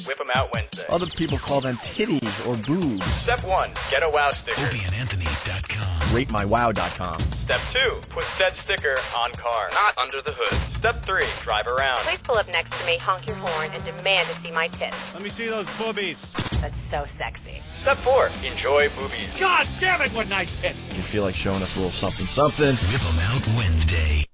Whip 'em out Wednesday. Other people call them titties or boobs. Step 1, get a WOW sticker. OpieandAnthony.com. RateMyWow.com. Step 2, put said sticker on car, not under the hood. Step 3, drive around. Please pull up next to me, honk your horn, and demand to see my tits. Let me see those boobies. That's so sexy. Step 4, enjoy boobies. God damn it, what nice tits. You feel like showing us a little something, something. Whip 'em out Wednesday.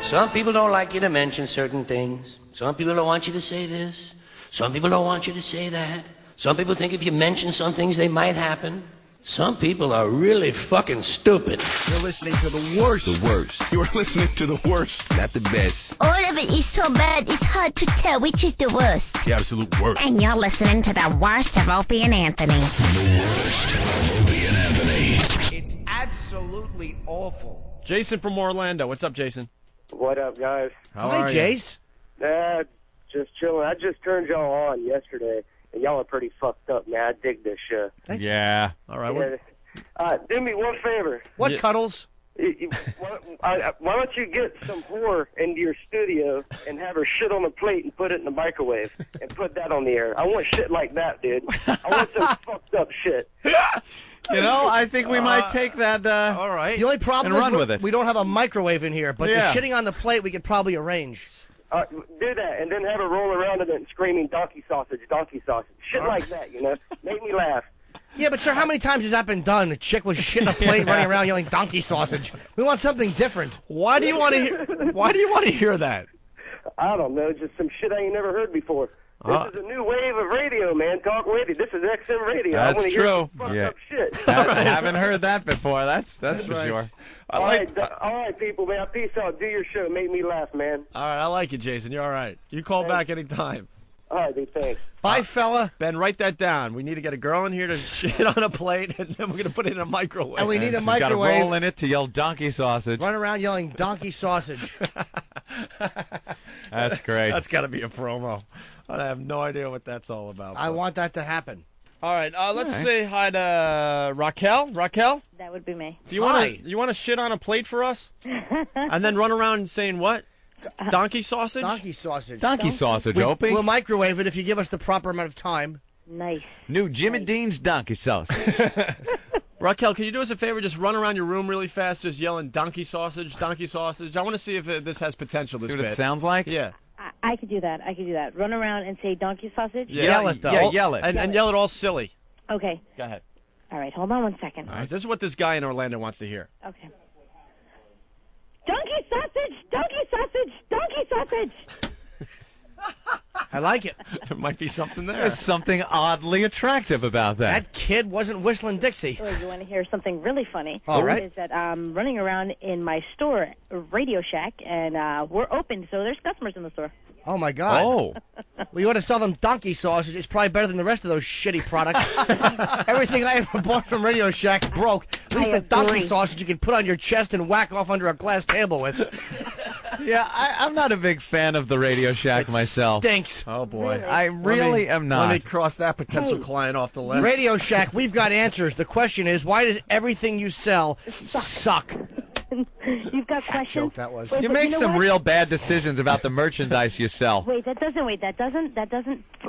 Some people don't like you to mention certain things. Some people don't want you to say this. Some people don't want you to say that. Some people think if you mention some things, they might happen. Some people are really fucking stupid. You're listening to the worst. The worst. You're listening to the worst, not the best. All of it is so bad, it's hard to tell which is the worst. The absolute worst. And you're listening to the worst of Opie and Anthony. The worst of Opie and Anthony. It's absolutely awful. Jason from Orlando. What's up, Jason? What up, guys? How Hi, are you? Jace. Just chilling. I just turned y'all on yesterday, and y'all are pretty fucked up, man. I dig this show. Yeah. All right. Yeah, Do me one favor. What, Cuddles? Why don't you get some whore into your studio and have her shit on a plate and put it in the microwave and put that on the air? I want shit like that, dude. I want some fucked up shit. You know, I think we might take that. All right. The only problem and is run with it. we don't have a microwave in here, but Yeah. the shitting on the plate we could probably arrange. Do that, and then have her roll around in it and screaming donkey sausage, shit like that. You know, make me laugh. Yeah, but sir, how many times has that been done? A chick was shitting a plate, running around yelling donkey sausage. We want something different. Why do you want to hear? Why do you want to hear that? I don't know, just some shit I ain't never heard before. This is a new wave of radio, man. Talk radio. This is XM radio. I That's want to true. hear some fucked Yeah. up shit. I haven't heard that before. That's for right. sure. All right, people, man. Peace out. Do your show. Make me laugh, man. All right, I like you, Jason. You're all right. You call back anytime. All right, dude. Thanks. Bye, fella. Ben, write that down. We need to get a girl in here to shit on a plate, and then we're going to put it in a microwave. And we need a She's got to microwave. roll in it to yell donkey sausage. Run around yelling donkey sausage. That's great. That's got to be a promo. I have no idea what that's all about. I want that to happen. All right, let's say hi to Raquel. Raquel, That would be me. do you want to shit on a plate for us, and then run around saying what? Donkey sausage. Donkey sausage. Donkey sausage, We'll Opie. microwave it if you give us the proper amount of time. Nice. New Jimmy Dean's donkey sausage. Raquel, can you do us a favor? Just run around your room really fast, just yelling donkey sausage, donkey sausage. I want to see if this has potential. This See what bit. it sounds like? Yeah. I could do that. Run around and say donkey sausage. Yeah. Yell it, though. Yeah, yell it. And yell it all silly. Okay. Go ahead. All right. Hold on one second. All right. This is what this guy in Orlando wants to hear. Okay. Donkey sausage! Donkey sausage! Donkey sausage! I like it. There might be something there. There's something oddly attractive about that. That kid wasn't whistling Dixie. Oh, you want to hear something really funny? All right. Is that I'm running around in my store, Radio Shack, and we're open, so there's customers in the store. Oh, my God. Oh. Well, you ought to sell them donkey sausage. It's probably better than the rest of those shitty products. Everything I ever bought from Radio Shack broke. At least I the donkey agree. sausage you can put on your chest and whack off under a glass table with. Yeah, I'm not a big fan of the Radio Shack myself. Stinks. Oh, boy. I really am not. Let me cross that potential client off the list. Radio Shack, we've got answers. The question is, why does everything you sell suck? You've got questions. Joke that was. Wait, You but make know some what? real bad decisions about the merchandise you sell. Wait, that doesn't.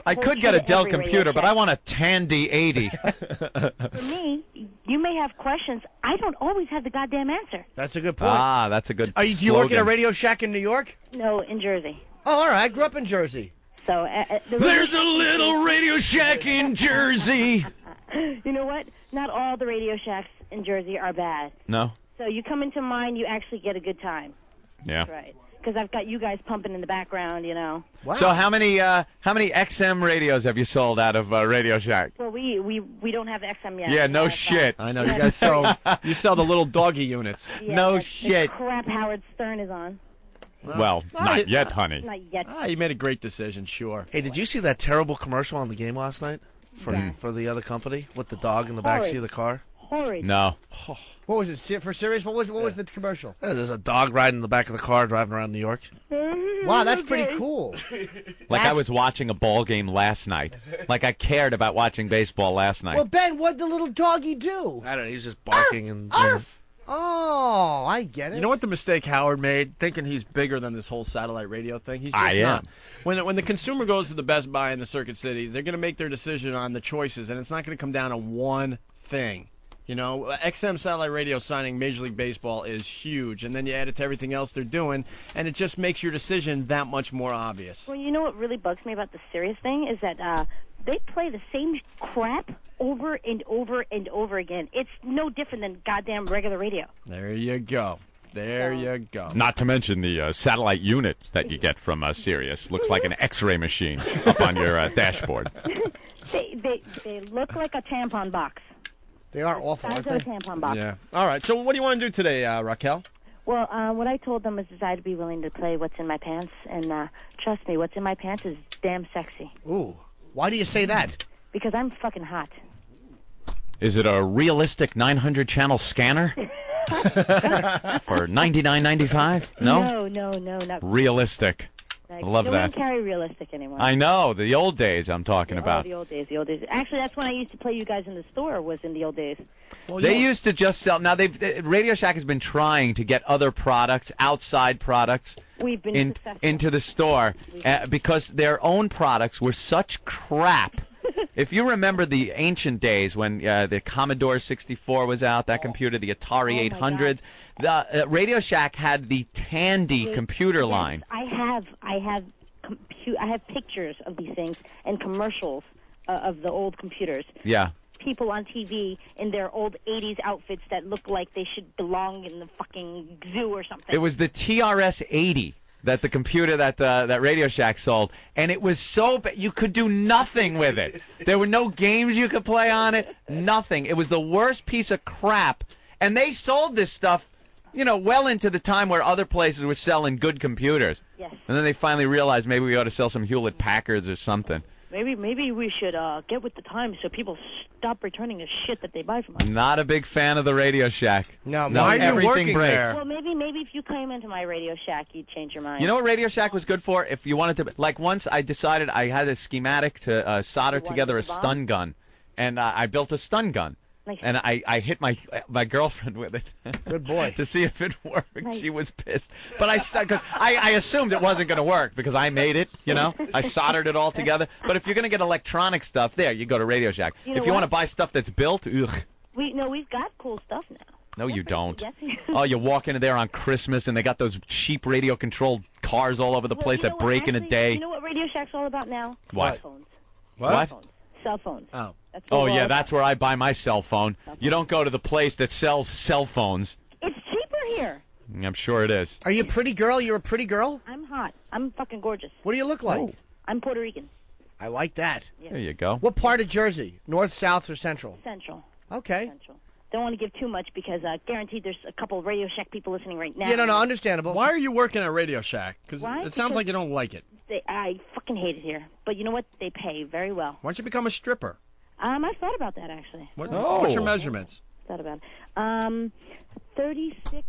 I hold could true get a to Dell every Radio computer, but Shack. I want a Tandy 80. For me, you may have questions. I don't always have the goddamn answer. That's a good point. Ah, that's a good Do you work at a slogan. Radio Shack in New York? No, in Jersey. Oh, all right. I grew up in Jersey. So There's a little Radio Shack in Jersey. You know what? Not all the Radio Shacks in Jersey are bad. No? So you come into mine, you actually get a good time. Yeah. Right. Because I've got you guys pumping in the background, you know. Wow. So how many XM radios have you sold out of Radio Shack? Well, we don't have XM yet. Yeah, no We have, shit. I know. You guys sell the little doggy units. No the shit. crap Howard Stern is on. Well, not yet, honey. Not yet. You made a great decision, sure. Hey, did you see that terrible commercial on the game last night for the other company with the dog in the backseat of the car? Horrid. No. What was it? For serious? What was the commercial? There's a dog riding in the back of the car driving around New York. Wow, that's pretty cool. Like I was watching a ball game last night. Like I cared about watching baseball last night. Well, Ben, what'd the little doggy do? I don't know. He's just barking and. Arf! Oh, I get it. You know what the mistake Howard made? Thinking he's bigger than this whole satellite radio thing. He's just I am. not. When the consumer goes to the Best Buy in the Circuit Cities, they're going to make their decision on the choices, and it's not going to come down to one thing. You know, XM satellite radio signing Major League Baseball is huge, and then you add it to everything else they're doing, and it just makes your decision that much more obvious. Well, you know what really bugs me about the Sirius thing is that they play the same crap over and over and over again. It's no different than goddamn regular radio. There you go. There you go. Not to mention the satellite unit that you get from Sirius. Looks like an X-ray machine up on your dashboard. They look like a tampon box. They are awful, Size aren't of a they? tampon box. Yeah. All right. So what do you want to do today, Raquel? Well, what I told them is I'd be willing to play What's in My Pants, and trust me, What's in My Pants is damn sexy. Ooh. Why do you say that? Because I'm fucking hot. Is it a realistic 900-channel scanner for $99.95? No? No, not Realistic. Like, I love no that. one carry realistic anymore. I know the old days. I'm talking about. The old days. Actually, that's when I used to play you guys in the store. Was in the old days. Well, They used to just sell. Now Radio Shack has been trying to get other products, outside products, We've been successful. into the store because their own products were such crap. If you remember the ancient days when the Commodore 64 was out, that computer, the Atari 800s, the Radio Shack had the Tandy computer line. I have pictures of these things and commercials of the old computers. Yeah. People on TV in their old 80s outfits that look like they should belong in the fucking zoo or something. It was the TRS-80. That the computer that Radio Shack sold, and it was so bad you could do nothing with it. There were no games you could play on it, nothing. It was the worst piece of crap, and they sold this stuff, well into the time where other places were selling good computers. Yes. And then they finally realized maybe we ought to sell some Hewlett Packards or something. Maybe we should get with the times so people stop returning the shit that they buy from us. Not a big fan of the Radio Shack. No, why are you everything working breaks. there? Well, maybe if you came into my Radio Shack, you'd change your mind. You know what Radio Shack was good for? If you wanted to, like once I decided I had a schematic to solder together a stun gun, and I built a stun gun. Nice. And I hit my girlfriend with it. Good boy. To see if it worked. Nice. She was pissed. But because I assumed it wasn't going to work because I made it, I soldered it all together. But if you're going to get electronic stuff, there, you go to Radio Shack. If you want to buy stuff that's built, ugh. We've got cool stuff now. No, you don't. Yes, we do. Oh, you walk into there on Christmas, and they got those cheap radio-controlled cars all over the place that break in a day. You know what Radio Shack's all about now? What? Cell phones. What? Cell phones. Oh. Oh, yeah, that's where I buy my cell phone. You don't go to the place that sells cell phones. It's cheaper here. I'm sure it is. Are you a pretty girl? You're a pretty girl? I'm hot. I'm fucking gorgeous. What do you look like? I'm Puerto Rican. I like that. There you go. What part of Jersey? North, south, or central? Central. Okay. Central. Don't want to give too much because guaranteed there's a couple of Radio Shack people listening right now. Yeah, no, understandable. Why are you working at Radio Shack? Because Why? it sounds Because- like you don't like it. I fucking hate it here. But you know what? They pay very well. Why don't you become a stripper? I thought about that, actually. What's your measurements? Thought about it. 36,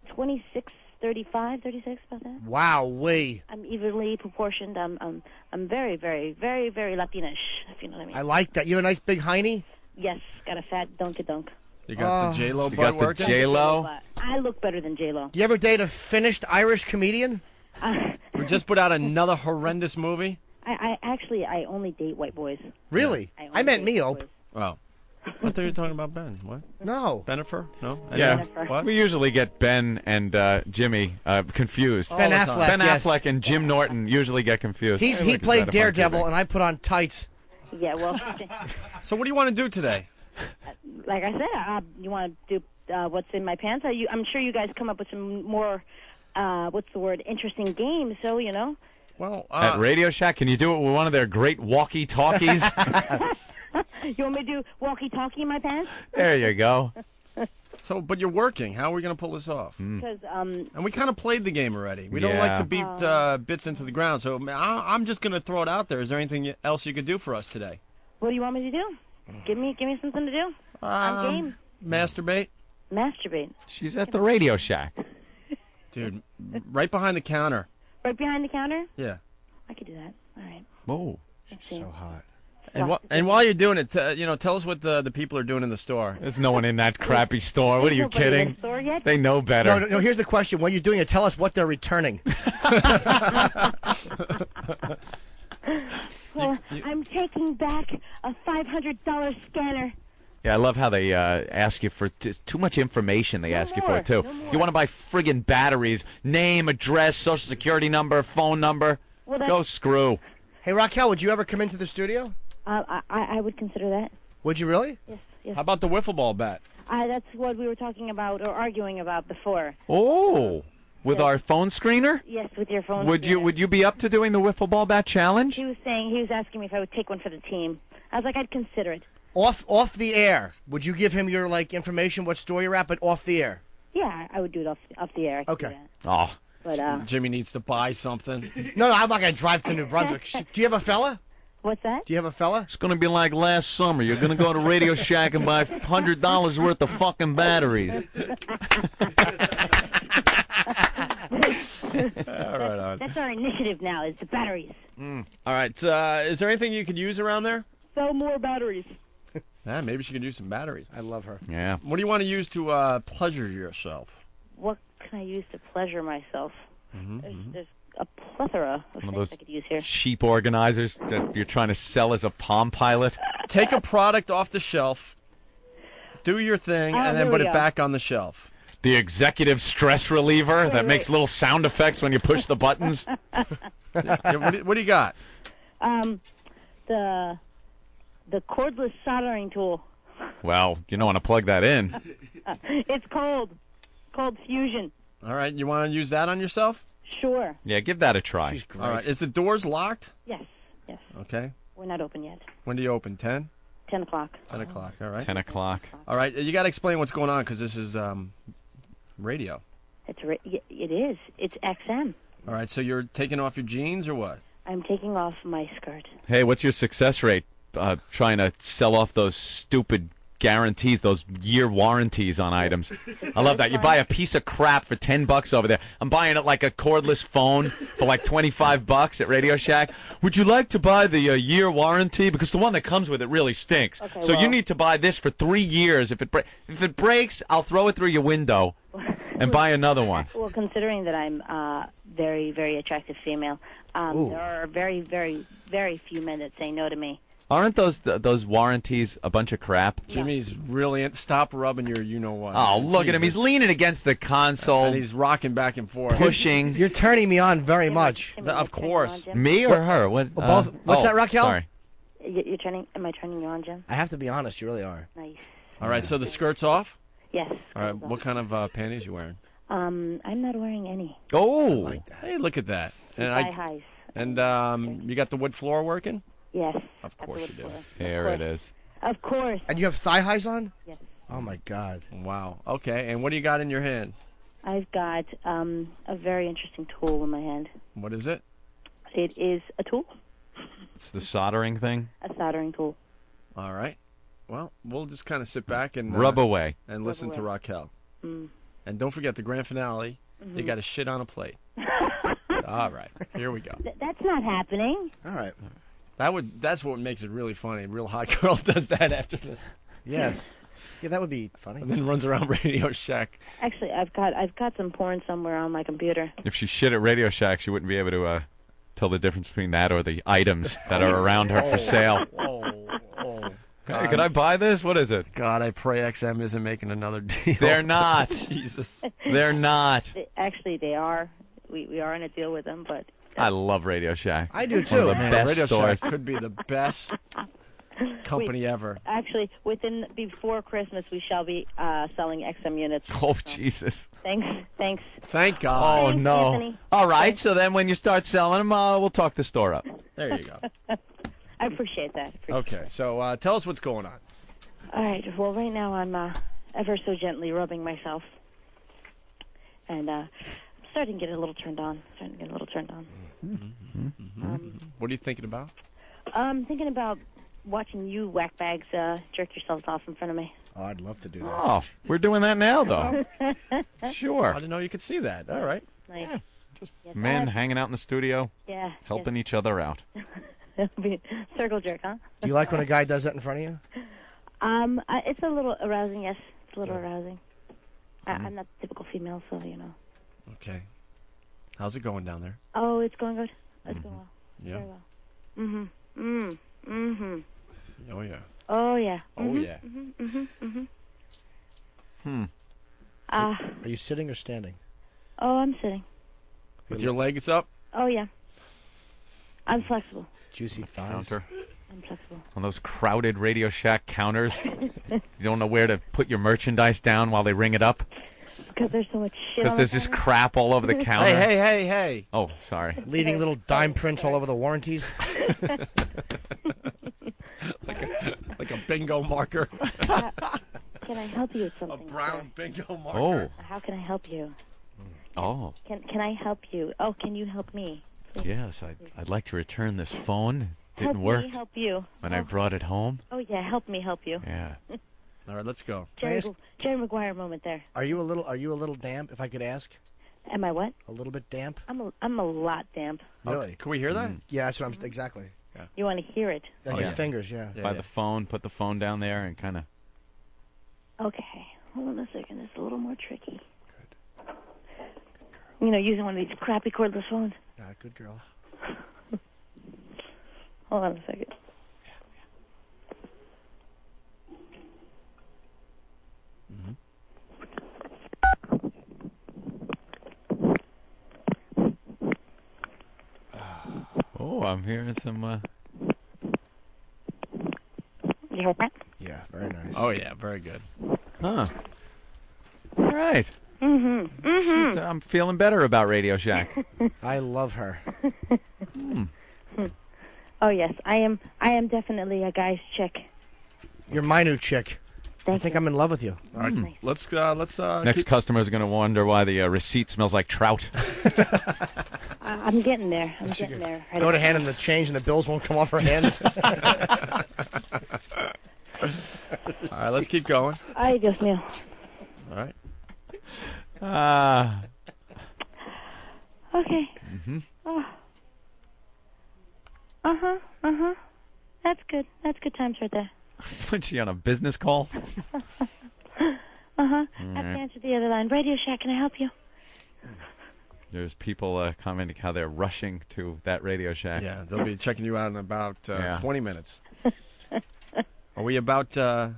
26, 35, 36, about that. Wow, I'm evenly proportioned. I'm very, very, very, very Latinish, if you know what I mean. I like that. You have a nice big hiney? Yes, got a fat donkadunk. You got the J-Lo You butt got the working? J-Lo? I look better than J-Lo. Do you ever date a finished Irish comedian? We just put out another horrendous movie. I only date white boys. Really? I meant me, Ope. Oh. I thought you were talking about Ben. What? No. Benifer? No? Yeah. What? We usually get Ben and Jimmy confused. Ben Affleck, Ben yes. Affleck and Jim Norton usually get confused. He played Daredevil, and I put on tights. Yeah, well. So what do you want to do today? Like I said, you want to do what's in my pants? I'm sure you guys come up with some more, interesting games, so, Well, At Radio Shack, can you do it with one of their great walkie-talkies? You want me to do walkie-talkie in my pants? There you go. So, but you're working. How are we going to pull this off? Because And we kind of played the game already. We don't like to beat bits into the ground, so I'm just going to throw it out there. Is there anything else you could do for us today? what do you want me to do? Give me something to do. I'm game. Masturbate? Masturbate. She's at the Radio Shack. Dude, right behind the counter. Right behind the counter? Yeah. I could do that. All right. Whoa. So hot. And while you're doing it, tell us what the people are doing in the store. There's no one in that crappy store. What are you Nobody in kidding? the store yet? They know better. No, here's the question. When you're doing it, tell us what they're returning. Well, I'm taking back a $500 scanner. Yeah, I love how they ask you for too much information. They ask you for it, too. You want to buy friggin' batteries, name, address, social security number, phone number. Well, Go screw. Hey, Raquel, would you ever come into the studio? I would consider that. Would you really? Yes. How about the wiffle ball bat? That's what we were talking about or arguing about before. Oh, with our phone screener? Yes, with your phone. Would you be up to doing the wiffle ball bat challenge? He was asking me if I would take one for the team. I was like, I'd consider it. Off the air, would you give him your information, what store you're at, but off the air? Yeah, I would do it off the air. I could do Okay. that. Oh. But Jimmy needs to buy something. No, I'm not going to drive to New Brunswick. Do you have a fella? What's that? Do you have a fella? It's going to be like last summer. You're going to go to Radio Shack and buy $100 worth of fucking batteries. All right, on. That's our initiative now, is the batteries. All right. Is there anything you could use around there? Sell more batteries. Maybe she could use some batteries. I love her. Yeah. What do you want to use to pleasure yourself? What can I use to pleasure myself? There's a plethora of things I could use here. Cheap organizers that you're trying to sell as a Palm Pilot. Take a product off the shelf, do your thing, and then put it back on the shelf. The executive stress reliever that makes little sound effects when you push the buttons. What do you got? The cordless soldering tool. Well, you don't want to plug that in. It's called Fusion. All right. You want to use that on yourself? Sure. Yeah, give that a try. She's great. All right. Is the doors locked? Yes. Okay. We're not open yet. When do you open? 10? 10 o'clock. 10 o'clock. All right. 10 o'clock. All right. You got to explain what's going on because this is radio. It is. It's XM. All right. So you're taking off your jeans or what? I'm taking off my skirt. Hey, what's your success rate trying to sell off those stupid guarantees, those year warranties on items? I love that. You buy a piece of crap for $10 over there. I'm buying it like a cordless phone for like $25 at Radio Shack. Would you like to buy the year warranty? Because the one that comes with it really stinks. Okay, so you need to buy this for 3 years. If it breaks, I'll throw it through your window and buy another one. Well, considering that I'm very, very attractive female, there are very, very, very few men that say no to me. Aren't those warranties a bunch of crap? Jimmy's really stop rubbing your you-know-what. Oh, look at him. He's leaning against the console. And he's rocking back and forth. Pushing. You're turning me on very much. Of course. Me or her? What? Both. What's that, Raquel? Sorry. You're turning. Am I turning you on, Jim? I have to be honest. You really are. Nice. All right, so the skirt's off? Yes. All right, what kind of panties you wearing? I'm not wearing any. Oh. Hey, look at that. Thigh highs. And you got the wood floor working? Yes. Of course you do. There it is. Of course. And you have thigh highs on? Yes. Oh, my God. Wow. Okay, and what do you got in your hand? I've got a very interesting tool in my hand. What is it? It is a tool. It's the soldering thing? A soldering tool. All right. Well, we'll just kind of sit back and rub away and listen to Raquel. Mm. And don't forget the grand finale. You got to shit on a plate. All right, here we go. That's not happening. All right. That's what makes it really funny. A real hot girl does that after this. Yeah. Yeah, that would be funny. And then runs around Radio Shack. Actually, I've got some porn somewhere on my computer. If she shit at Radio Shack, she wouldn't be able to tell the difference between that or the items that are around her for sale. Hey, could I buy this? What is it? God, I pray XM isn't making another deal. They're not. Jesus. They're not. Actually, they are. We are in a deal with them, but... I love Radio Shack. I do, too. One of the best Radio stores. Shack could be the best company ever. Actually, before Christmas, we shall be selling XM units. Oh, Jesus. Thanks. Thank God. Oh, Thanks, no. Anthony. All right, so then when you start selling them, we'll talk the store up. There you go. I appreciate that. Okay, so tell us what's going on. All right. Well, right now I'm ever so gently rubbing myself, and starting to get a little turned on. What are you thinking about? I'm thinking about watching you whackbags jerk yourselves off in front of me. Oh, I'd love to do that. Oh, we're doing that now, though. Sure. I didn't know you could see that. All right. Nice. Yeah, just men hanging out in the studio, helping each other out. Circle jerk, huh? Do you like when a guy does that in front of you? It's a little arousing, yes. It's a little arousing. I'm not the typical female, so, you know. Okay. How's it going down there? Oh, it's going good. It's going well. Yeah. Very well. Mm-hmm. Oh, yeah. Oh, yeah. Oh, yeah. Are you sitting or standing? Oh, I'm sitting. With your legs up? Oh, yeah. I'm flexible. Juicy thighs. Counter. I'm flexible. On those crowded Radio Shack counters. You don't know where to put your merchandise down while they ring it up. Because there's so much shit. Because there's just crap all over the counter. Hey. Oh, sorry. Leaving little dime prints all over the warranties. like a bingo marker. Can I help you with something? A brown bingo marker. Oh. How can I help you? Oh. Can I help you? Oh, can you help me? Please? Yes, I'd like to return this phone. Didn't work. Help me help you. When I brought it home. Oh, yeah, help me help you. Yeah. All right, let's go. Jerry Maguire moment there. Are you a little damp, if I could ask? Am I what? A little bit damp. I'm a lot damp. Really? Can we hear that? Yeah, that's what I'm exactly. You want to hear it? Like your fingers, yeah. By the phone, put the phone down there and kind of. Okay, hold on a second. It's a little more tricky. Good. You know, using one of these crappy cordless phones. Yeah, good girl. Hold on a second. Oh, I'm hearing some. You heard that? Yeah, very nice. Oh yeah, very good. Huh. All right. I'm feeling better about Radio Shack. I love her. Oh yes, I am definitely a guy's chick. You're my new chick. I think I'm in love with you. All right, let's Next customer's going to wonder why the receipt smells like trout. I'm getting there. I'm getting there. Go to hand him the change and the bills won't come off her hands. All right, let's keep going. I just knew. All right. Okay. Oh. That's good. That's good times right there. Was she on a business call? I have to answer the other line. Radio Shack, can I help you? There's people commenting how they're rushing to that Radio Shack. Yeah, they'll be checking you out in about 20 minutes. Are we about to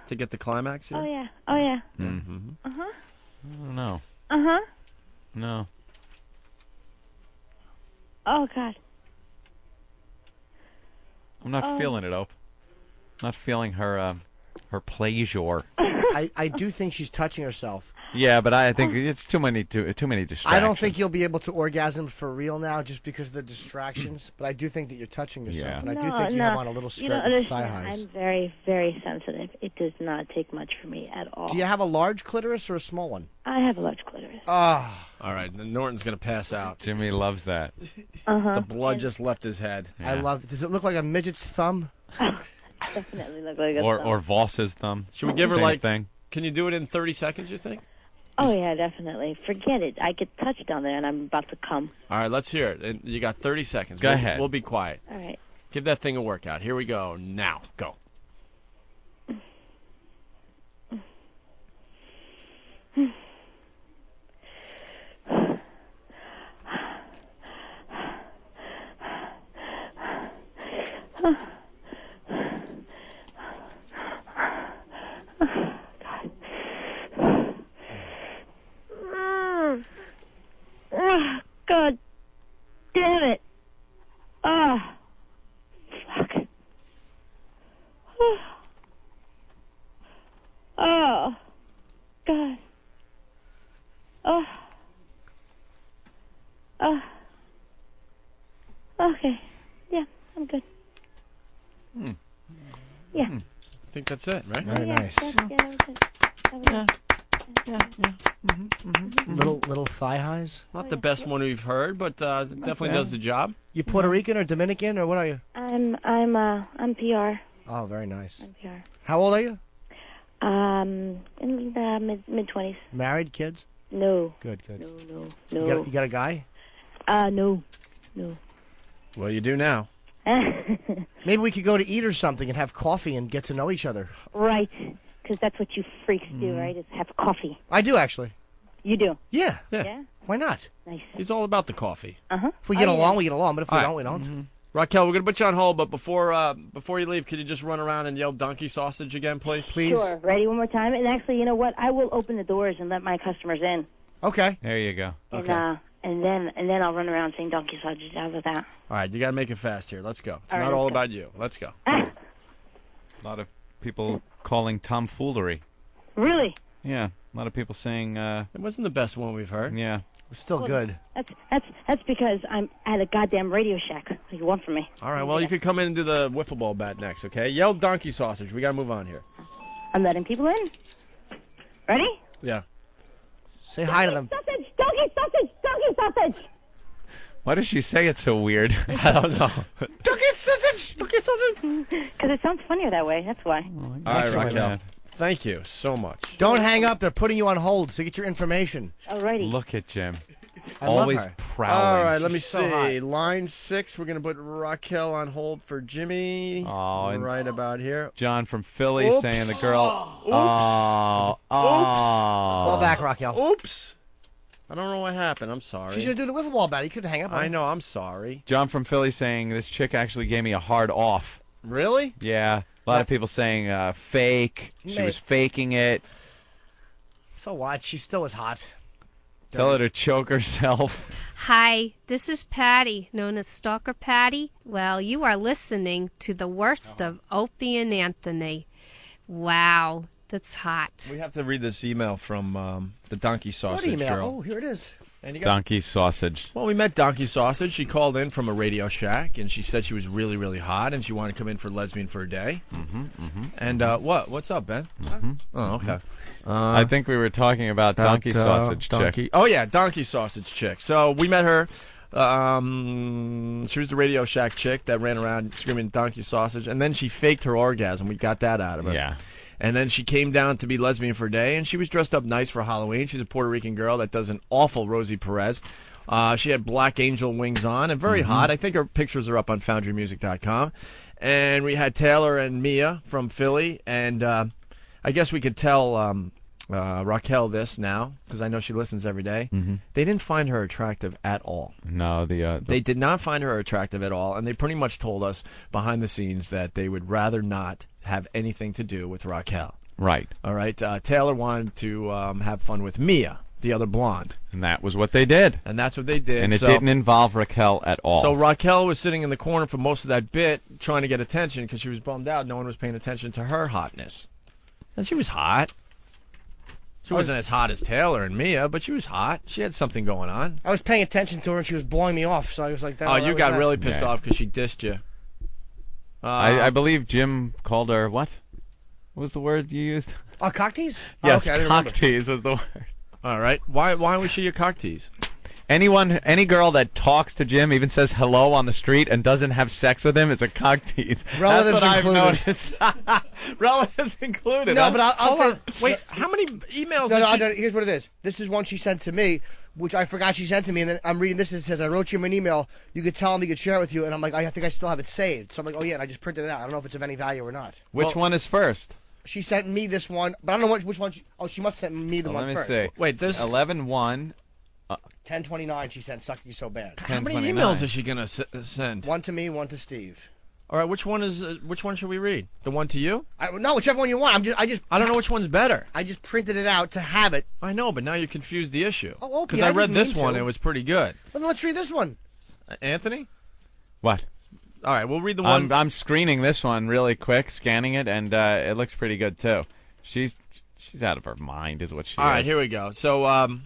get the climax here? Oh yeah. Oh yeah. Mm-hmm. I don't know. No. Oh God. I'm not feeling it, Ope. Not feeling her pleasure. I do think she's touching herself. Yeah, but I think it's too many distractions. I don't think you'll be able to orgasm for real now just because of the distractions, but I do think that you're touching yourself, and I do think you have on a little skirt and thigh highs. I'm very, very sensitive. It does not take much for me at all. Do you have a large clitoris or a small one? I have a large clitoris. Ah. All right, Norton's going to pass out. Jimmy loves that. The blood just left his head. I love it. Does it look like a midget's thumb? Definitely look like a thumb. Or Voss's thumb. Should we give her Same thing. Can you do it in 30 seconds, you think? Oh, yeah, definitely. Forget it. I get touched down there, and I'm about to come. All right, let's hear it. And you got 30 seconds. Go ahead. We'll be quiet. All right. Give that thing a workout. Here we go. Now, go. God damn it. Oh, fuck. Oh, God. Oh. Okay. Yeah, I'm good. Yeah. I think that's it, right? Very nice. Little thigh highs. Not the best one we've heard, but definitely does the job. You Puerto Rican or Dominican or what are you? I'm PR. Oh, very nice. I'm PR. How old are you? In the mid-20s. Married, kids? No. Good. No. You got a guy? No. Well, you do now. Maybe we could go to eat or something and have coffee and get to know each other. Right. Because that's what you freaks do, right? Is have coffee. I do, actually. You do? Yeah. Yeah? Why not? Nice. He's all about the coffee. If we get along, we get along. But if we All right. don't, we don't. Raquel, we're going to put you on hold, but before you leave, could you just run around and yell donkey sausage again, please? Sure. Ready one more time? And actually, you know what? I will open the doors and let my customers in. Okay. There you go. And, and then I'll run around saying donkey sausage. How about that? All right, you got to make it fast here. Let's go. It's All right, not all let's go. about you. Let's go. A lot of people calling tomfoolery. Really? Yeah, a lot of people saying. It wasn't the best one we've heard. Yeah. It's still good. That's because I'm at a goddamn Radio Shack. What do you want from me? All right, well, you could come in and do the wiffle ball bat next, okay? Yell donkey sausage. We got to move on here. I'm letting people in. Ready? Yeah. Say hi to them. Sausage! Donkey sausage! Donkey sausage! Why does she say it so weird? I don't know. Donkey sausage! Donkey sausage! Because it sounds funnier that way. That's why. All right, Excellent. Raquel. thank you so much. Don't hang up. They're putting you on hold to get your information. Alrighty. Look at Jim. I love Always her. prowling. All right, let me She's so see. hot. Line 6, we're going to put Raquel on hold for Jimmy. Oh, and right about here. John from Philly Oops. saying the girl. Oops. Oh. Ball back, Raquel. Oops. I don't know what happened. I'm sorry. She's going to do the wiffle ball bat. You could hang up on I her. know. I'm sorry. John from Philly saying this chick actually gave me a hard off. Really? Yeah. A lot of people saying fake. She Mate. was faking it. So what? She still is hot. Tell her to choke herself. Hi, this is Patty, known as Stalker Patty. Well, you are listening to the worst of Opie and Anthony. Wow, that's hot. We have to read this email from the Donkey Sausage What email? Girl. Oh, here it is. And you got Donkey sausage. Well, we met Donkey Sausage. She called in from a Radio Shack, and she said she was really, really hot, and she wanted to come in for Lesbian for a day. And what's up, Ben? Oh, okay. I think we were talking about Donkey Sausage Donkey. chick. Oh, yeah, Donkey Sausage chick. So we met her. She was the Radio Shack chick that ran around screaming Donkey Sausage, and then she faked her orgasm. We got that out of her. Yeah. And then she came down to be Lesbian for a day, and she was dressed up nice for Halloween. She's a Puerto Rican girl that does an awful Rosie Perez. She had black angel wings on and very hot. I think her pictures are up on FoundryMusic.com. And we had Taylor and Mia from Philly, and I guess we could tell Raquel this now, because I know she listens every day. They didn't find her attractive at all. No, They did not find her attractive at all, and they pretty much told us behind the scenes that they would rather not have anything to do with Raquel. Right. All right. Taylor wanted to have fun with Mia, the other blonde. And that was what they did. And that's what they did. And it didn't involve Raquel at all. So Raquel was sitting in the corner for most of that bit trying to get attention because she was bummed out. No one was paying attention to her hotness. And she was hot. She wasn't as hot as Taylor and Mia, but she was hot. She had something going on. I was paying attention to her, and she was blowing me off, so I was like, Oh, you got really pissed off because she dissed you. I believe Jim called her, what? What was the word you used? Oh, cock tease? Yes, oh, okay, cock tease was the word. All right. Why was she a cock tease? Any girl that talks to Jim, even says hello on the street, and doesn't have sex with him is a cock tease. Relatives That's what included. I've noticed. Relatives included. No, huh? but I'll say... Wait, how many emails No, did she... here's what it is. This is one she sent to me, which I forgot she sent to me, and then I'm reading this, and it says, I wrote you an email, you could tell him, he could share it with you, and I'm like, I think I still have it saved. So I'm like, oh yeah, and I just printed it out. I don't know if it's of any value or not. Which one is first? She sent me this one, but I don't know which one she must have sent me the one Let me first. see. Wait, there's 11-1. 1029 she sent, Suck You So Bad. How many 1029. emails is she going to send? One to me, one to Steve. All right, which one should we read? The one to you? No, whichever one you want. I don't know which one's better. I just printed it out to have it. I know, but now you confused the issue. Oh, okay. Because I read didn't this mean one, to. it was pretty good. Well, then let's read this one. Anthony? What? All right, we'll read the one. I'm screening this one really quick, scanning it, and it looks pretty good too. She's out of her mind, is what she is. All right, here we go. So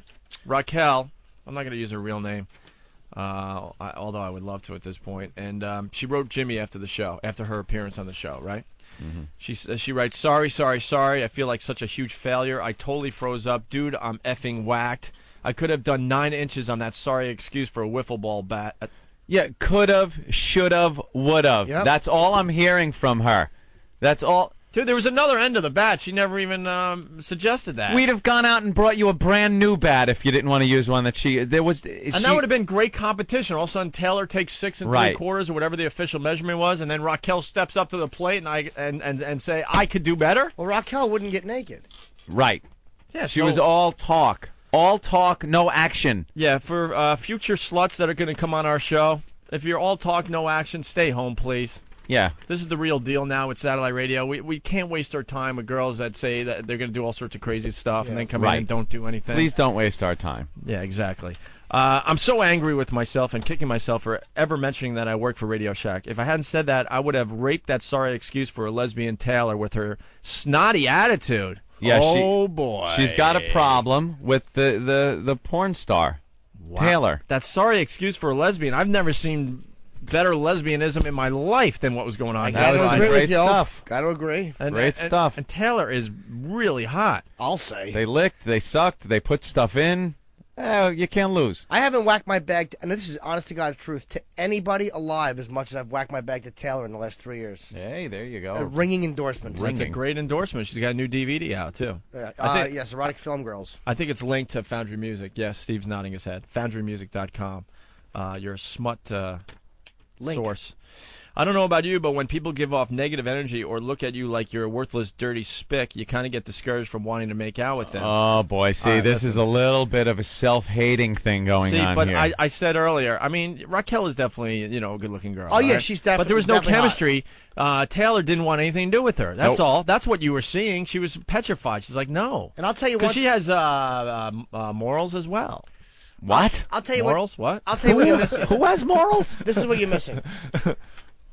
Raquel, I'm not going to use her real name, although I would love to at this point. And she wrote Jimmy after the show, after her appearance on the show, right? She writes, sorry, I feel like such a huge failure. I totally froze up. Dude, I'm effing whacked. I could have done 9 inches on that sorry excuse for a wiffle ball bat. Yeah, could have, should have, would have. Yep. That's all I'm hearing from her. That's all. Dude, there was another end of the bat. She never even suggested that. We'd have gone out and brought you a brand new bat if you didn't want to use one that there was. That would have been great competition. All of a sudden, Taylor takes 6 3/4 or whatever the official measurement was, and then Raquel steps up to the plate and say, I could do better? Well, Raquel wouldn't get naked. Right. Yeah, she was all talk. All talk, no action. Yeah, for future sluts that are going to come on our show, if you're all talk, no action, stay home, please. Yeah. This is the real deal now with satellite radio. We can't waste our time with girls that say that they're going to do all sorts of crazy stuff and then come in and don't do anything. Please don't waste our time. Yeah, exactly. I'm so angry with myself and kicking myself for ever mentioning that I work for Radio Shack. If I hadn't said that, I would have raped that sorry excuse for a lesbian Taylor with her snotty attitude. Yeah, boy. She's got a problem with the porn star, Taylor. That sorry excuse for a lesbian. I've never seen better lesbianism in my life than what was going on. That was great stuff. Got to agree. Great stuff. And Taylor is really hot. I'll say. They licked, they sucked, they put stuff in. You can't lose. I haven't whacked my bag, and this is honest to God's truth, to anybody alive as much as I've whacked my bag to Taylor in the last 3 years. Hey, there you go. A ringing endorsement. That's a great endorsement. She's got a new DVD out, too. Yes, Erotic Film Girls. I think it's linked to Foundry Music. Yes, Steve's nodding his head. FoundryMusic.com. Your smut source. I don't know about you, but when people give off negative energy or look at you like you're a worthless, dirty spick, you kind of get discouraged from wanting to make out with them. Oh, boy. See, this is a little bit of a self-hating thing going on but here. I said earlier, I mean, Raquel is definitely, a good-looking girl. Oh, yeah, right? she's definitely. But there was no definitely chemistry. Taylor didn't want anything to do with her. That's all. That's what you were seeing. She was petrified. She's like, no. And I'll tell you what. Because she has morals as well. What? I'll tell you morals? What? I'll tell you what you're missing. Who has morals? This is what you're missing.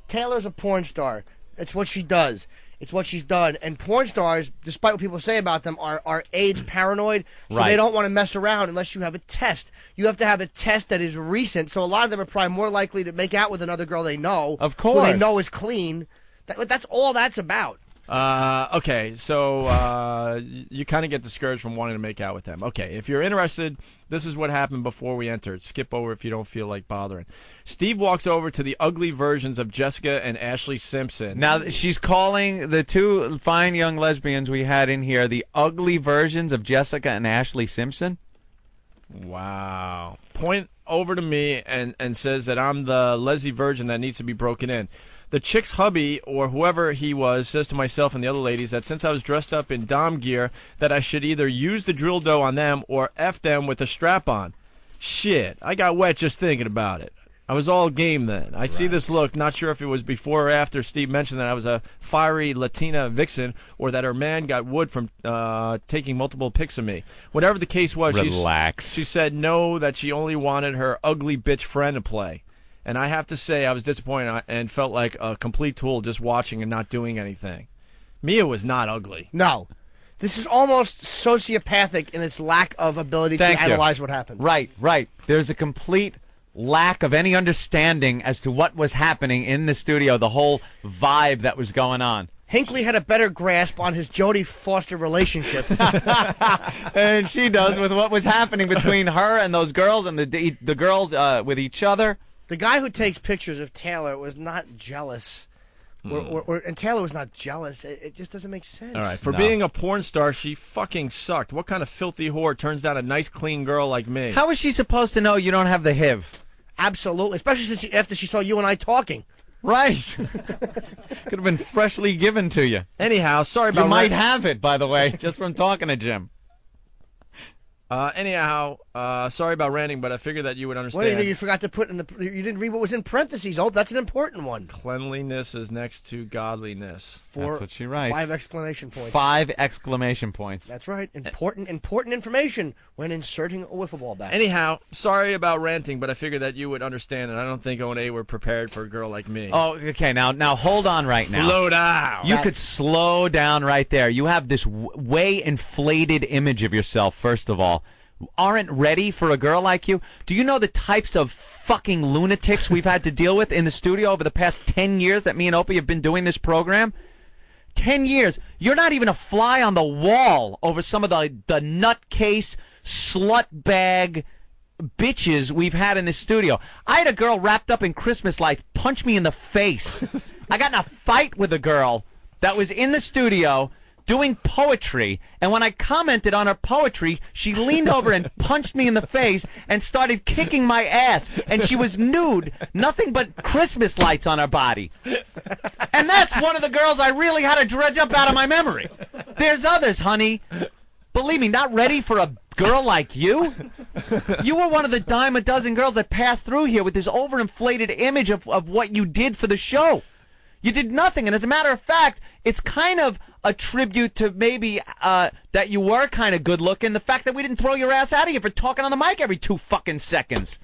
Taylor's a porn star. It's what she does. It's what she's done. And porn stars, despite what people say about them, are AIDS paranoid, so they don't want to mess around unless you have a test. You have to have a test that is recent, so a lot of them are probably more likely to make out with another girl they know. Of course. Who they know is clean. That's all that's about. Okay, so you kind of get discouraged from wanting to make out with them. Okay, if you're interested, this is what happened before we entered. Skip over if you don't feel like bothering. Steve walks over to the ugly versions of Jessica and Ashley Simpson. Now, she's calling the two fine young lesbians we had in here the ugly versions of Jessica and Ashley Simpson? Wow. Point over to me and says that I'm the Leslie virgin that needs to be broken in. The chick's hubby, or whoever he was, says to myself and the other ladies that since I was dressed up in dom gear, that I should either use the drill dough on them or F them with a strap on. Shit, I got wet just thinking about it. I was all game then. I see this look, not sure if it was before or after Steve mentioned that I was a fiery Latina vixen or that her man got wood from taking multiple pics of me. Whatever the case was, she said no, that she only wanted her ugly bitch friend to play. And I have to say I was disappointed and felt like a complete tool just watching and not doing anything. Mia was not ugly. No. This is almost sociopathic in its lack of ability to analyze what happened. Right. There's a complete lack of any understanding as to what was happening in the studio, the whole vibe that was going on. Hinckley had a better grasp on his Jodie Foster relationship. And she does with what was happening between her and those girls and the girls with each other. The guy who takes pictures of Taylor was not jealous. And Taylor was not jealous. It just doesn't make sense. All right. For being a porn star, she fucking sucked. What kind of filthy whore turns down a nice, clean girl like me? How is she supposed to know you don't have the HIV? Absolutely. Especially after she saw you and I talking. Right. Could have been freshly given to you. Anyhow, sorry about You might have it, by the way, just from talking to Jim. Sorry about ranting, but I figured that you would understand. Well, you forgot to put in you didn't read what was in parentheses. Oh, that's an important one. Cleanliness is next to godliness. That's what she writes. 5 exclamation points. 5 exclamation points. That's right. Important information when inserting a wiffle ball back. Anyhow, sorry about ranting, but I figured that you would understand, and I don't think O&A were prepared for a girl like me. Oh, okay. Now hold on right now. Slow down. You could slow down right there. You have this way inflated image of yourself, first of all. Aren't ready for a girl like you? Do you know the types of fucking lunatics we've had to deal with in the studio over the past 10 years that me and Opie have been doing this program? 10 years. You're not even a fly on the wall over some of the nutcase, slut bag bitches we've had in this studio. I had a girl wrapped up in Christmas lights punch me in the face. I got in a fight with a girl that was in the studio doing poetry, and when I commented on her poetry, she leaned over and punched me in the face and started kicking my ass, and she was nude, nothing but Christmas lights on her body. And that's one of the girls I really had to dredge up out of my memory. There's others, honey. Believe me, not ready for a girl like you? You were one of the dime a dozen girls that passed through here with this overinflated image of what you did for the show. You did nothing, and as a matter of fact, it's kind of a tribute to maybe that you were kind of good looking, the fact that we didn't throw your ass out of here for talking on the mic every 2 fucking seconds.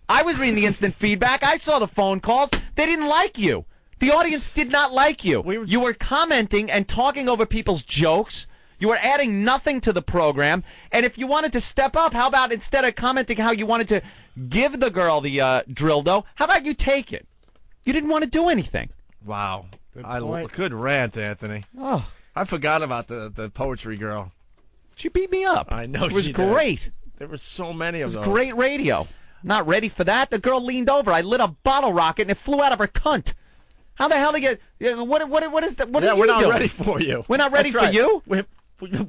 I was reading the instant feedback. I saw the phone calls. They didn't like you. The audience did not like you. You were commenting and talking over people's jokes. You were adding nothing to the program. And if you wanted to step up, how about instead of commenting how you wanted to give the girl the dildo, how about you take it? You didn't want to do anything. Wow. Good rant, Anthony. Oh. I forgot about the poetry girl. She beat me up. I know it was she great. Did. There were so many of It was those. great radio. Not ready for that. The girl leaned over. I lit a bottle rocket and it flew out of her cunt. How the hell did you get? What is that? What are you we're not doing? ready for you. We're not ready That's right. for you.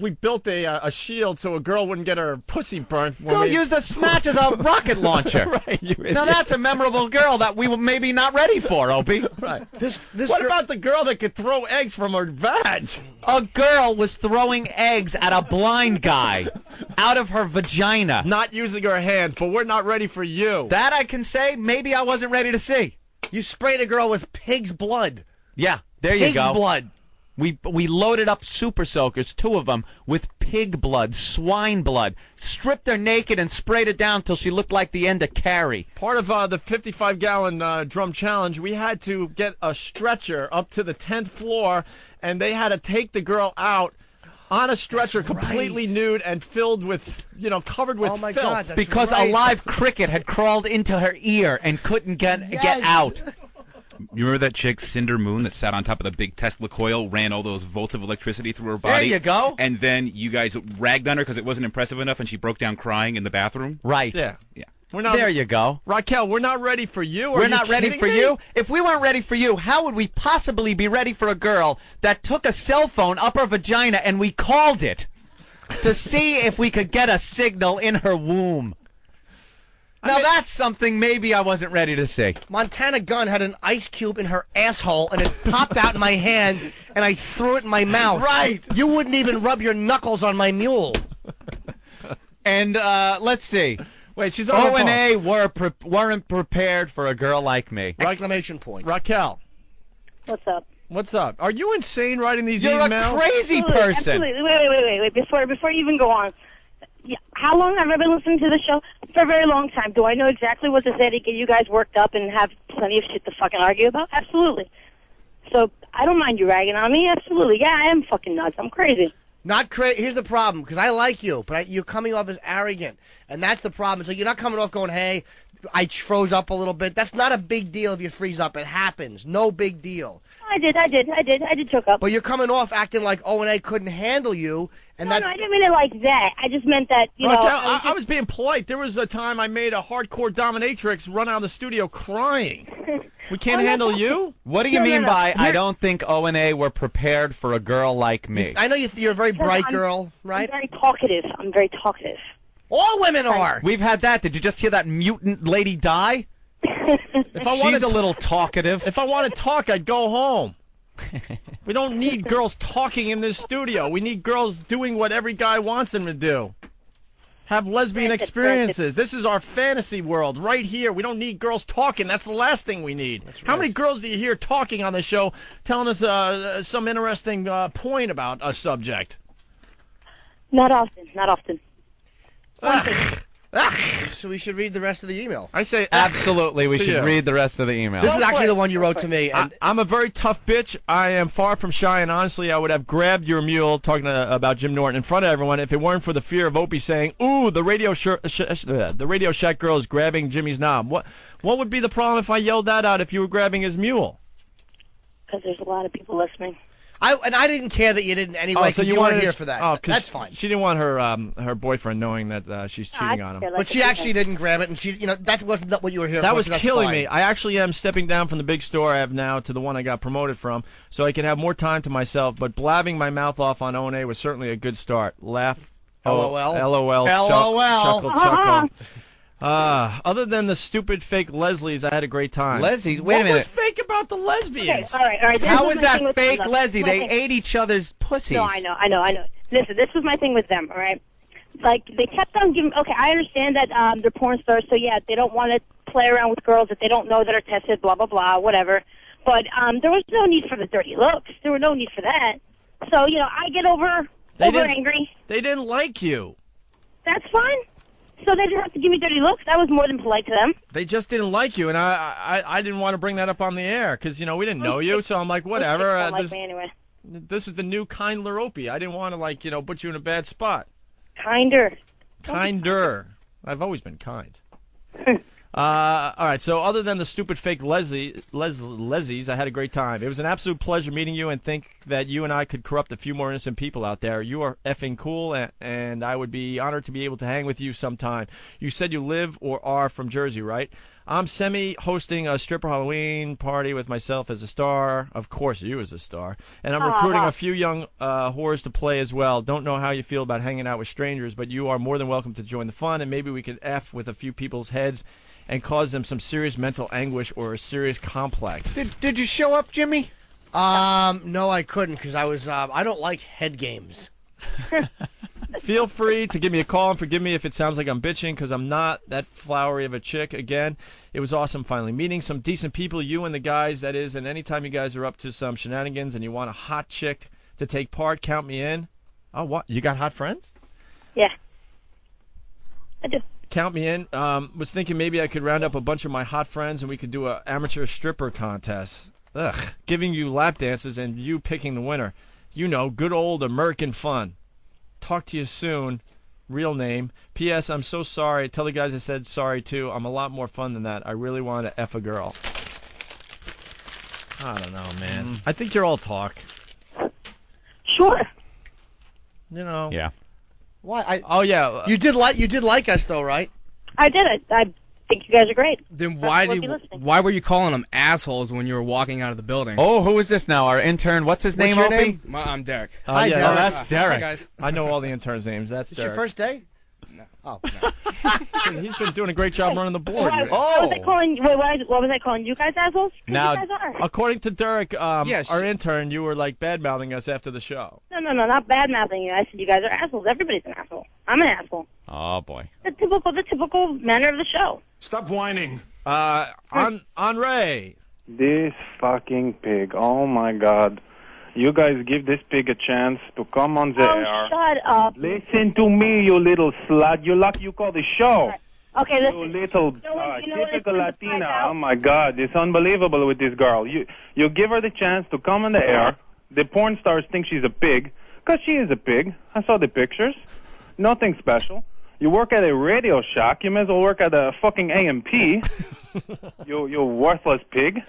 We built a shield so a girl wouldn't get her pussy burnt. Girl used a snatch as a rocket launcher. Right. Now that's a memorable girl that we were maybe not ready for, Opie. Right. What about the girl that could throw eggs from her vag? A girl was throwing eggs at a blind guy out of her vagina. Not using her hands, but we're not ready for you. That I can say. Maybe I wasn't ready to see. You sprayed a girl with pig's blood. Yeah, there you go. Pig's blood. We loaded up super soakers, 2 of them, with pig blood, swine blood, stripped her naked and sprayed it down till she looked like the end of Carrie. Part of the 55-gallon drum challenge, we had to get a stretcher up to the 10th floor, and they had to take the girl out on a stretcher, completely nude and filled with, covered with my filth. God, that's Because right. a live cricket had crawled into her ear and couldn't get out. You remember that chick, Cinder Moon, that sat on top of the big Tesla coil, ran all those volts of electricity through her body? There you go. And then you guys ragged on her because it wasn't impressive enough, and she broke down crying in the bathroom? Right. Yeah. Yeah. We're not, there you go. Raquel, we're not ready for you. We're not ready for you. If we weren't ready for you, how would we possibly be ready for a girl that took a cell phone up her vagina and we called it to see if we could get a signal in her womb? Now that's something maybe I wasn't ready to see. Montana Gunn had an ice cube in her asshole, and it popped out in my hand, and I threw it in my mouth. Right. You wouldn't even rub your knuckles on my mule. And let's see. Wait, she's on the phone. O&A weren't prepared for a girl like me. Exclamation point. Raquel. What's up? What's up? Are you insane writing these You're emails? a crazy Absolutely, person. Absolutely. Wait. Before you even go on. Yeah, how long have I been listening to the show? For a very long time. Do I know exactly what to say to get you guys worked up and have plenty of shit to fucking argue about? Absolutely. So I don't mind you ragging on me. Absolutely. Yeah, I am fucking nuts. I'm crazy. Not crazy. Here's the problem, because I like you, but you're coming off as arrogant, and that's the problem. So you're not coming off going, hey, I froze up a little bit. That's not a big deal if you freeze up. It happens. No big deal. I did choke up. But you're coming off acting like O&A couldn't handle you, and No, I didn't mean it like that. I just meant that, you know. Raquel, I was being polite. There was a time I made a hardcore dominatrix run out of the studio crying. We can't handle you? What do you mean by I don't think O&A were prepared for a girl like me? I know you're a very bright girl, right? I'm very talkative. All women are. We've had that. Did you just hear that mutant lady die? If I She's a little talkative. If I want to talk, I'd go home. We don't need girls talking in this studio. We need girls doing what every guy wants them to do. Have lesbian experiences. This is our fantasy world right here. We don't need girls talking. That's the last thing we need. How many girls do you hear talking on the show telling us some interesting point about a subject? Not often. So we should read the rest of the email. I say absolutely. We to should you. read the rest of the email. This is actually the one you wrote to me. And I'm a very tough bitch. I am far from shy, and honestly, I would have grabbed your mule, talking about Jim Norton, in front of everyone if it weren't for the fear of Opie saying, "Ooh, the Radio Shack girl is grabbing Jimmy's knob." What would be the problem if I yelled that out if you were grabbing his mule? Because there's a lot of people listening. I didn't care that you didn't anyway, because you weren't here for that. Oh, 'cause that's fine. She didn't want her boyfriend knowing that she's cheating on him. But she actually didn't grab it, and that wasn't what you were here for. That was so that's killing fine. me. I actually am stepping down from the big store I have now to the one I got promoted from, so I can have more time to myself. But blabbing my mouth off on O&A was certainly a good start. Laugh. LOL. LOL. LOL. Chuckle. Other than the stupid fake Leslies, I had a great time. Leslies? Wait a minute. What was fake about the lesbians? Okay, all right. How is that fake, Leslie? They ate each other's pussies. No, I know. Listen, this was my thing with them, all right? Like, they kept on giving... Okay, I understand that they're porn stars, so yeah, they don't want to play around with girls that they don't know that are tested, blah, blah, blah, whatever. But there was no need for the dirty looks. There was no need for that. So, I get over angry. They didn't like you. That's fine. So they didn't have to give me dirty looks. That was more than polite to them. They just didn't like you, and I didn't want to bring that up on the air because we didn't know you. So I'm like, whatever. Don't like me anyway. This is the new kindler Opie. I didn't want to put you in a bad spot. Kinder. Kinder. I've always been kind. All right, so other than the stupid fake Leslie's, I had a great time. It was an absolute pleasure meeting you and think that you and I could corrupt a few more innocent people out there. You are effing cool, and I would be honored to be able to hang with you sometime. You said you live or are from Jersey, right? I'm hosting a stripper Halloween party with myself as a star. Of course, you as a star. And I'm recruiting a few young whores to play as well. Don't know how you feel about hanging out with strangers, but you are more than welcome to join the fun, and maybe we could F with a few people's heads and cause them some serious mental anguish or a serious complex. Did you show up, Jimmy? No, I couldn't because I don't like head games. Feel free to give me a call and forgive me if it sounds like I'm bitching because I'm not that flowery of a chick. Again, it was awesome finally meeting some decent people, you and the guys, that is, and anytime you guys are up to some shenanigans and you want a hot chick to take part, count me in. Oh, what? You got hot friends? Yeah. I do. Count me in. Was thinking maybe I could round up a bunch of my hot friends and we could do an amateur stripper contest. Ugh. Giving you lap dances and you picking the winner. You know, good old American fun. Talk to you soon. Real name. P.S. I'm so sorry. Tell the guys I said sorry too. I'm a lot more fun than that. I really want to F a girl. I don't know, man. I think you're all talk. Sure. You know. Yeah. Why? Oh yeah. You did like us though, right? I did. I think you guys are great. Then why were you calling them assholes when you were walking out of the building? Oh, who is this now? Our intern. What's his name, your Opie? name? I'm Derek. Hi, yeah, Derek. oh, that's Derek. Hi, guys. I know all the interns' names. That's It's Derek. your first day? No. Oh. He's been doing a great job running the board. What was I calling? What was I calling you guys assholes? 'Cause Now, you guys are. according to Derek, Yeah, our intern, you were like bad-mouthing us after the show. No, not bad mouthing you. I said you guys are assholes. Everybody's an asshole. I'm an asshole. Oh boy. The typical manner of the show. Stop whining. Andre. This fucking pig. Oh my god. You guys give this pig a chance to come on the air. Shut up. Listen to me, you little slut. You call the show. Okay, listen. You little typical Latina. Oh my god, it's unbelievable with this girl. You give her the chance to come on the air. The porn stars think she's a pig, because she is a pig. I saw the pictures. Nothing special. You work at a Radio Shack. You may as well work at a fucking AMP. you worthless pig.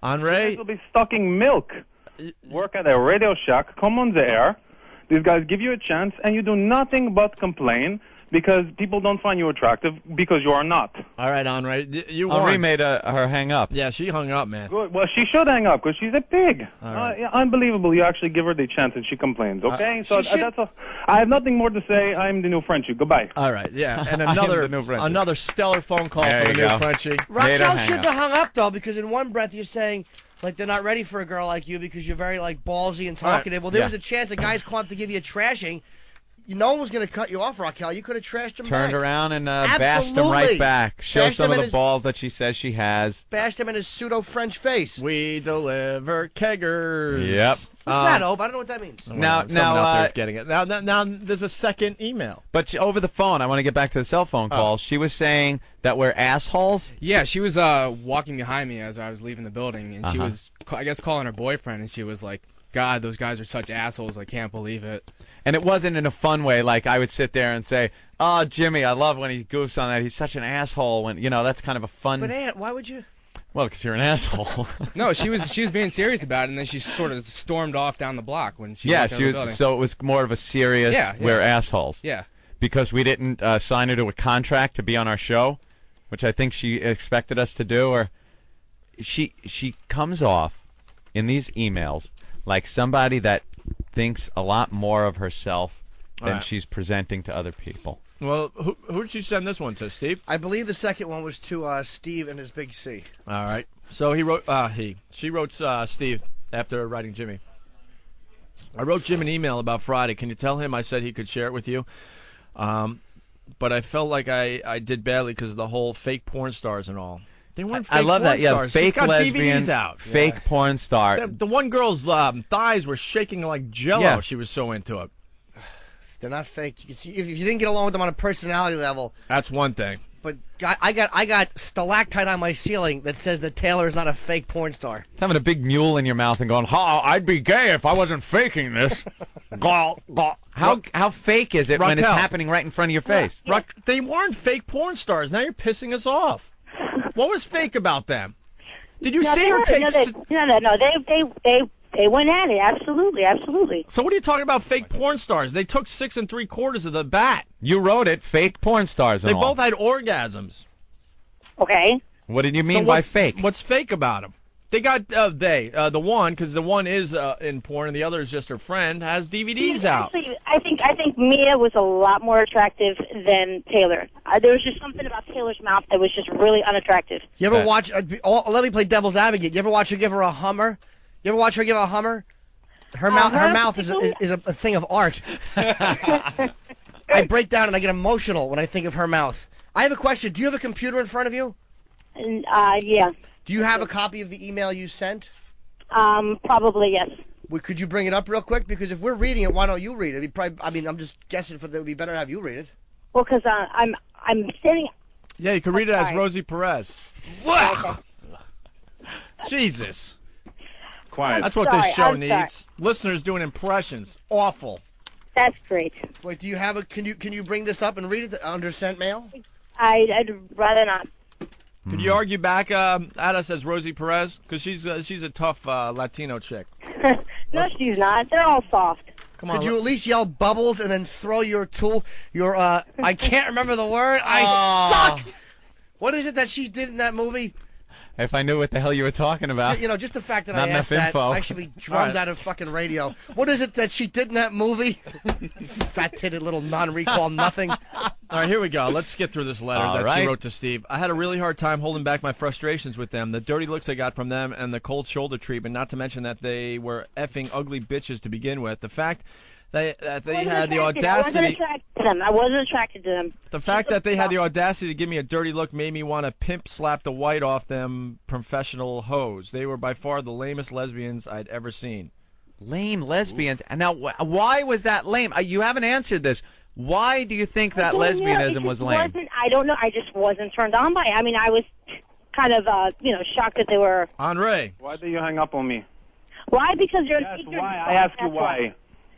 Andre? You will be stocking milk. Work at a Radio Shack. Come on the air. These guys give you a chance, and you do nothing but complain because people don't find you attractive because you are not. All right, Andre. You Henri won. made her hang up. Yeah, she hung up, man. Good. Well, she should hang up because she's a pig. All right. Yeah, unbelievable. You actually give her the chance and she complains. Okay, so she should- that's all. I have nothing more to say. I'm the new Frenchie. Goodbye. All right, yeah, and I am another the new Frenchie. another stellar phone call There from the you new go. Frenchie. Raquel shouldn't have hung up though, because in one breath you're saying like they're not ready for a girl like you because you're very like ballsy and All right. talkative. Well, there Yeah. was a chance a guy's caught to give you a trashing. No one was going to cut you off, Raquel. You could have trashed him Turned back. around and bashed him right Absolutely. back. Show Bashed some him of in the his- balls that she says she has. Bashed him in his pseudo-French face. We deliver keggers. Yep. What's that, Obe? I don't know what that means. Now, Someone out now, there's getting it. Now, there's a second email. But over the phone, I want to get back to the cell phone call. She was saying that we're assholes. Yeah, she was walking behind me as I was leaving the building, and she Uh-huh. was, I guess, calling her boyfriend, and she was like, God, those guys are such assholes. I can't believe it. And it wasn't in a fun way. Like I would sit there and say, "Oh, Jimmy, I love when he goofs on that. He's such an asshole." When that's kind of a fun. But Aunt, why would you? Well, because you're an asshole. No, she was being serious about it, and then she sort of stormed off down the block when she Yeah, walked out of the building. so it was more of a serious. Yeah. We're assholes. Yeah. Because we didn't sign her to a contract to be on our show, which I think she expected us to do. Or she comes off in these emails like somebody that thinks a lot more of herself than Right. she's presenting to other people. Well, who did you send this one to, Steve? I believe the second one was to Steve and his big C. All right. So she wrote Steve after writing Jimmy. I wrote Jim an email about Friday. Can you tell him I said he could share it with you? But I felt like I did badly because of the whole fake porn stars and all. They weren't fake I love porn that. Yeah, stars. fake She's got lesbian, DVDs out. fake porn star. The one girl's thighs were shaking like jello. Yeah. She was so into it. They're not fake. You can see if you didn't get along with them on a personality level. That's one thing. But I got stalactite on my ceiling that says that Taylor is not a fake porn star. Having a big mule in your mouth and going, "Ha! I'd be gay if I wasn't faking this." How fake is it when it's Raquel. happening right in front of your face? They weren't fake porn stars. Now you're pissing us off. What was fake about them? Did you No, see they her were- take? No. They went at it. Absolutely. So what are you talking about? Fake porn stars? They took 6 3/4 of the bat. You wrote it. Fake porn stars. And They all. both had orgasms. Okay. What did you mean So by what's- fake? What's fake about them? They got the one, because the one is in porn and the other is just her friend, has DVDs out. Actually, I think Mia was a lot more attractive than Taylor. There was just something about Taylor's mouth that was just really unattractive. You ever watch? Let me play devil's advocate. You ever watch her give her a Hummer? You ever watch her give a Hummer? Her mouth is a thing of art. I break down and I get emotional when I think of her mouth. I have a question. Do you have a computer in front of you? Yeah. Do you have a copy of the email you sent? Probably yes. Well, could you bring it up real quick? Because if we're reading it, why don't you read it? I'm just guessing that it would be better to have you read it. Well, because I'm sitting. Yeah, you can read it as Sorry. Rosie Perez. Wow. Jesus. Quiet. That's what Sorry, this show I'm needs. sorry. Listeners doing impressions. Awful. That's great. Wait, do you have a? Can you bring this up and read it under sent mail? I'd rather not. Could you argue back at us as Rosie Perez? Because she's a tough Latino chick. No, she's not. They're all soft. Come on. Could you at least yell bubbles and then throw your tool? I can't remember the word. I suck. What is it that she did in that movie? If I knew what the hell you were talking about. You know, just the fact that Not I asked enough that, info. I should be drummed out of fucking radio. What is it that she did in that movie? Fat-titted little non-recall nothing. All right, here we go. Let's get through this letter All that right. she wrote to Steve. I had a really hard time holding back my frustrations with them, the dirty looks I got from them, and the cold shoulder treatment, not to mention that they were effing ugly bitches to begin with. The fact that they had the audacity... I wasn't attracted to them. The fact that they had the audacity to give me a dirty look made me want to pimp slap the white off them professional hoes. They were by far the lamest lesbians I'd ever seen. Lame lesbians. And now, why was that lame? You haven't answered this. Why do you think that lesbianism was lame? I don't know. I just wasn't turned on by it. I mean, I was kind of, shocked that they were. Andre. Why did you hang up on me? Why? Because you're Yes, ignorant. why? I ask you That's why.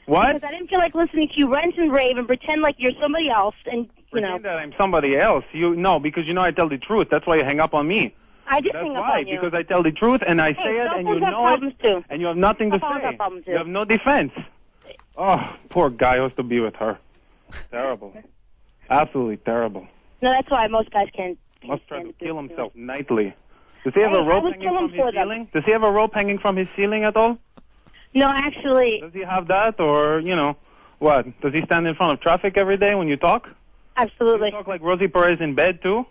What? Because I didn't feel like listening to you rant and rave and pretend like you're somebody else, and Pretend that I'm somebody else. No, because you know I tell the truth. That's why you hang up on me. I did That's hang up why, on you. because I tell the truth and I Hey, say it, cell and you phones have know problems it, too. and you have nothing to Cell phones have say. problems too. You have no defense. Oh, poor guy who has to be with her. Terrible. Absolutely terrible. No, that's why most guys can't. Must try to kill himself nightly. Does he have Hey, a I rope would hanging kill him from for his them. ceiling? Does he have a rope hanging from his ceiling at all? No, actually. Does he have that, or what? Does he stand in front of traffic every day when you talk? Absolutely. You talk like Rosie Perez in bed too?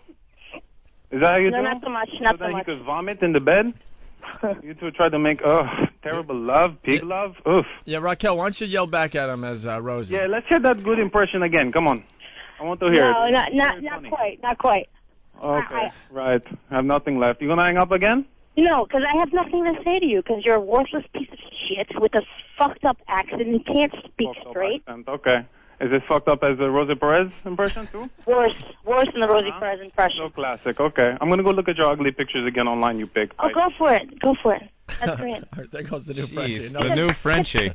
Is that how you No, do? not so much. Not So so that much. he could vomit in the bed? You two try to make terrible love, pig love. Oof. Yeah, Raquel, why don't you yell back at him as Rosie? Yeah, let's hear that good impression again. Come on. I want to hear No, it. not quite. Not quite. Okay, right. I have nothing left. You gonna hang up again? No, because I have nothing to say to you, because you're a worthless piece of shit with a fucked up accent and can't speak straight. Okay. Is it fucked up as a Rosie Perez impression too? Worse than the Rosie Perez impression. So classic. Okay. I'm gonna go look at your ugly pictures again online, you pig. Oh, go for it. Go for it. That's great. All right, there goes the new Jeez, Frenchie. the new Frenchie.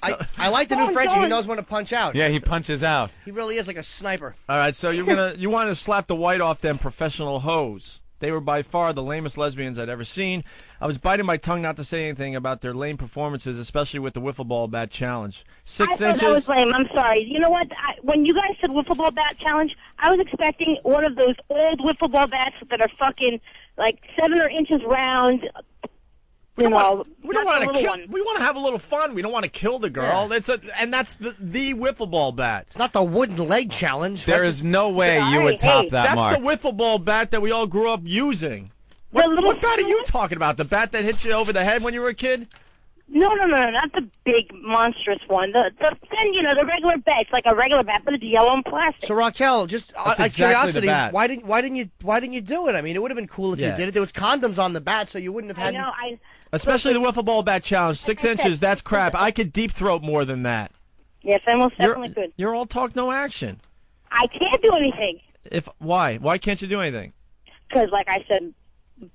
I like the new Frenchie. He knows when to punch out. Yeah, he punches out. He really is like a sniper. All right, so you wanted to slap the white off them professional hoes. They were by far the lamest lesbians I'd ever seen. I was biting my tongue not to say anything about their lame performances, especially with the wiffle ball bat challenge. 6 I thought inches. that was lame. I'm sorry. You know what? When you guys said wiffle ball bat challenge, I was expecting one of those old wiffle ball bats that are fucking like 7 or 8 inches round. We don't want to little kill. one. We want to have a little fun. We don't want to kill the girl. Yeah. And that's the wiffle ball bat. It's not the wooden leg challenge. There is no way you would top that That's mark. the wiffle ball bat that we all grew up using. What bat are you talking about? The bat that hit you over the head when you were a kid? No, not the big monstrous one. The thin, the regular bat. It's like a regular bat, but it's yellow and plastic. So Raquel, just out of exactly the curiosity, bat. why didn't you do it? I mean, it would have been cool if you Yeah. did it. There was condoms on the bat, so you wouldn't have had. Especially the wiffle ball bat challenge. 6 inches, that's crap. I could deep throat more than that. Yes, I most definitely could. You're all talk, no action. I can't do anything Why? Why can't you do anything? because, like I said,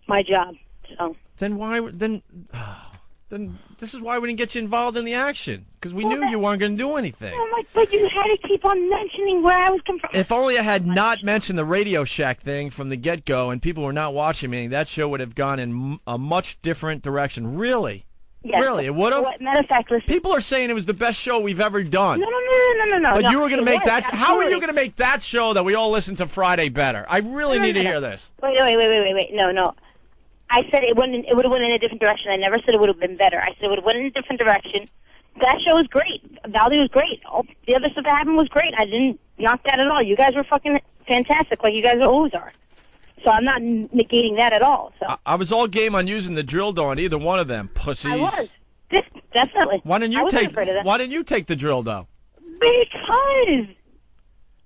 my job. So Then why? Then then this is why we didn't get you involved in the action, because we knew you weren't going to do anything. Oh my! But you had to keep on mentioning where I was coming from. If only I had not mentioned the Radio Shack thing from the get-go and people were not watching me, that show would have gone in a much different direction. Really? Yes. Really? It would have? Matter of fact, listen. People are saying it was the best show we've ever done. No. But no, you were going to make that. absolutely. How are you going to make that show that we all listen to Friday better? I really need to hear this. Wait. No. I said it would have went in a different direction. I never said it would have been better. I said it would have went in a different direction. That show was great. Valley was great. All the other stuff that happened was great. I didn't knock that at all. You guys were fucking fantastic, like you guys always are. So I'm not negating that at all. So I was all game on using the drill dough on either one of them, pussies. I was. Definitely. Why didn't I you wasn't take? afraid of that. Why didn't you take the drill dough? Because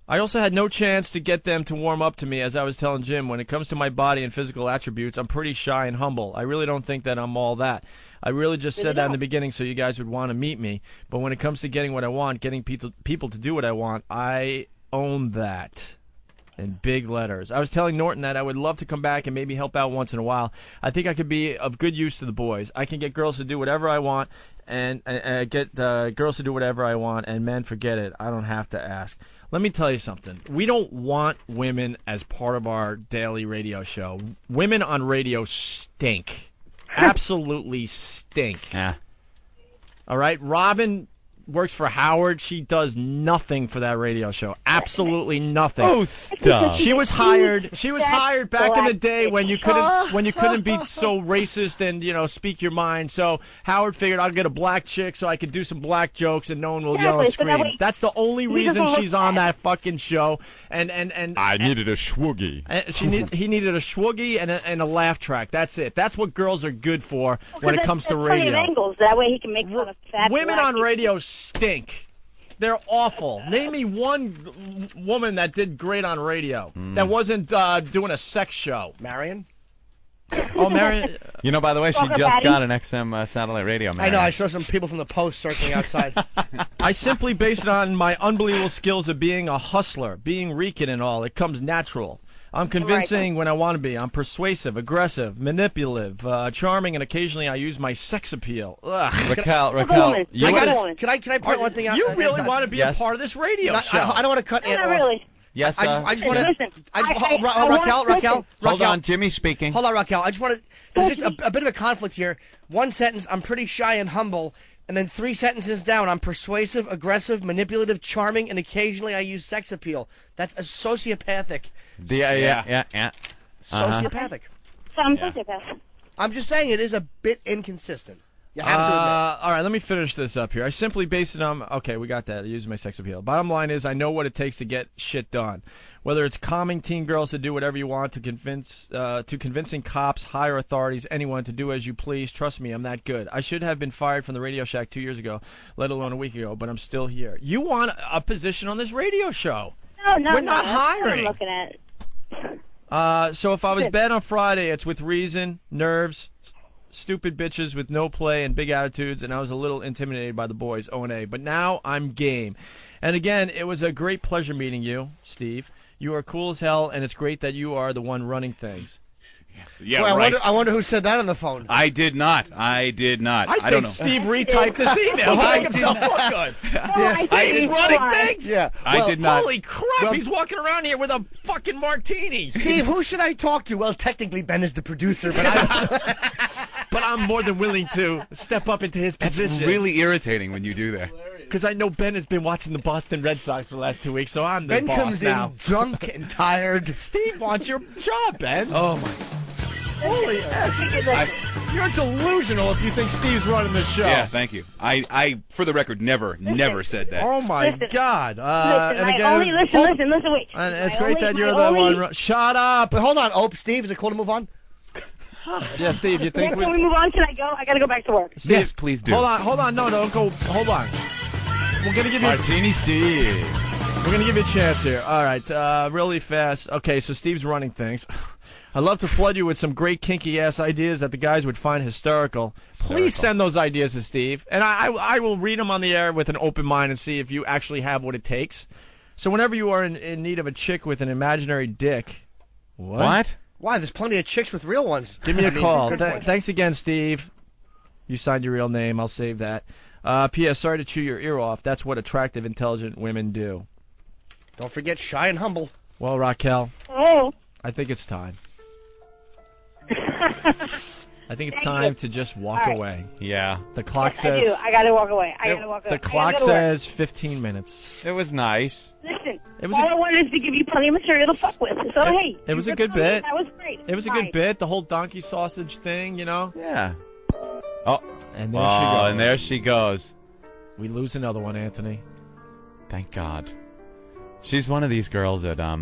I also had no chance to get them to warm up to me, as I was telling Jim. When it comes to my body and physical attributes, I'm pretty shy and humble. I really don't think that I'm all that. I really just said that in the beginning so you guys would want to meet me. But when it comes to getting what I want, getting people to do what I want, I own that. In big letters. I was telling Norton that I would love to come back and maybe help out once in a while. I think I could be of good use to the boys. I can get girls to do whatever I want, and get girls to do whatever I want, and men, forget it. I don't have to ask. Let me tell you something. We don't want women as part of our daily radio show. Women on radio stink. Absolutely stink. Yeah. All right? Robin works for Howard. She does nothing for that radio show. Absolutely nothing. Oh, stop. She was hired. She was hired back in the day when you couldn't be so racist and speak your mind. So Howard figured I'll get a black chick so I could do some black jokes and no one will yell and scream. That's the only reason she's on that fucking show. And I needed a schwoogie. He needed a schwoogie and a laugh track. That's it. That's what girls are good for when it comes to radio. Angles. That way he can make fun of fat Women black on radio stink. They're awful. Name me one woman that did great on radio that wasn't doing a sex show. Marion? Oh, Marion. By the way, she just got an XM satellite radio, Marion. I know. I saw some people from the Post circling outside. I simply base it on my unbelievable skills of being a hustler, being Rican and all. It comes natural. I'm convincing when I want to be. I'm persuasive, aggressive, manipulative, charming, and occasionally I use my sex appeal. Ugh. Raquel, can I point one thing out? You really want to be a part of this radio show? I don't want to cut it off. Really. Yes, I just want to. Listen. Raquel. Hold on, Jimmy speaking. Hold on, Raquel. I just want to. There's just a bit of a conflict here. One sentence, I'm pretty shy and humble. And then 3 sentences down, I'm persuasive, aggressive, manipulative, charming, and occasionally I use sex appeal. That's a sociopathic. Yeah. Sociopathic. So I'm sociopath. I'm just saying it is a bit inconsistent. You have to admit. All right, let me finish this up here. I simply base it on. Okay, we got that. I use my sex appeal. Bottom line is, I know what it takes to get shit done. Whether it's calming teen girls to do whatever you want, to convincing cops, higher authorities, anyone to do as you please. Trust me, I'm that good. I should have been fired from the Radio Shack 2 years ago, let alone a week ago, but I'm still here. You want a position on this radio show? No, we're not hiring. That's what I'm looking at. So if I was bad on Friday, it's with reason, nerves, stupid bitches with no play and big attitudes, and I was a little intimidated by the boys, O&A. But now I'm game. And again, it was a great pleasure meeting you, Steve. You are cool as hell, and it's great that you are the one running things. Yeah, Boy, right. I wonder who said that on the phone. I did not. I think don't know. Steve retyped this email to make himself look good. Steve's running things. Yeah, I did not. Holy crap! He's walking around here with a fucking martini. Steve, who should I talk to? Well, technically Ben is the producer, but I'm more than willing to step up into his That's position. really irritating when you do that. Because I know Ben has been watching the Boston Red Sox for the last 2 weeks, so I'm the Ben boss comes now. in drunk and tired. Steve wants your job, Ben. Oh my! Holy F. You're delusional if you think Steve's running the show. Yeah, thank you. I for the record, never said that. Oh my God! Listen, wait. And it's great that you're the one. Shut up! But hold on, Steve, is it cool to move on? Yeah, Steve, you think Before we move on, can I go? I gotta go back to work. Steve, Yes, please do. Hold on, no, don't go. Hold on. We're gonna give you Martini Steve. We're gonna give you a chance here. All right, really fast. Okay, so Steve's running things. I'd love to flood you with some great kinky-ass ideas that the guys would find hysterical. Please send those ideas to Steve, and I will read them on the air with an open mind and see if you actually have what it takes. So whenever you are in need of a chick with an imaginary dick... What? Why? There's plenty of chicks with real ones. Give me a call. Thanks again, Steve. You signed your real name. I'll save that. P.S. Sorry to chew your ear off. That's what attractive, intelligent women do. Don't forget shy and humble. Well, Raquel, Oh. I think it's time. I think it's time to just walk away. Yeah. The clock Yes, says... I do. I got to walk away. I got to walk away. The clock says 15 minutes. It was nice. Listen, It was all a- I wanted is to give you plenty of material to fuck with. So, hey. It was you a good were funny. bit. That was great. It was a good bit. The whole donkey sausage thing, you know? Yeah. Oh. And there she goes. And there she goes. We lose another one, Anthony. Thank God. She's one of these girls that, I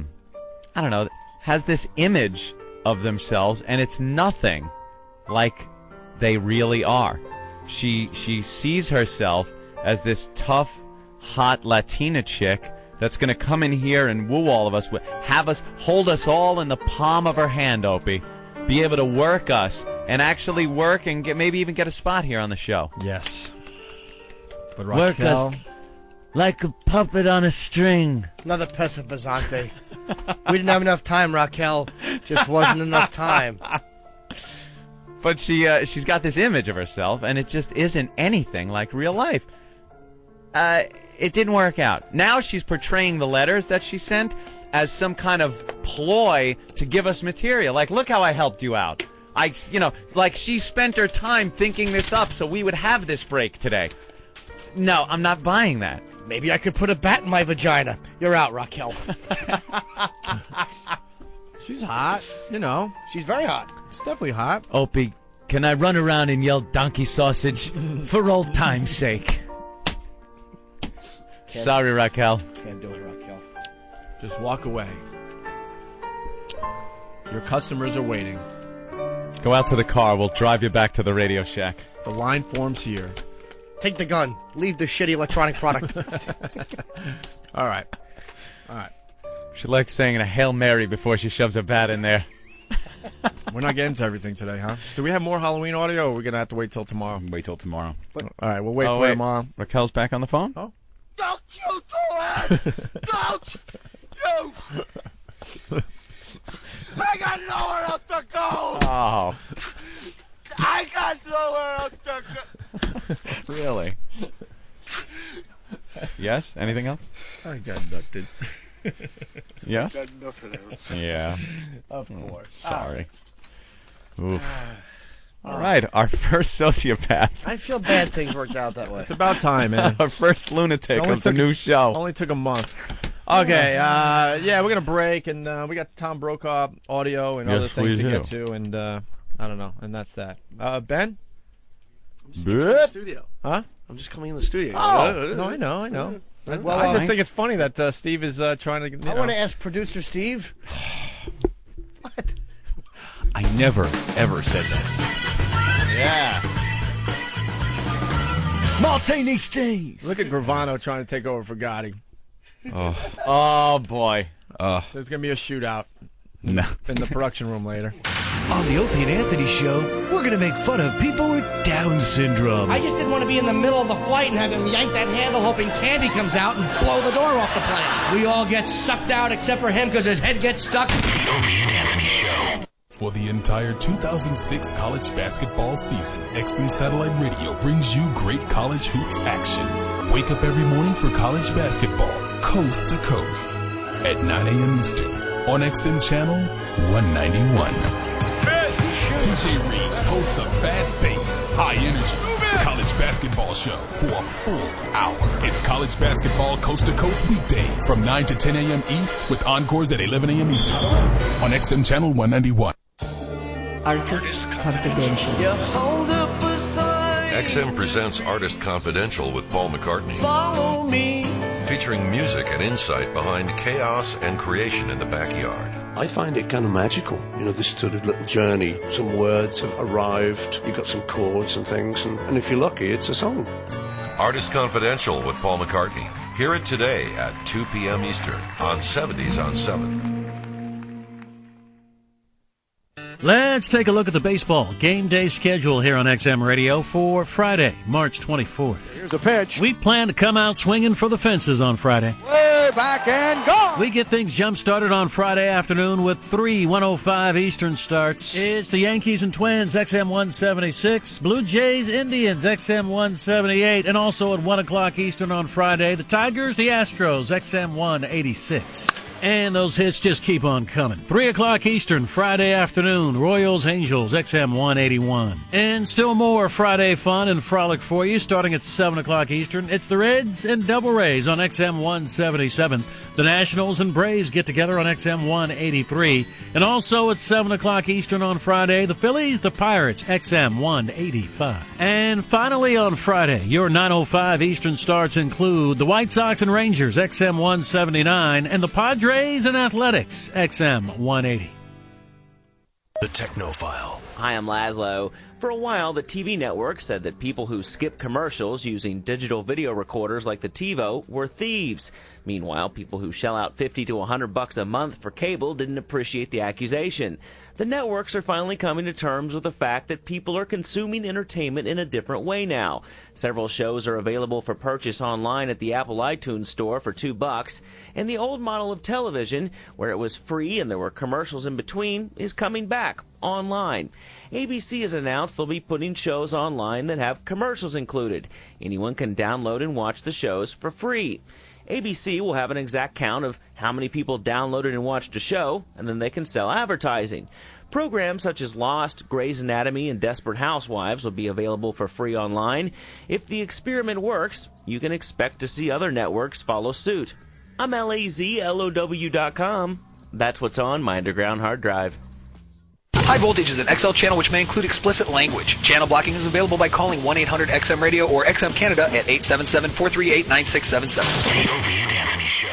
don't know, has this image of themselves, and it's nothing like they really are. She sees herself as this tough, hot Latina chick that's going to come in here and woo all of us, hold us all in the palm of her hand, Opie, be able to work us, and actually work and maybe even get a spot here on the show. Yes. But Work Raquel... us like a puppet on a string. Another pesifazante. We didn't have enough time, Raquel. Just wasn't enough time. But she's got this image of herself, and it just isn't anything like real life. It didn't work out. Now she's portraying the letters that she sent as some kind of ploy to give us material. Like, look how I helped you out. Like she spent her time thinking this up so we would have this break today. No, I'm not buying that. Maybe I could put a bat in my vagina. You're out, Raquel. She's hot, you know. She's very hot. She's definitely hot. Opie, can I run around and yell donkey sausage for old time's sake? Sorry, Raquel. Can't do it, Raquel. Just walk away. Your customers are waiting. Go out to the car. We'll drive you back to the Radio Shack. The line forms here. Take the gun. Leave the shitty electronic product. All right. She likes saying a Hail Mary before she shoves a bat in there. We're not getting to everything today, huh? Do we have more Halloween audio, or are we going to have to wait till tomorrow? Wait till tomorrow. All right, we'll wait for tomorrow. Raquel's back on the phone? Oh. Don't you do it! Don't you! I got nowhere else to go! Oh. I got nowhere else to go! Really? Yes? Anything else? I got nothing. Yes? Got nothing else. Yeah. Of course. Sorry. Oof. All right, our first sociopath. I feel bad things worked out that way. It's about time, man. Our first lunatic of the new show. Only took a month. Okay, we're going to break, and we got Tom Brokaw audio and other things to get to, and I don't know, and that's that. Ben? I'm just coming in the studio. Huh? I'm just coming in the studio. Oh, no, I know. Well, I just think it's funny that Steve is trying to... I want to ask producer Steve. What? I never, ever said that. Yeah. Martini Steve. Look at Gravano trying to take over for Gotti. Oh, boy. There's going to be a shootout in the production room later. On the Opie and Anthony Show, we're going to make fun of people with Down syndrome. I just didn't want to be in the middle of the flight and have him yank that handle hoping candy comes out and blow the door off the plane. We all get sucked out except for him because his head gets stuck. The Opie and Anthony Show. For the entire 2006 college basketball season, XM Satellite Radio brings you great college hoops action. Wake up every morning for college basketball, coast to coast, at 9 a.m. Eastern on XM Channel 191. TJ Reeves hosts the fast-paced, high-energy college basketball show for a full hour. It's college basketball coast to coast weekdays from 9 to 10 a.m. East with encores at 11 a.m. Eastern on XM Channel 191. Artist Confidential. XM presents Artist Confidential with Paul McCartney. Follow me. Featuring music and insight behind chaos and creation in the backyard. I find it kind of magical. You know, this sort of little journey. Some words have arrived. You've got some chords and things. And if you're lucky, it's a song. Artist Confidential with Paul McCartney. Hear it today at 2 p.m. Eastern on 70s on 7. Let's take a look at the baseball game day schedule here on XM Radio for Friday, March 24th. Here's a pitch. We plan to come out swinging for the fences on Friday. Way way back and gone. We get things jump-started on Friday afternoon with 3 105 Eastern starts. It's the Yankees and Twins, XM 176, Blue Jays, Indians, XM 178, and also at 1 o'clock Eastern on Friday, the Tigers, the Astros, XM 186. And those hits just keep on coming. 3 o'clock Eastern, Friday afternoon, Royals, Angels, XM 181. And still more Friday fun and frolic for you, starting at 7 o'clock Eastern. It's the Reds and Double Rays on XM 177. The Nationals and Braves get together on XM 183. And also at 7 o'clock Eastern on Friday, the Phillies, the Pirates, XM 185. And finally on Friday, your 905 Eastern starts include the White Sox and Rangers, XM 179, and the Padres and Athletics, XM 180. The Technophile. Hi, I'm Laszlo. For a while, the TV network said that people who skip commercials using digital video recorders like the TiVo were thieves. Meanwhile, people who shell out $50 to $100 a month for cable didn't appreciate the accusation. The networks are finally coming to terms with the fact that people are consuming entertainment in a different way now. Several shows are available for purchase online at the Apple iTunes Store for $2, and the old model of television, where it was free and there were commercials in between, is coming back online. ABC has announced they'll be putting shows online that have commercials included. Anyone can download and watch the shows for free. ABC will have an exact count of how many people downloaded and watched a show, and then they can sell advertising. Programs such as Lost, Grey's Anatomy, and Desperate Housewives will be available for free online. If the experiment works, you can expect to see other networks follow suit. I'm LAZLOW.com. That's what's on my underground hard drive. High Voltage is an XL channel which may include explicit language. Channel blocking is available by calling 1-800-XM Radio or XM Canada at 877-438-9677. The Opie and Anthony Show.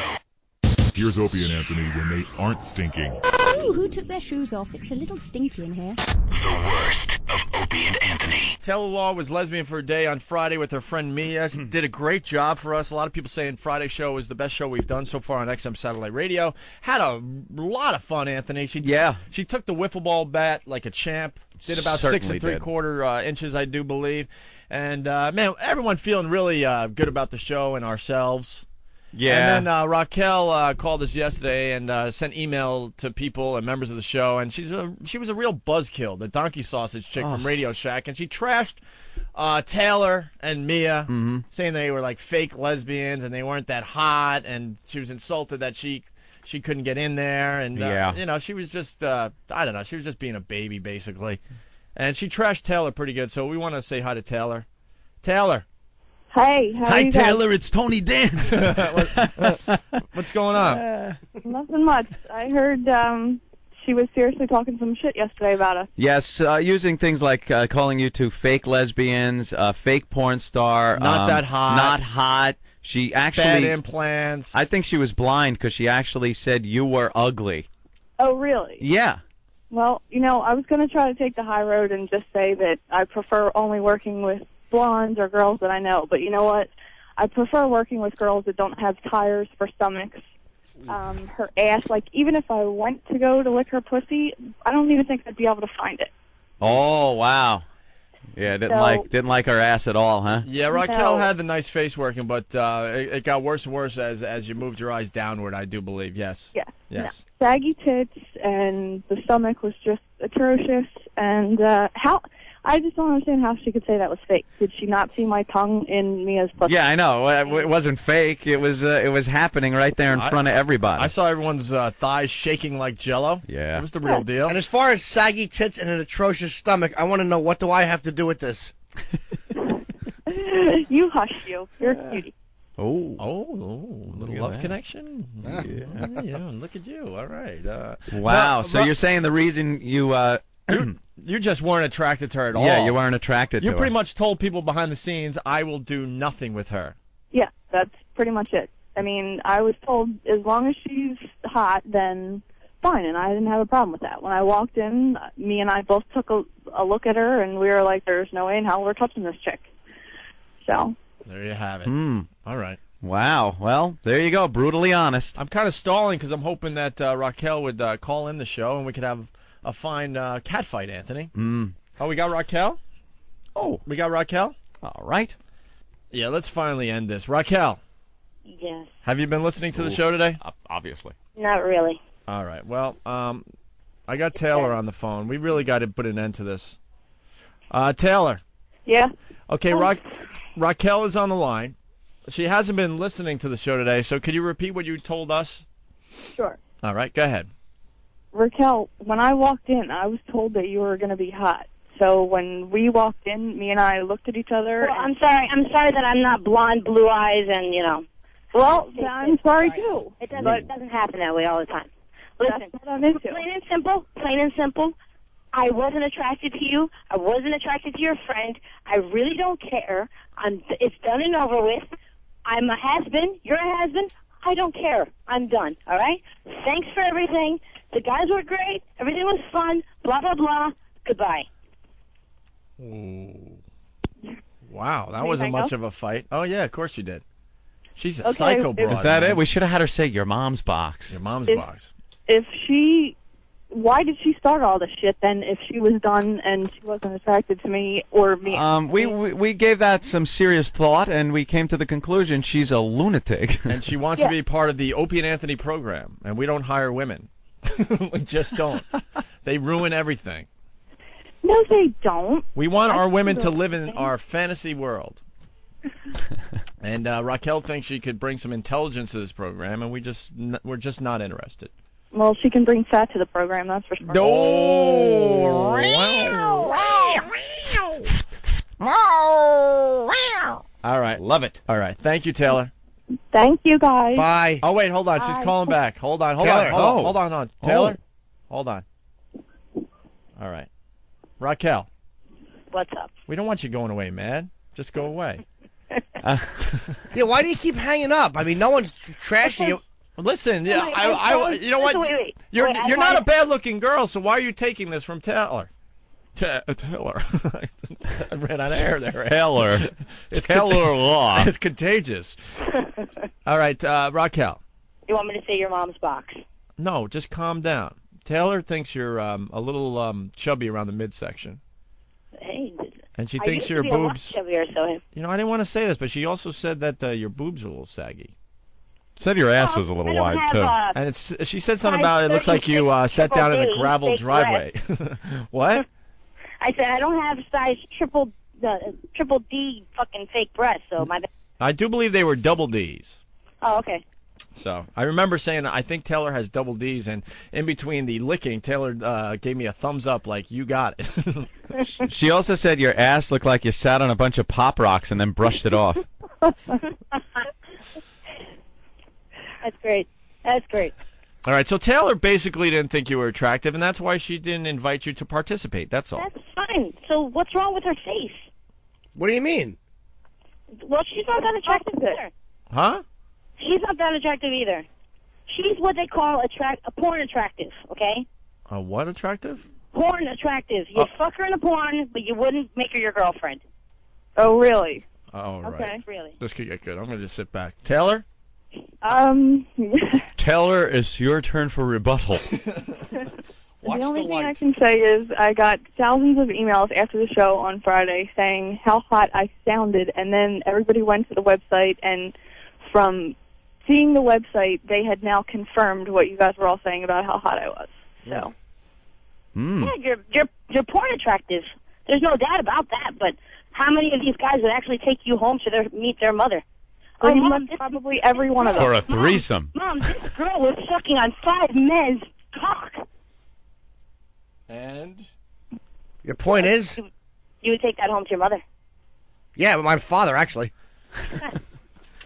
Here's Opie and Anthony when they aren't stinking. Ooh, who took their shoes off? It's a little stinky in here. The worst of Opie and Anthony. Taylor Law was lesbian for a day on Friday with her friend Mia. She did a great job for us. A lot of people saying Friday's show is the best show we've done so far on XM Satellite Radio. Had a lot of fun, Anthony. She took the wiffle ball bat like a champ. Did about Certainly 6 3/4 inches, I do believe. And, man, everyone feeling really good about the show and ourselves. Yeah. And then Raquel called us yesterday and sent email to people and members of the show, and she was a real buzzkill, the donkey sausage chick from Radio Shack, and she trashed Taylor and Mia, saying they were like fake lesbians and they weren't that hot, and she was insulted that she couldn't get in there, and you know, she was just I don't know, she was just being a baby basically, and she trashed Taylor pretty good. So we want to say hi to Taylor. Taylor. Hey, how are you guys? Taylor, it's Tony Dance. What's going on? Nothing much. I heard she was seriously talking some shit yesterday about us. Yes, using things like calling you two fake lesbians, fake porn star. Not that hot. Not hot. She actually... Bad implants. I think she was blind because she actually said you were ugly. Oh, really? Yeah. Well, you know, I was going to try to take the high road and just say that I prefer only working with blondes or girls that I know, but you know what? I prefer working with girls that don't have tires for stomachs. Her ass, like, even if I went to go to lick her pussy, I don't even think I'd be able to find it. Oh, wow. Yeah, didn't like her ass at all, huh? Yeah, Raquel had the nice face working, but it got worse and worse as you moved your eyes downward, I do believe. Yes. Yeah. Yes. No. Saggy tits, and the stomach was just atrocious, and I just don't understand how she could say that was fake. Did she not see my tongue in Mia's pussy? Yeah, I know. It wasn't fake. It was happening right there in front of everybody. I saw everyone's thighs shaking like Jell-O. Yeah. That was the real deal. And as far as saggy tits and an atrocious stomach, I want to know, what do I have to do with this? You hush you. You're a cutie. Oh, little love connection. Yeah, look at you. All right. Wow. So you're saying the reason you you just weren't attracted to her at all. Yeah, you weren't attracted to her. You pretty much told people behind the scenes, I will do nothing with her. Yeah, that's pretty much it. I mean, I was told as long as she's hot, then fine, and I didn't have a problem with that. When I walked in, me and I both took a look at her, and we were like, there's no way in hell we're touching this chick. So. There you have it. All right. Wow. Well, there you go. Brutally honest. I'm kind of stalling because I'm hoping that Raquel would call in the show and we could have a fine cat fight, Anthony. Oh, we got Raquel? Oh, we got Raquel? All right. Yeah, let's finally end this. Raquel. Yes. Have you been listening to the show today? Obviously. Not really. All right. Well, I got Taylor on the phone. We really got to put an end to this. Taylor. Yeah? Okay, Raquel is on the line. She hasn't been listening to the show today, so could you repeat what you told us? Sure. All right, go ahead. Raquel, when I walked in, I was told that you were going to be hot. So when we walked in, me and I looked at each other. Well, I'm sorry that I'm not blonde, blue eyes, and, you know. Well, I'm sorry, too. It doesn't happen that way all the time. Listen, plain and simple, I wasn't attracted to you. I wasn't attracted to your friend. I really don't care. It's done and over with. I'm a has-been. You're a has-been. I don't care. I'm done, all right? Thanks for everything. The guys were great. Everything was fun. Blah, blah, blah. Goodbye. Ooh. Wow, that wasn't Anything much else? of a fight. Oh, yeah, of course you did. She's a Okay, psycho broad. Is that man. it? We should have had her say your mom's box. Your mom's If- box. Why did she start all this shit then if she was done and she wasn't attracted to me or me? We gave that some serious thought, and we came to the conclusion she's a lunatic. And she wants to be part of the Opie and Anthony program, and we don't hire women. We just don't. They ruin everything. No, they don't. We want our women to live in our fantasy world. And Raquel thinks she could bring some intelligence to this program, and we're just not interested. Well, she can bring fat to the program, that's for sure. All right. Love it. All right. Thank you, Taylor. Thank you, guys. Bye. Oh, wait. Hold on. She's Bye. calling back. Hold on. Taylor. Hold on. Taylor? Hold on. All right. Raquel, What's up? we don't want you going away, man. Just go away. Yeah, why do you keep hanging up? I mean, no one's trashing you. Listen, Wait, you know what? wait. You're Wait, you're not a bad-looking girl, so why are you taking this from Taylor? Taylor. I ran out of air there. Taylor. Taylor Law. It's contagious. All right, Raquel. You want me to say your mom's box? No, just calm down. Taylor thinks you're a little chubby around the midsection. Hey, And she I thinks used your to be a lot boobs. chubbier, so You know, I didn't want to say this, but she also said that your boobs are a little saggy. Said your ass was a little I don't wide, have, too. And she said something size about it looks like you 36 sat down in a triple gravel D, fake driveway. What? I said I don't have size triple D fucking fake breasts, so my. I do believe they were double Ds. Oh, okay. So I remember saying I think Taylor has double Ds, and in between the licking, Taylor gave me a thumbs up, like you got it. She also said your ass looked like you sat on a bunch of Pop Rocks and then brushed it off. That's great. That's great. All right, so Taylor basically didn't think you were attractive, and that's why she didn't invite you to participate. That's all. That's fine. So what's wrong with her face? What do you mean? Well, she's not that attractive either. Huh? She's not that attractive either. She's what they call a porn attractive, okay? What attractive? Porn attractive. You fuck her in a porn, but you wouldn't make her your girlfriend. Oh, really? Oh, right. Okay. Really. This could get good. I'm going to just sit back. Taylor? Taylor, it's your turn for rebuttal. The only thing I can say is I got thousands of emails after the show on Friday saying how hot I sounded, and then everybody went to the website, and from seeing the website, they had now confirmed what you guys were all saying about how hot I was. So. Yeah, you're porn attractive. There's no doubt about that. But how many of these guys would actually take you home to meet their mother? Pretty Mom, much probably every one of them. For a threesome. Mom, this girl was sucking on 5 men's cock. And? Your point is? You would take that home to your mother. Yeah, but my father, actually.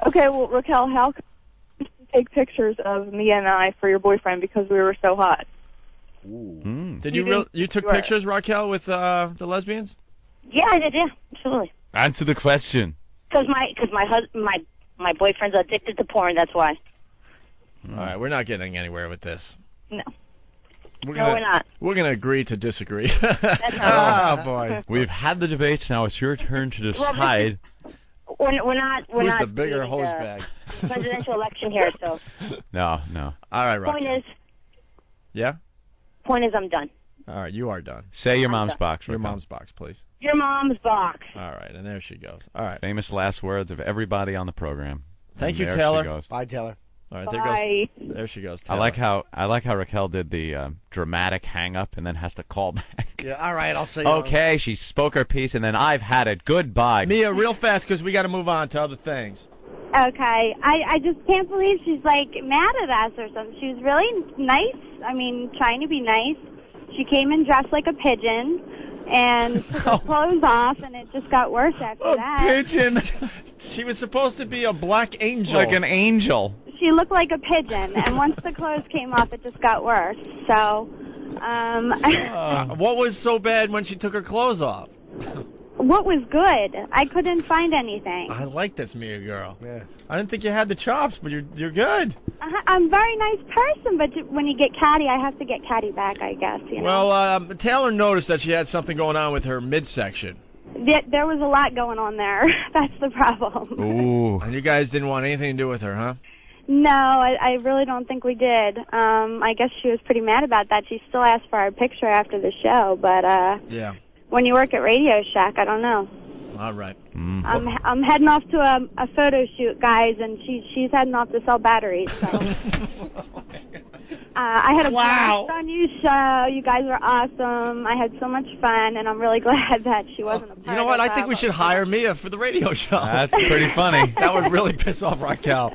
Okay, well, Raquel, how could you take pictures of me and I for your boyfriend because we were so hot? Did you took pictures, Raquel, with the lesbians? Yeah, I did. Yeah, absolutely. Answer the question. Because my boyfriend's addicted to porn. That's why. All right, we're not getting anywhere with this. No. We're not. We're gonna agree to disagree. That's boy. We've had the debates. Now it's your turn to decide. We're not. We're Who's not the bigger doing hose the bag? Presidential election here. So No. All right, Raquel. point is, Yeah. I'm done. All right, you are done. Say your mom's box, Your Raquel. mom's box, please. Your mom's box. All right, and there she goes. All right. Famous last words of everybody on the program. Thank you, There Taylor. she goes. Bye, Taylor. All right, Bye. there she goes. I Taylor. like how Raquel did the dramatic hang up and then has to call back. Yeah, all right, I'll say. Okay, she spoke her piece and then I've had it. Goodbye. Mia, real fast because we got to move on to other things. Okay, I just can't believe she's like mad at us or something. She was really nice. I mean, trying to be nice. She came in dressed like a pigeon and took her clothes off, and it just got worse after that. Pigeon. She was supposed to be a black angel. Like an angel. She looked like a pigeon, and once the clothes came off, it just got worse. So, What was so bad when she took her clothes off? what was good? I couldn't find anything. I like this Mia girl. Yeah. I didn't think you had the chops, but you're good. I'm a very nice person, but when you get catty, I have to get catty back, I guess. You know? Well, Taylor noticed that she had something going on with her midsection. There was a lot going on there. That's the problem. Ooh. And you guys didn't want anything to do with her, huh? No, I really don't think we did. I guess she was pretty mad about that. She still asked for our picture after the show, but yeah. When you work at Radio Shack, I don't know. All right. I'm heading off to a photo shoot, guys, and she's heading off to sell batteries. So. I had a blast on your show. You guys are awesome. I had so much fun, and I'm really glad that she wasn't a part of it. You know what? I think we should hire Mia for the radio show. That's pretty funny. That would really piss off Raquel.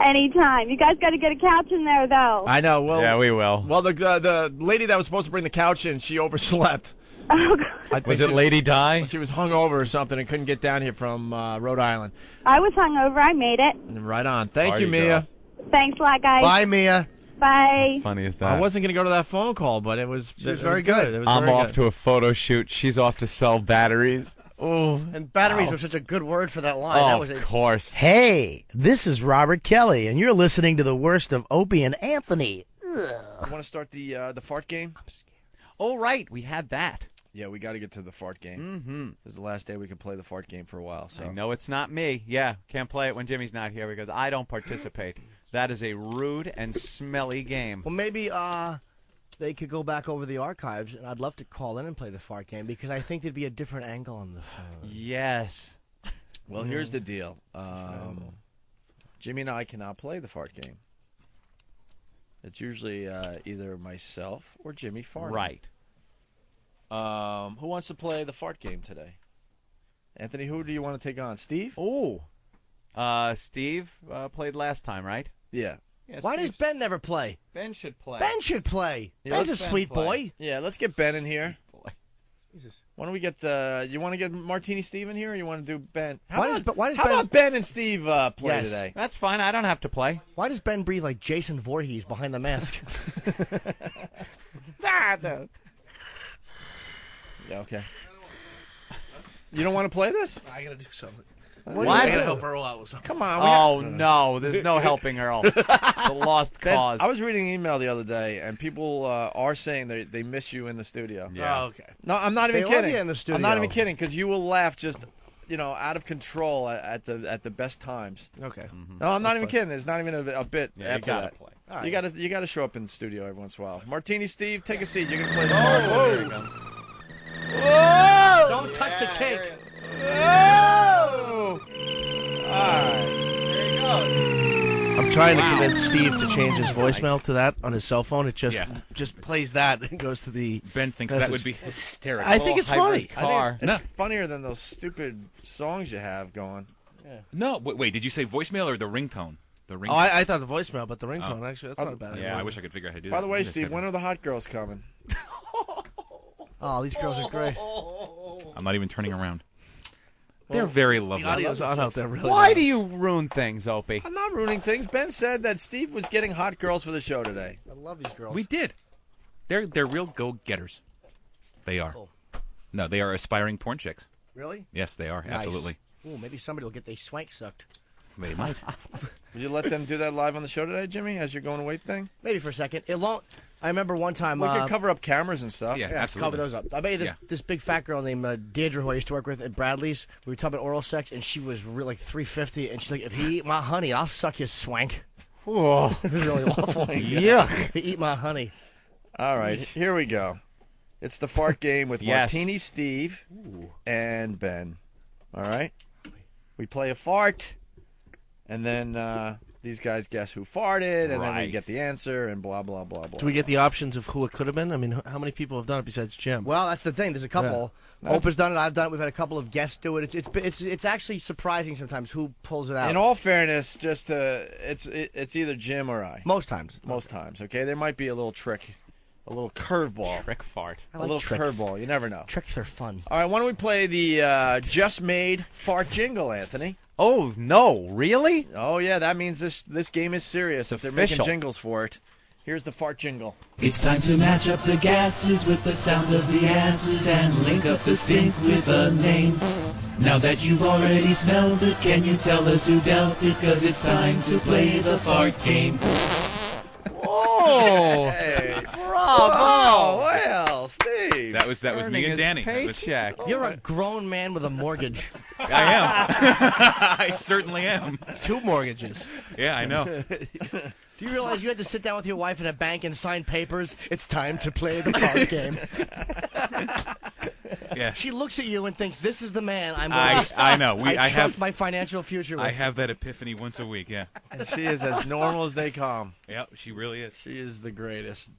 Anytime. You guys got to get a couch in there, though. I know. Well, yeah, we will. Well, the lady that was supposed to bring the couch in, she overslept. Oh, God. Was it Lady Di? She was hungover or something and couldn't get down here from Rhode Island. I was hungover. I made it. Right on. Thank Party you, Mia. Thanks a lot, guys. Bye, Mia. Bye. Funny is that? I wasn't going to go to that phone call, but it was very good. It was I'm very off good. to a photo shoot. She's off to sell batteries. Oh, And batteries Wow. were such a good word for that line. Oh, That was of course. Hey, this is Robert Kelly, and you're listening to the worst of Opie and Anthony. You want to start the fart game? Oh, right. We had that. Yeah, we got to get to the fart game. Mm-hmm. This is the last day we can play the fart game for a while. So I know it's not me. Yeah, can't play it when Jimmy's not here because I don't participate. That is a rude and smelly game. Well, maybe they could go back over the archives, and I'd love to call in and play the fart game because I think there'd be a different angle on the phone. Yes. Well, here's the deal. Jimmy and I cannot play the fart game. It's usually either myself or Jimmy farting. Right. Who wants to play the fart game today? Anthony, who do you want to take on? Steve? Oh. Steve played last time, right? Yeah. Why does Ben never play? Ben should play. Ben should play. Yeah, Ben's a let's sweet play. boy. Yeah, let's get Ben in here. Boy. Jesus. Why don't we get, you want to get Martini Steve in here, or you want to do Ben? Why does Ben- about Ben and Steve play Yes. today? That's fine. I don't have to play. Why does Ben breathe like Jason Voorhees behind the mask? Yeah, okay. You don't want to play this? I gotta do something. What? I gotta help Earl out with something. Come on. Oh, no. There's no helping Earl. It's a lost Ben, cause. I was reading an email the other day, and people are saying they miss you in the studio. Yeah. Oh, okay. No, I'm not even They love kidding. you in the I'm not even studio. kidding because you will laugh just, out of control at the best times. Okay. No, I'm not even kidding. There's not even a bit Yeah, you after gotta that. play. All You right. gotta show up in the studio every once in a while. Martini Steve, take a seat. You're gonna play the Oh, there you go. Whoa! Don't touch the cake. Whoa! Alright. There he goes. I'm trying Wow. to convince Steve to change his voicemail to that on his cell phone. It Yeah. just plays that and goes to the. Ben thinks that would be hysterical. I think it's funny. Car. It's funnier than those stupid songs you have going. No, wait, did you say voicemail or the ringtone? The ringtone. Oh, I thought the voicemail, but the ringtone actually that's not a bad idea. Yeah, I wish I could figure out how to do that. By the way, Just Steve, kidding. when are the hot girls coming? Oh, these girls are great. I'm not even turning around. They're very lovely. The audio's on out there, really. Why do you ruin things, Opie? I'm not ruining things. Ben said that Steve was getting hot girls for the show today. I love these girls. We did. They're real go-getters. They are. Cool. No, they are aspiring porn chicks. Really? Yes, they are. Nice. Absolutely. Ooh, maybe somebody will get their swank sucked. They might. Would you let them do that live on the show today, Jimmy, as your going away thing? Maybe for a second. I remember one time. We could cover up cameras and stuff. Yeah, Yeah, absolutely. cover those up. I bet you this big fat girl named Deirdre, who I used to work with at Bradley's, we were talking about oral sex, and she was really like 350, and she's like, if you eat my honey, I'll suck his swank. Whoa. It was really awful. Yuck. If you eat my honey. All right, here we go. It's the fart game with Yes. Martini Steve and Ben. All right? We play a fart, and then these guys guess who farted, and then we Right. get the answer, and blah, blah, blah, blah. Do we get the options of who it could have been? I mean, how many people have done it besides Jim? Well, that's the thing. There's a couple. Yeah. Oprah's done it. I've done it. We've had a couple of guests do it. It's actually surprising sometimes who pulls it out. In all fairness, it's either Jim or I. Most times. Most times, okay? There might be a little trick, a little curveball. Trick fart. I A like little tricks. curveball. You never know. Tricks are fun. All right, why don't we play the just made fart jingle, Anthony? Oh, no. Really? Oh, yeah, that means this game is serious if they're making official. jingles for it. Here's the fart jingle. It's time to match up the gases with the sound of the asses and link up the stink with a name. Now that you've already smelled it, can you tell us who dealt it? 'Cause it's time to play the fart game. Oh, Hey, bravo! well, Steve. That was Earning me and his Danny. That was- Paycheck. You're a grown man with a mortgage. I am. I certainly am. 2 mortgages. Yeah, I know. Do you realize you had to sit down with your wife in a bank and sign papers? It's time to play the card game. Yeah. She looks at you and thinks, "This is the man I'm going I know. I I trust have my financial future with." I have that epiphany once a week. Yeah. And she is as normal as they come. Yep. She really is. She is the greatest.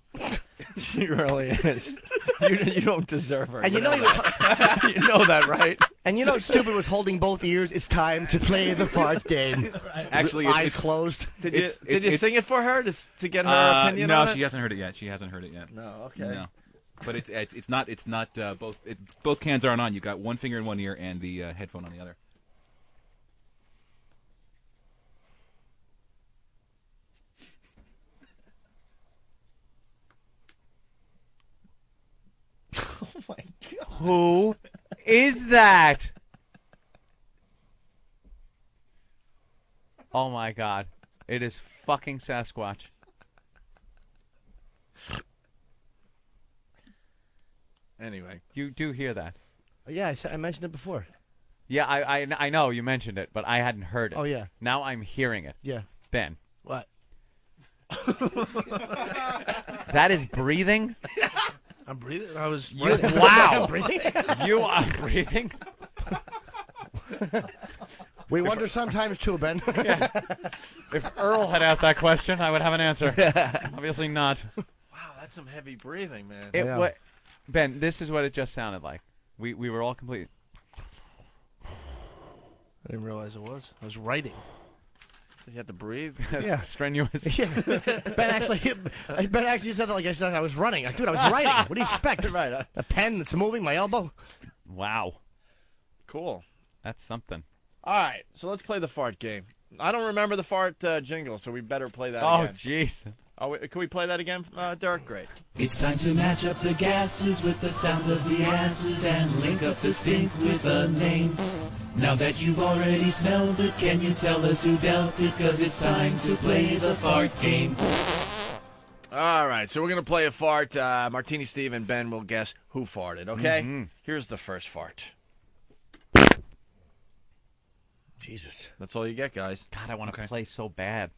She really is. You don't deserve her. And you know you know that, right? And you know, stupid was holding both ears. It's time to play the fart game. Actually, eyes closed. Did you it's- sing it for her to get her opinion no, on it? she hasn't heard it yet. She hasn't heard it yet. No, okay. No. But it's not both cans aren't on. You got one finger in one ear and the headphone on the other. Oh my god! Who is that? Oh my god. It is fucking Sasquatch. Anyway. You do hear that? Yeah, I mentioned it before. Yeah, I know you mentioned it, but I hadn't heard it. Oh, yeah. Now I'm hearing it. Yeah. Ben. What? That is breathing? I'm breathing. I was. Wow. Breathing? You are breathing? We wonder sometimes too, Ben. If Earl had asked that question, I would have an answer. Obviously not. Wow, that's some heavy breathing, man. Ben, this is what it just sounded like. We were all complete. I didn't realize it was. I was writing. So you have to breathe? Yeah. Strenuous. Ben actually said that like I said I was running. Dude, I was writing. What do you expect? Right. A pen that's moving, my elbow. Wow. Cool. That's something. All right, so let's play the fart game. I don't remember the fart jingle, so we better play that Oh, again. jeez. Can we play that again, Dirk? Great. It's time to match up the gases with the sound of the asses and link up the stink with a name. Now that you've already smelled it, can you tell us who dealt it? 'Cause it's time to play the fart game. All right, so we're going to play a fart. Martini, Steve, and Ben will guess who farted, okay? Mm-hmm. Here's the first fart. Jesus. That's all you get, guys. God, I want to play so bad.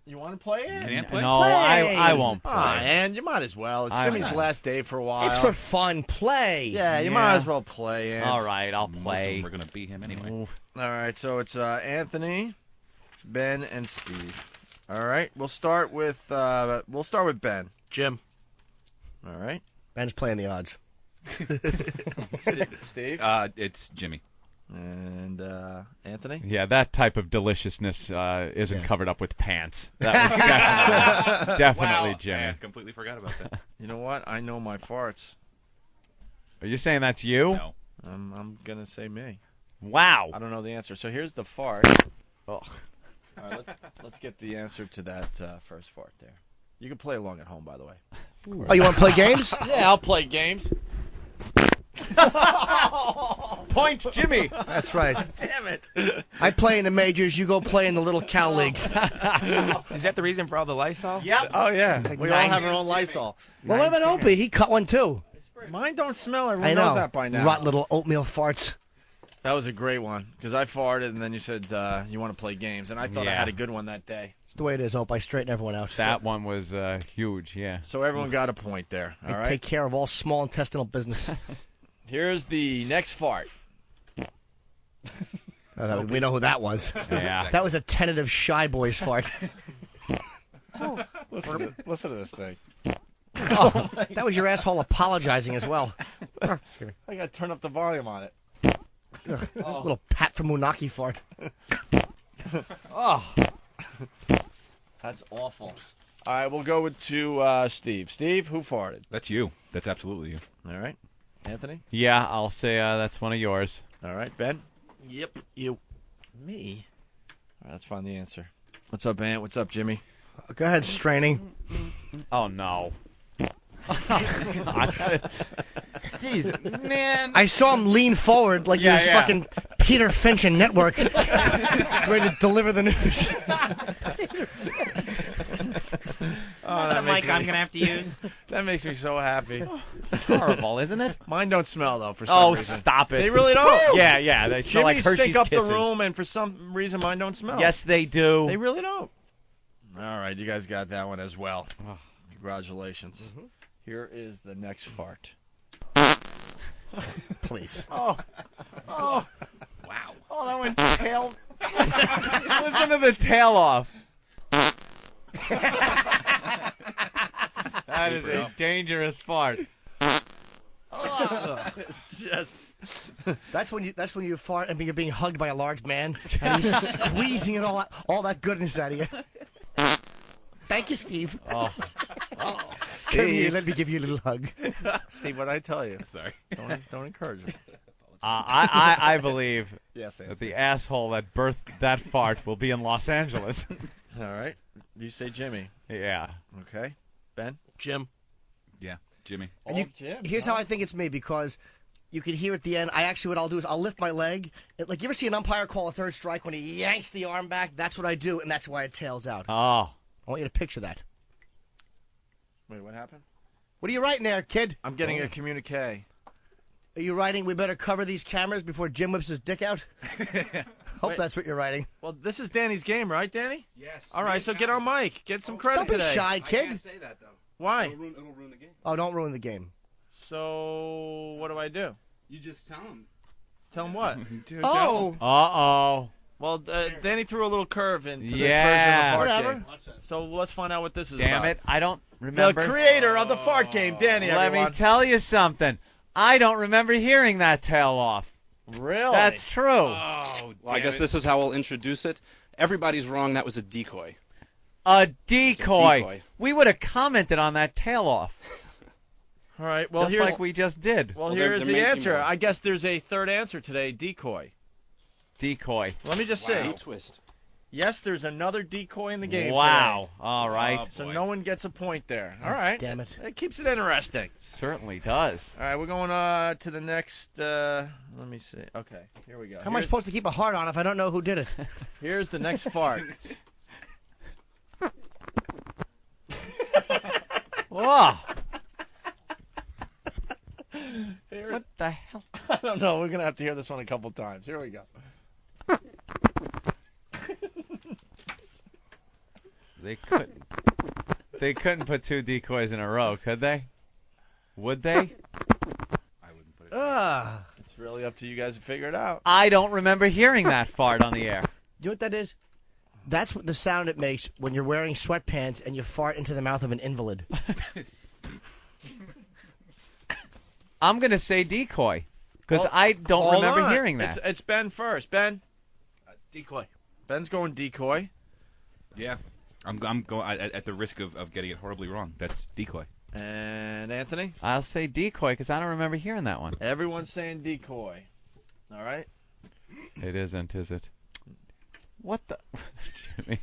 You want to play it? Can play? No, I won't play. And you might as well. It's I Jimmy's won't. last day for a while. It's for fun. Play. Yeah, you might as well play it. All right, I'll Most of play. them are going to beat him anyway. Oof. All right, so it's Anthony, Ben, and Steve. All right, we'll start with Ben. Jim. All right, Ben's playing the odds. Steve, It's Jimmy. and Anthony. Yeah, that type of deliciousness isn't covered up with pants. That was definitely Wow, Jimmy. I completely forgot about that. You know what? I know my farts. Are you saying that's you? No. I'm gonna say me. Wow. I don't know the answer. So here's the fart. Ugh. All right, let's get the answer to that first fart there. You can play along at home, by the way. Oh, you want to play games? Yeah, I'll play games. Point Jimmy. That's right. Damn it. I play in the majors. You go play in the little cow league. Is that the reason for all the Lysol? Yep. Oh yeah, Like we all 9 have our own Lysol. Well, what about Opie? He cut one too. Mine don't smell. I Everyone know. knows that by now. Rotten little oatmeal farts. That was a great one because I farted and then you said you want to play games, and I thought I Yeah. had a good one that day. It's the way it is, Ope. I straighten everyone out. That one was huge, yeah. So everyone got a point there. All I right. take care of all small intestinal business. Here's the next fart. We know who that was. Yeah. That was a tentative Shy Boys fart. Listen to this thing. Oh, that was your asshole apologizing as well. I got to turn up the volume on it. Little Pat from Munaki fart. Oh. That's awful. All right, we'll go to Steve. Steve, who farted? That's you. That's absolutely you. All right. Anthony? Yeah, I'll say that's one of yours. All right. Ben? Yep, you. Me? All right, let's find the answer. What's up, Ant? What's up, Jimmy? Go ahead, Straining. Oh, no. Jeez, man. I saw him lean forward like he was fucking Peter Finch in Network, ready to deliver the news. That mic I'm going to have to use. That makes me so happy. It's horrible, isn't it? Mine don't smell, though, for some reason. Stop it. They really don't? Yeah. They smell like Hershey's stink up Kisses. the room, and for some reason mine don't smell. Yes, they do. They really don't. All right, you guys got that one as well. Congratulations. Here is the next fart. Please. Oh. Wow. Oh, that went tail. Listen to the tail off. That is a dangerous fart. It's just. That's when you fart and you're being hugged by a large man and he's squeezing it all that goodness out of you. Thank you, Steve. Oh. Come here, let me give you a little hug. Steve, what I tell you? Sorry. Don't encourage him. I believe Yes, that the asshole that birthed that fart will be in Los Angeles. All right. You say Jimmy. Yeah. Okay. Ben? Jim. Yeah, Jimmy. And here's how I think it's me, because you can hear at the end. What I'll do is I'll lift my leg. Like, you ever see an umpire call a third strike when he yanks the arm back? That's what I do, and that's why it tails out. Oh. I want you to picture that. Wait, what happened? What are you writing there, kid? I'm getting a communique. Are you writing, we better cover these cameras before Jim whips his dick out? Hope that's what you're writing. Well, this is Danny's game, right, Danny? Yes. All right, so get on mic. Get some credit Don't be today. shy, kid. I can't say that, though. Why? It'll ruin the game. Oh, don't ruin the game. So, what do I do? You just tell him. Tell him what? Oh. Uh-oh. Well, Danny threw a little curve into this version Yeah. of the fart Whatever. game. So let's find out what this is Damn about. it. I don't remember. The creator of the fart game, Danny, Let everyone. me tell you something. I don't remember hearing that tail off. Really? That's true. Oh, well, I guess this is how we'll introduce it. Everybody's wrong. That was a decoy. A decoy. decoy. We would have commented on that tail off. All right, well, Just here's like we just did. Well, Well, here's there the may be answer. more. I guess there's a third answer today, decoy. Decoy. Let me just Wow. say, Twist. yes, there's another decoy in the game. Wow. All right. So no one gets a point there. All right. Damn it. It keeps it interesting. Certainly does. All right, we're going to the next. Let me see. Okay, here we go. How am I supposed to keep a heart on if I don't know who did it? Here's the next fart. Whoa. What the hell? I don't know. We're gonna have to hear this one a couple times. Here we go. They couldn't put two decoys in a row, could they? Would they? It's really up to you guys to figure it out. I don't remember hearing that fart on the air. You know what that is? That's what the sound it makes when you're wearing sweatpants and you fart into the mouth of an invalid. I'm going to say decoy because Well, I don't hold remember on. hearing that. It's Ben first. Ben. Decoy. Ben's going decoy. Yeah. I'm going at the risk of getting it horribly wrong. That's decoy. And Anthony? I'll say decoy because I don't remember hearing that one. Everyone's saying decoy. All right. It isn't, is it? What the? Jimmy.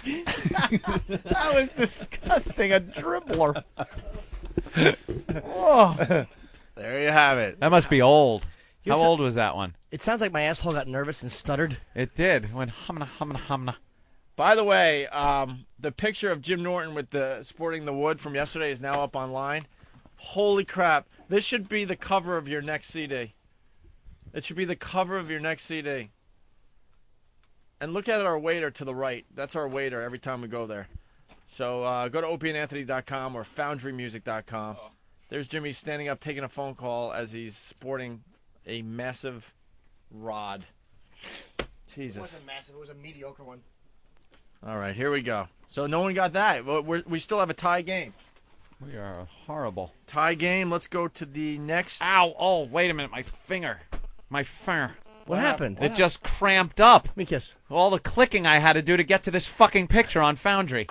That was disgusting. A dribbler. Oh. There you have it. That must be old. How Yes, old was that one? It sounds like my asshole got nervous and stuttered. It did. It went humna, humna, humna. By the way, the picture of Jim Norton with the sporting the wood from yesterday is now up online. Holy crap. This should be the cover of your next CD. It should be the cover of your next CD. And look at our waiter to the right. That's our waiter every time we go there. So go to opieandanthony.com or foundrymusic.com. There's Jimmy standing up taking a phone call as he's sporting a massive rod. Jesus. It wasn't massive. It was a mediocre one. All right, here we go. So no one got that. We still have a tie game. We are horrible. Tie game. Let's go to the next. Ow! Oh, wait a minute. My finger. What happened? It just cramped up. Let me kiss. All the clicking I had to do to get to this fucking picture on Foundry.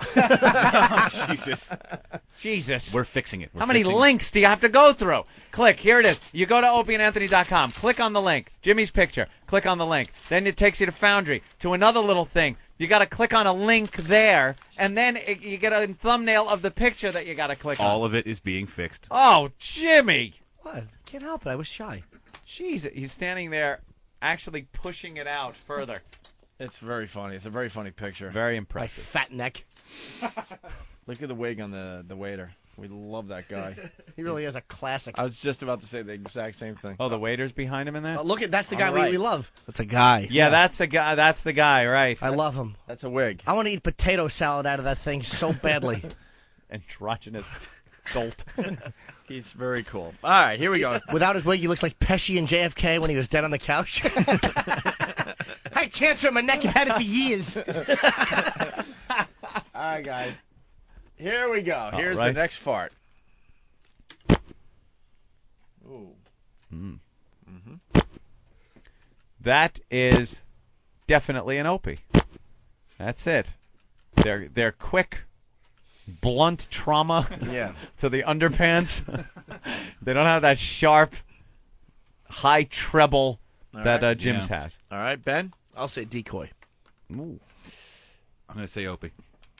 Jesus. We're fixing it. How many links do you have to go through? Click. Here it is. You go to opieandanthony.com. Click on the link. Jimmy's picture. Click on the link. Then it takes you to Foundry, to another little thing. You got to click on a link there, and then you get a thumbnail of the picture that you got to click on. All of it is being fixed. Oh, Jimmy. What? Can't help it. I was shy. Jeez, he's standing there actually pushing it out further. It's very funny. It's a very funny picture. Very My impressive. fat neck. Look at the wig on the waiter. We love that guy. He really is a classic. I was just about to say the exact same thing. Oh, the waiter's behind him in that? Look at that's the guy On the right. we love. That's a guy. Yeah, that's the guy. That's the guy, right? I love him. That's a wig. I want to eat potato salad out of that thing so badly. Androgynous dolt. He's very cool. All right, here we go. Without his wig, he looks like Pesci and JFK when he was dead on the couch. I had cancer in my neck. I've had it for years. All right, guys. Here we go. Here's right. the next fart. Ooh. That is definitely an Opie. That's it. They're quick, blunt trauma to the underpants. They don't have that sharp, high treble that Jim's has. All right, Ben? I'll say decoy. Ooh. I'm going to say Opie.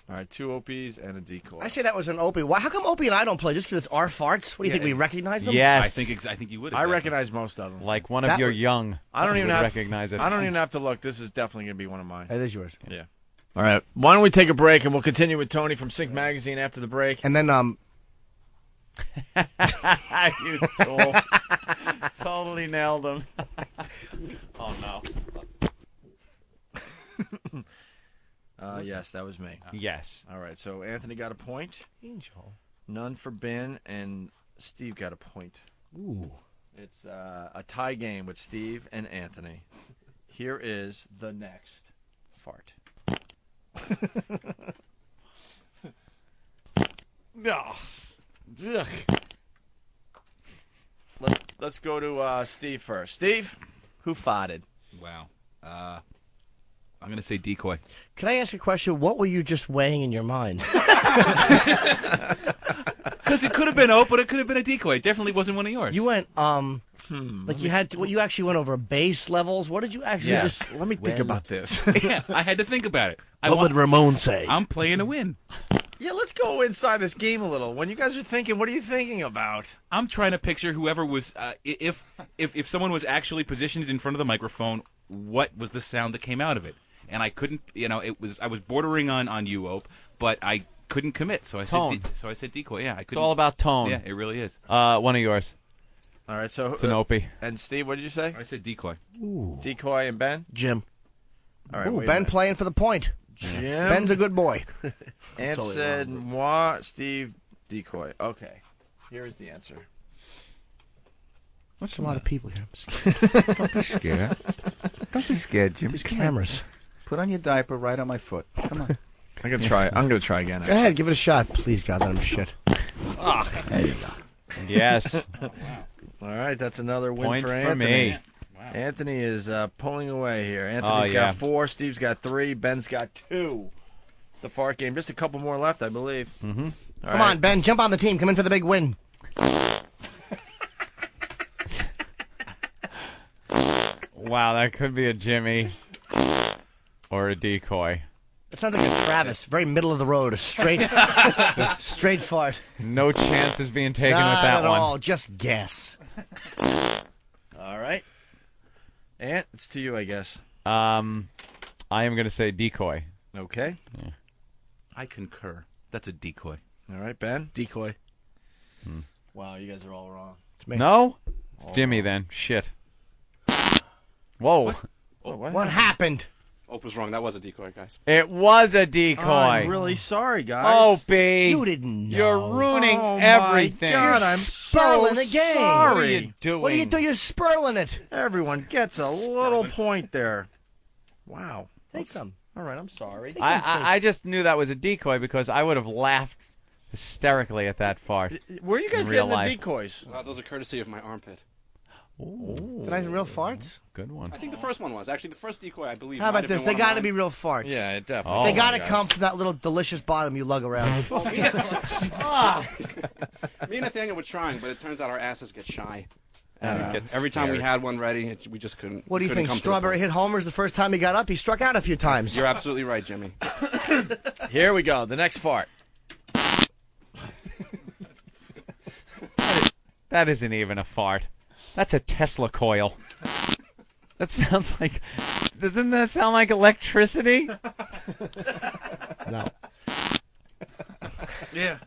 All right, 2 Opies and a decoy. I say that was an Opie. Why? How come Opie and I don't play? Just because it's our farts? What do you think? We recognize them? Yes. I think you would. I Exactly. recognize most of them. Like one of your young. I don't even would have recognize it. I don't even have to look. This is definitely going to be one of mine. It is yours. Yeah. All right. Why don't we take a break and we'll continue with Tony from Sync Magazine after the break. And then You tool. Totally nailed him. Oh no. Yes, that was me. Yes. All right. So Anthony got a point. Angel. None for Ben, and Steve got a point. Ooh. It's a tie game with Steve and Anthony. Here is the next fart. No. Ugh. Let's go to Steve first. Steve, who farted? Wow. I'm going to say decoy. Can I ask a question? What were you just weighing in your mind? Because it could have been Ope, but it could have been a decoy. It definitely wasn't one of yours. You went, like you had to, you actually went over base levels. What did you actually just? Let me think about this. Yeah, I had to think about it. What would Ramon say? I'm playing to win. Yeah, let's go inside this game a little. When you guys are thinking, what are you thinking about? I'm trying to picture whoever was, if someone was actually positioned in front of the microphone, what was the sound that came out of it? And I couldn't, I was bordering on you, Ope, but I couldn't commit, so I said decoy. Yeah, I couldn't. It's all about tone. Yeah, it really is. One of yours. All right, so It's an Opie. And Steve, what did you say? I said decoy. Ooh. Decoy and Ben. Jim. All right, Ooh, wait a Ben minute. playing for the point. Jim. Ben's a good boy. Ant Totally said wrong. moi, Steve, decoy. Okay, here is the answer. There's a lot of people here. Don't be scared. Don't be scared, Jim. These cameras. Put on your diaper right on my foot. Come on. I'm gonna try. I'm gonna try again. Go ahead, give it a shot. Please, God, let him shit. There you go. Yes. All right, that's another win Point for for Anthony. me. Wow. Anthony is pulling away here. Anthony's got 4, Steve's got 3, Ben's got 2. It's the fart game. Just a couple more left, I believe. Mm-hmm. Come on, Ben, jump on the team. Come in for the big win. Wow, that could be a Jimmy or a decoy. It sounds like a Travis. Very middle of the road. A straight, straight fart. No chances being taken Not with that at one. all. Just guess. All right. Ant, it's to you, I guess. I am going to say decoy. Okay. Yeah. I concur. That's a decoy. All right, Ben. Decoy. Wow, you guys are all wrong. It's me. No? It's Jimmy then. Shit. Whoa. Oh, What happened? Ope was wrong. That was a decoy, guys. It was a decoy. I'm really sorry, guys. Opie. You didn't know. You're ruining everything. My God, I'm Spurling so the game. sorry. What are you doing? What do you do? You're spurling it. Everyone gets a little point there. Wow. Take some. All right, I'm sorry. I just knew that was a decoy because I would have laughed hysterically at that fart. Where are you guys in real getting life. the decoys? Those are courtesy of my armpit. Did I have real farts? Good one. I think the first one was. Actually, the first decoy, I believe. How about might have this? been They one of got to mine. be real farts. Yeah, it definitely. They got to come from that little delicious bottom you lug around. Me and Nathaniel were trying, but it turns out our asses get shy. And it gets every time we scared. had one ready, we just couldn't. What do you couldn't think? come to the Strawberry point. hit homers the first time he got up? He struck out a few times. You're absolutely right, Jimmy. Here we go. The next fart. That isn't even a fart. That's a Tesla coil. That sounds like... Doesn't that sound like electricity? No. Yeah.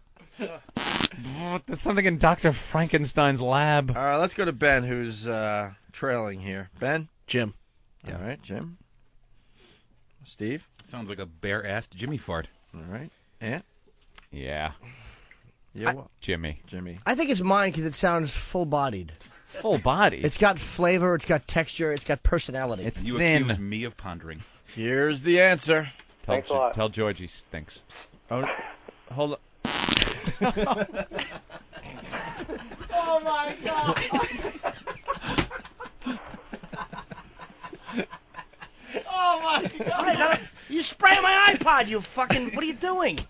That's something in Dr. Frankenstein's lab. All right, let's go to Ben, who's trailing here. Ben? Jim. Yeah. All right, Jim. Steve? Sounds like a bare-assed Jimmy fart. All right. Ant? Yeah. Jimmy. I think it's mine because it sounds full-bodied. Full-bodied? It's got flavor, it's got texture, it's got personality. It's You thin. accuse me of pondering. Here's the answer. Thanks a lot. Tell George he stinks. Oh, hold on. Oh, my God. Oh, my God. You spraying my iPod, you fucking... What are you doing?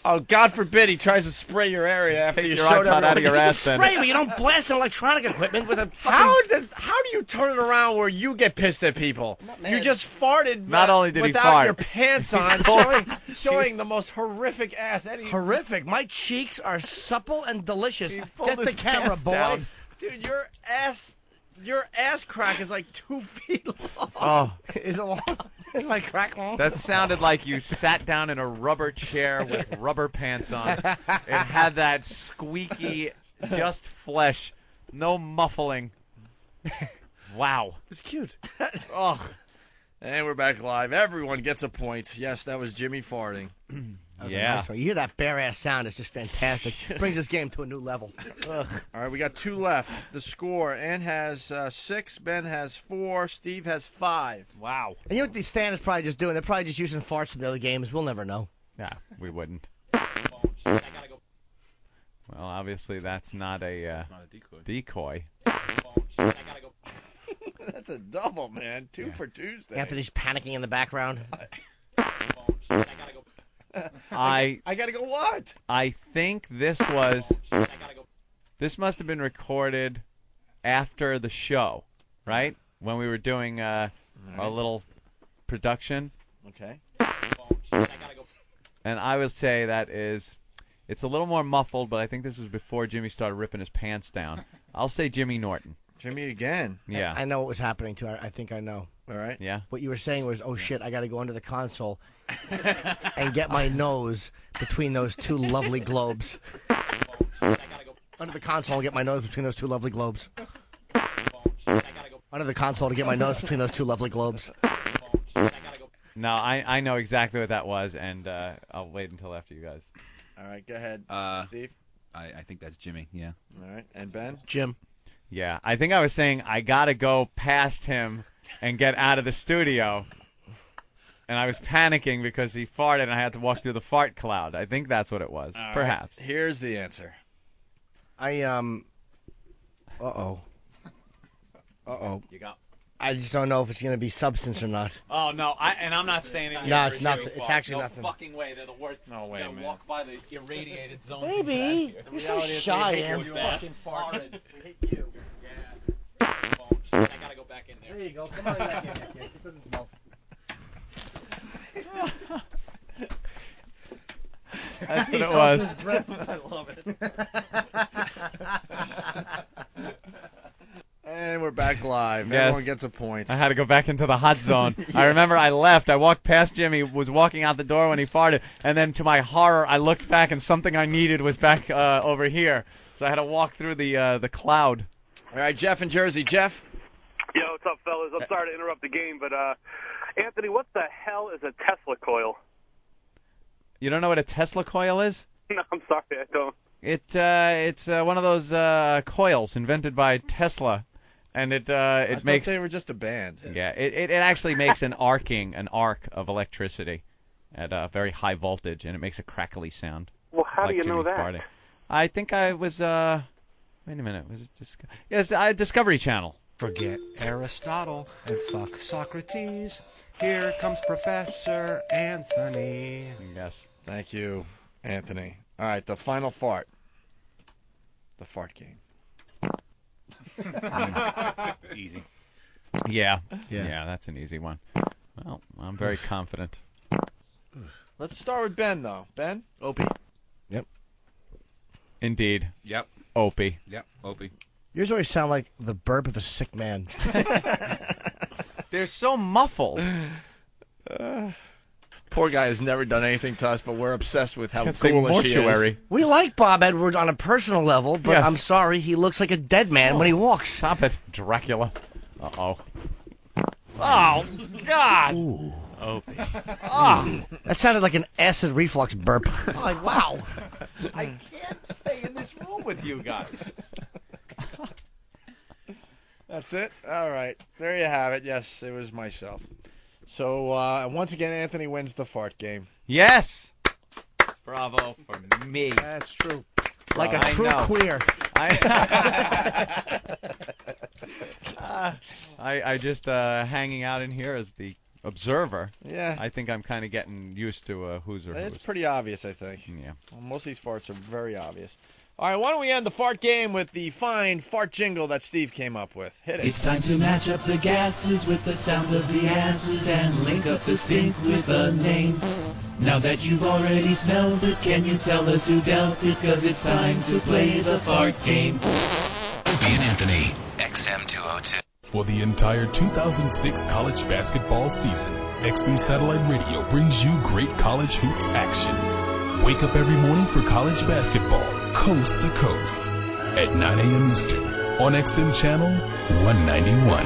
Oh, God forbid he tries to spray your area after Take you your showed iPod out of your everybody. ass then. Spray me. You don't blast electronic equipment with a fucking... How do you turn it around where you get pissed at people? You just farted. Not only did he without fart. your pants on, showing the most horrific ass. Horrific. My cheeks are supple and delicious. Get the his camera, pants boy. down. Dude, your ass crack is like 2 feet long. Oh. Is it long? Is my crack long? That sounded like you sat down in a rubber chair with rubber pants on. It had that squeaky, just flesh, no muffling. Wow. It's cute. Oh. And we're back live. Everyone gets a point. Yes, that was Jimmy farting. That was a nice one. You hear that bare ass sound? It's just fantastic. Brings this game to a new level. All right, we got 2 left. The score: Ann has 6, Ben has 4, Steve has 5. Wow. And you know what these fans probably just doing? They're probably just using farts from the other games. We'll never know. Yeah, we wouldn't. Well, obviously that's not a decoy. That's a double, man. 2 for Tuesday. Anthony's panicking in the background. I gotta go what? I think this must have been recorded after the show, right? When we were doing our little production. Okay. And I would say it's a little more muffled, but I think this was before Jimmy started ripping his pants down. I'll say Jimmy Norton. Jimmy again. Yeah. I know what was happening too. I think I know. All right. Yeah. What you were saying was, oh shit, I got to go under the console and get my nose between those 2 lovely globes. Under the console and get my nose between those 2 lovely globes. Under the console to get my nose between those 2 lovely globes. No, I know exactly what that was, and I'll wait until after you guys. All right, go ahead, Steve. I think that's Jimmy, yeah. All right, and Ben? Jim. Yeah, I think I was saying I got to go past him and get out of the studio. And I was panicking because he farted and I had to walk through the fart cloud. I think that's what it was. All Perhaps. Right. Here's the answer. Uh-oh. You got... I just don't know if it's going to be substance or not. Oh, no, I'm not saying it. No, it's nothing. It's actually no nothing. fucking way. They're the worst. No way, man. Walk by the irradiated zone. Baby, you're so shy, Aaron. You fucking farted. We hate you. Yeah. I gotta go back in there. There you go. Come on back in. It doesn't smell. That's what it was. I love it. And we're back live. Yes. Everyone gets a point. I had to go back into the hot zone. I remember I left. I walked past Jimmy, was walking out the door when he farted, and then to my horror, I looked back and something I needed was back over here. So I had to walk through the cloud. All right, Jeff in Jersey. Jeff? Yo, what's up, fellas? I'm sorry to interrupt the game, but Anthony, what the hell is a Tesla coil? You don't know what a Tesla coil is? No, I'm sorry, I don't. It's one of those coils invented by Tesla, and it makes. They were just a band. Yeah, it actually makes an arc of electricity at a very high voltage, and it makes a crackly sound. Well, how like do you know Jimmy that? Farting. I think I was. Wait a minute. Was it Discovery Channel? Forget Aristotle and fuck Socrates. Here comes Professor Anthony. Yes. Thank you, Anthony. All right, the final fart. The fart game. Easy. Yeah, that's an easy one. Well, I'm very confident. Let's start with Ben, though. Ben? Opie. Yep. Indeed. Yep. Opie. Yep. Opie. Yours always sound like the burp of a sick man. They're so muffled. Poor guy has never done anything to us, but we're obsessed with how It's a ghoulish he is. mortuary. We like Bob Edwards on a personal level, but Yes. I'm sorry, he looks like a dead man when he walks. Stop it, Dracula. Uh-oh. Oh, God. Ooh. Opie. Oh, that sounded like an acid reflux burp. I'm like, wow. I can't stay in this room with you guys. That's it? All right. There you have it. Yes, it was myself. So, once again, Anthony wins the fart game. Yes! Bravo for me. That's true. Like a I true know. queer. I just hanging out in here as the observer. Yeah. I think I'm kind of getting used to who's or who's. It's pretty obvious, I think. Yeah. Well, most of these farts are very obvious. All right, why don't we end the fart game with the fine fart jingle that Steve came up with? Hit it. It's time to match up the gases with the sound of the asses and link up the stink with a name. Now that you've already smelled it, can you tell us who dealt it? 'Cause it's time to play the fart game. Opie and Anthony, XM202. For the entire 2006 college basketball season, XM Satellite Radio brings you great college hoops action. Wake up every morning for college basketball, coast to coast, at 9 a.m. Eastern on XM Channel 191.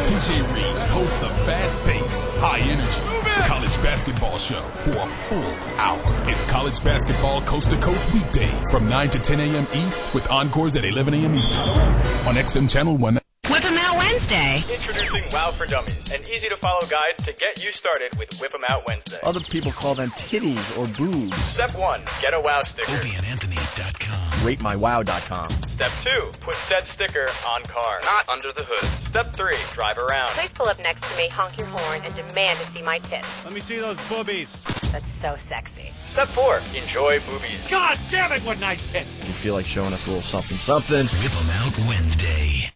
TJ Reeves hosts the fast-paced, high-energy college basketball show for a full hour. It's college basketball coast to coast weekdays from 9 to 10 a.m. East with encores at 11 a.m. Eastern on XM Channel 1. Whip 'em Out Wednesday. Introducing Wow for Dummies, an easy-to-follow guide to get you started with Whip 'em Out Wednesday. Other people call them titties or boobs. Step 1, get a Wow sticker. OpieandAnthony.com. RateMyWow.com. Step 2, put said sticker on car, not under the hood. Step 3, drive around. Please pull up next to me, honk your horn, and demand to see my tits. Let me see those boobies. That's so sexy. Step 4, enjoy boobies. God damn it, what nice tits! You feel like showing us a little something. Whip 'em Out Wednesday.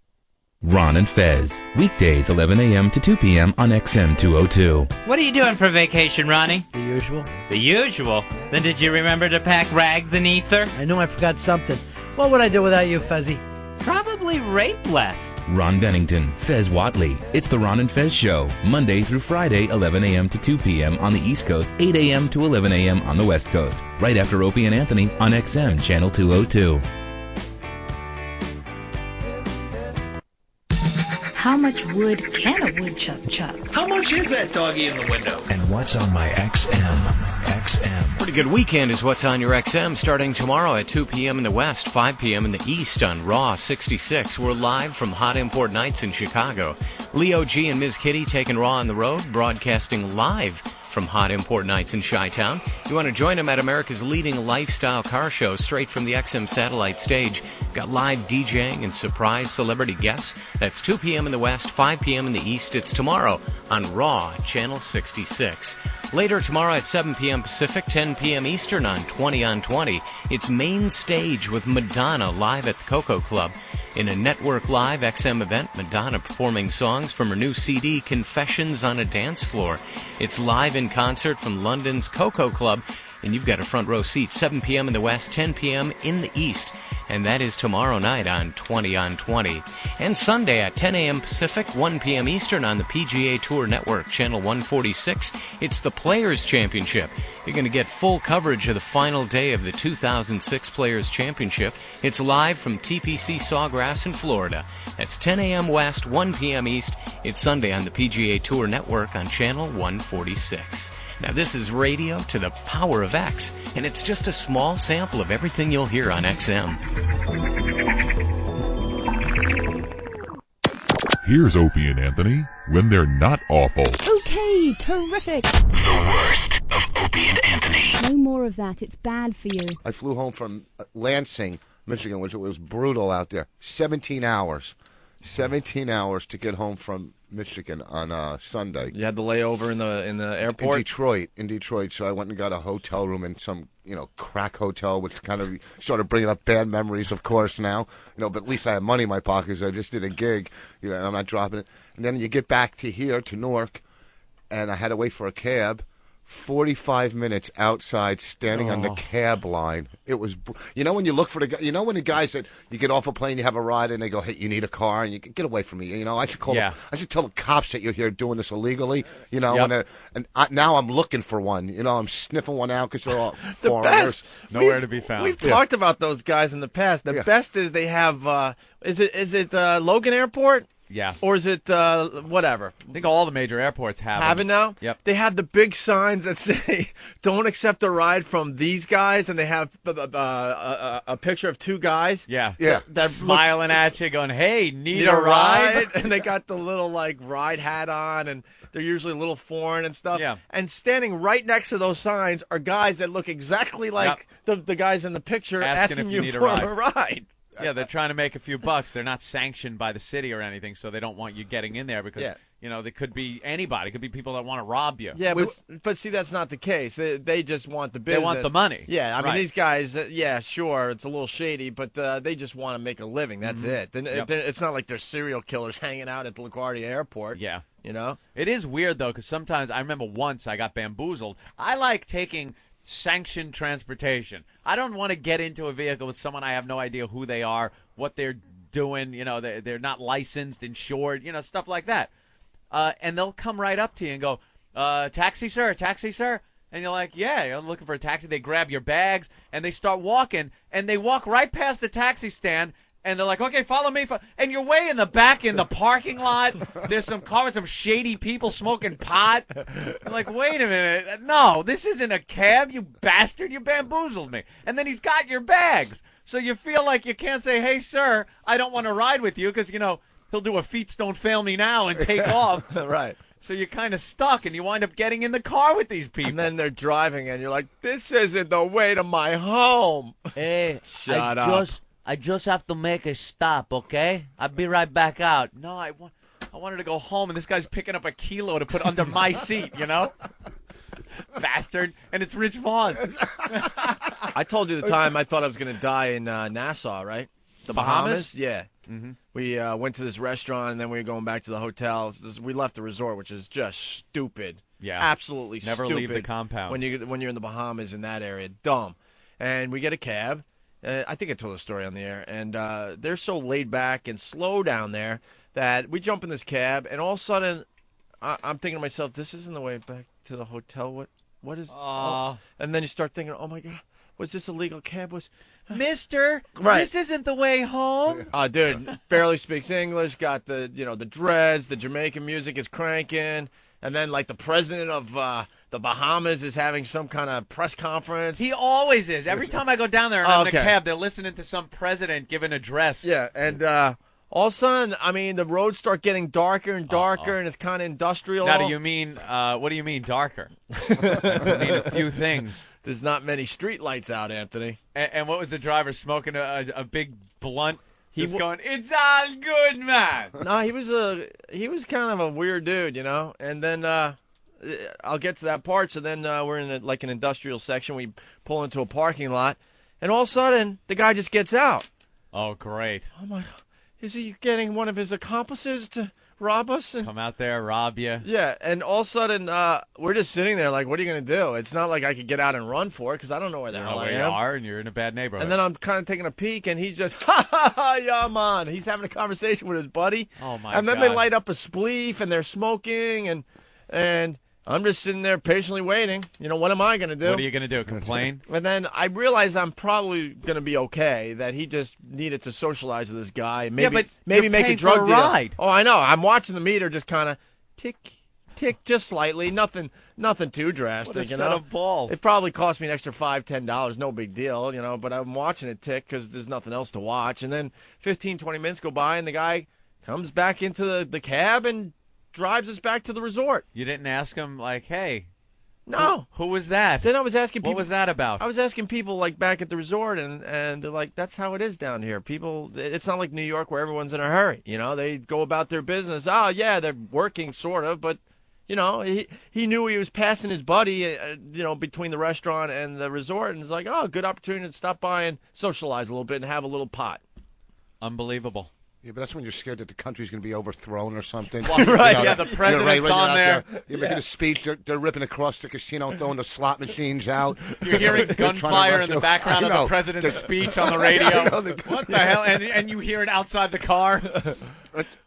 Ron and Fez, weekdays 11 a.m. to 2 p.m. on XM202. What are you doing for vacation, Ronnie? The usual. The usual? Then did you remember to pack rags and ether? I knew I forgot something. What would I do without you, Fezzy? Probably rape less. Ron Bennington, Fez Watley. It's the Ron and Fez Show, Monday through Friday, 11 a.m. to 2 p.m. on the East Coast, 8 a.m. to 11 a.m. on the West Coast, right after Opie and Anthony on XM Channel 202. How much wood can a woodchuck chop? How much is that doggy in the window? And what's on my XM? Pretty good weekend is what's on your XM, starting tomorrow at 2 p.m. in the West, 5 p.m. in the East on Raw 66. We're live from Hot Import Nights in Chicago. Leo G and Ms. Kitty taking Raw on the road, broadcasting live from Hot Import Nights in Chi-Town. You want to join them at America's leading lifestyle car show straight from the XM satellite stage. Got live DJing and surprise celebrity guests. That's 2 p.m. in the West, 5 p.m. in the East. It's tomorrow on Raw, Channel 66. Later tomorrow at 7 p.m. Pacific, 10 p.m. Eastern on 20 on 20. It's Main Stage with Madonna live at the Coco Club. In a Network Live XM event, Madonna performing songs from her new CD, Confessions on a Dance Floor. It's live in concert from London's Coco Club, and you've got a front row seat, 7 p.m. in the West, 10 p.m. in the East. And that is tomorrow night on 20 on 20. And Sunday at 10 a.m. Pacific, 1 p.m. Eastern on the PGA Tour Network, Channel 146. It's the Players' Championship. You're going to get full coverage of the final day of the 2006 Players' Championship. It's live from TPC Sawgrass in Florida. That's 10 a.m. West, 1 p.m. East. It's Sunday on the PGA Tour Network on Channel 146. Now, this is radio to the power of X, and it's just a small sample of everything you'll hear on XM. Here's Opie and Anthony when they're not awful. Okay, terrific. The worst of Opie and Anthony. No more of that. It's bad for you. I flew home from Lansing, Michigan, which was brutal out there. 17 hours. 17 hours to get home from Michigan on Sunday. You had the layover in the airport? In Detroit. So I went and got a hotel room in some, crack hotel, which kind of started bringing up bad memories, of course, now. But at least I had money in my pocket, so I just did a gig. And I'm not dropping it. And then you get back to here, to Newark, and I had to wait for a cab. 45 minutes outside, standing on the cab line. It was, when you look for the guy, when the guys that you get off a plane, you have a ride, and they go, "Hey, you need a car," and you get away from me. I should call. Yeah. I should tell the cops that you're here doing this illegally. Yep. Now I'm looking for one. I'm sniffing one out because they're all The foreigners. best. Nowhere to be found. We've talked about those guys in the past. The best is they have. Is it Logan Airport? Yeah. Or is it whatever? I think all the major airports have Have it them. now? Yep. They have the big signs that say, "Don't accept a ride from these guys," and they have a picture of two guys. Yeah. That smiling at you, going, "Hey, need a ride?" And they got the little ride hat on, and they're usually a little foreign and stuff. Yeah. And standing right next to those signs are guys that look exactly like the guys in the picture Asking asking if you you need a for ride. a ride. Yeah, they're trying to make a few bucks. They're not sanctioned by the city or anything, so they don't want you getting in there because, they could be anybody. It could be people that want to rob you. Yeah, but see, that's not the case. They just want the business. They want the money. Yeah, I mean, Right. these guys, sure, it's a little shady, but they just want to make a living. That's it. It's not like they're serial killers hanging out at the LaGuardia Airport. Yeah. It is weird, though, because sometimes I remember once I got bamboozled. I like taking sanctioned transportation. I don't want to get into a vehicle with someone I have no idea who they are, what they're doing. They're not licensed, insured, stuff like that. And they'll come right up to you and go, taxi, sir, taxi, sir. And you're like, yeah, you're looking for a taxi. They grab your bags, and they start walking, and they walk right past the taxi stand, and they're like, okay, follow me. And you're way in the back in the parking lot. There's some cars, some shady people smoking pot. I'm like, wait a minute. No, this isn't a cab, you bastard. You bamboozled me. And then he's got your bags. So you feel like you can't say, hey, sir, I don't want to ride with you because, he'll do a feet don't fail me now and take off. Right. So you're kind of stuck, and you wind up getting in the car with these people. And then they're driving, and you're like, this isn't the way to my home. Hey, Shut up. I just have to make a stop, okay? I'll be right back out. No, I wanted to go home, and this guy's picking up a kilo to put under my seat, Bastard. And it's Rich Vaughn. I told you the time I thought I was going to die in Nassau, right? The Bahamas? Yeah. Mm-hmm. We went to this restaurant, and then we were going back to the hotel. We left the resort, which is just stupid. Yeah. Absolutely Never stupid. leave the compound. When you're in the Bahamas in that area. Dumb. And we get a cab. I think I told the story on the air. And they're so laid back and slow down there that we jump in this cab, and all of a sudden, I'm thinking to myself, this isn't the way back to the hotel. What is... Oh. And then you start thinking, oh, my God, was this a legal cab? Mister, Right. this isn't the way home. Dude, barely speaks English, got the dreads, the Jamaican music is cranking, and then, the president of the Bahamas is having some kind of press conference. He always is. Every time I go down there and I'm in a cab, they're listening to some president give an address. Yeah, and all of a sudden, the roads start getting darker and darker, and it's kind of industrial. Now, do you mean, what do you mean darker? I mean a few things. There's not many street lights out, Anthony. And what was the driver smoking a big blunt? He's going, it's all good, man. No, he was kind of a weird dude, And then I'll get to that part. So then we're in an industrial section. We pull into a parking lot, and all of a sudden the guy just gets out. Oh, great! Oh my! Is he getting one of his accomplices to rob us? Come out there, rob you. Yeah, and all of a sudden we're just sitting there like, what are you going to do? It's not like I could get out and run for it because I don't know where the hell I am. You are, and you're in a bad neighborhood. And then I'm kind of taking a peek, and he's just, ha, ha, ha, yeah, man. He's having a conversation with his buddy. Oh, my And then God. they light up a spleef, and they're smoking, and I'm just sitting there patiently waiting. You know, what am I going to do? What are you going to do? Complain? And then I realized I'm probably going to be okay, that he just needed to socialize with this guy. Maybe, but maybe you're make a paying drug for a deal. ride. Oh, I know. I'm watching the meter just kind of tick, tick, just slightly. Nothing too drastic. What a you set know? of balls. It probably cost me an extra $5, $10. No big deal, you know. But I'm watching it tick because there's nothing else to watch. And then 15, 20 minutes go by, and the guy comes back into the cab and drives us back to the resort. You didn't ask him, like, hey. No. Who was that? Then I was asking people. What was that about? I was asking people, like, back at the resort, and they're like, that's how it is down here. People, it's not like New York where everyone's in a hurry. You know, they go about their business. Oh, yeah, they're working, sort of, but, you know, he knew he was passing his buddy, you know, between the restaurant and the resort, and it's like, oh, good opportunity to stop by and socialize a little bit and have a little pot. Unbelievable. Yeah, but that's when you're scared that the country's going to be overthrown or something. Well, right, yeah, the president's when you're on out there. You're making a speech. They're ripping across the casino, throwing the slot machines out. You're hearing gunfire in the background of the president's speech on the radio. What the hell? And you hear it outside the car.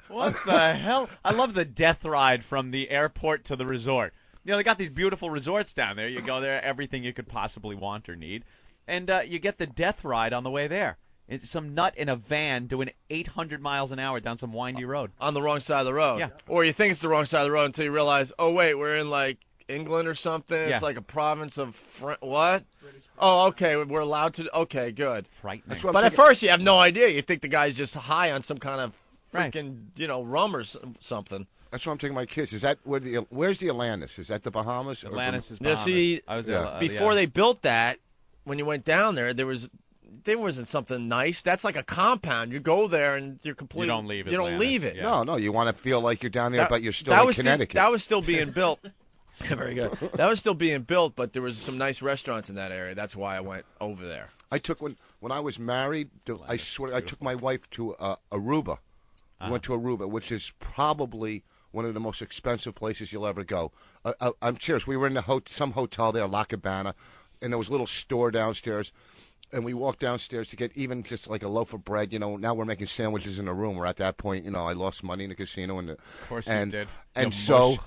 What the hell? I love the death ride from the airport to the resort. You know, they got these beautiful resorts down there. You go there, everything you could possibly want or need. And you get the death ride on the way there. It's some nut in a van doing 800 miles an hour down some windy road. On the wrong side of the road. Yeah. Or you think it's the wrong side of the road until you realize, oh, wait, we're in, like, England or something. Yeah. It's like a province of what? Oh, okay, we're allowed to. Okay, good. Frightening. But at first you have no idea. You think the guy's just high on some kind of freaking, you know, rum or something. That's why I'm taking my kids. Is that where's the Atlantis? Is that the Bahamas? Atlantis is Now, Bahamas. see, I was before they built that, when you went down there, there wasn't something nice. That's like a compound. You go there and you're completely. You don't leave it. You don't leave it. No, you want to feel like you're down there, but you're still that in was Connecticut. that was still being built. Very good. That was still being built, but there was some nice restaurants in that area. That's why I went over there. I took when I was married. I swear, I took my wife to Aruba. We went to Aruba, which is probably one of the most expensive places you'll ever go. I'm serious. We were in some hotel there, La Cabana, and there was a little store downstairs. And we walked downstairs to get even just like a loaf of bread. You know, now we're making sandwiches in the room. We're at that point. You know, I lost money in the casino, and of course you did. And so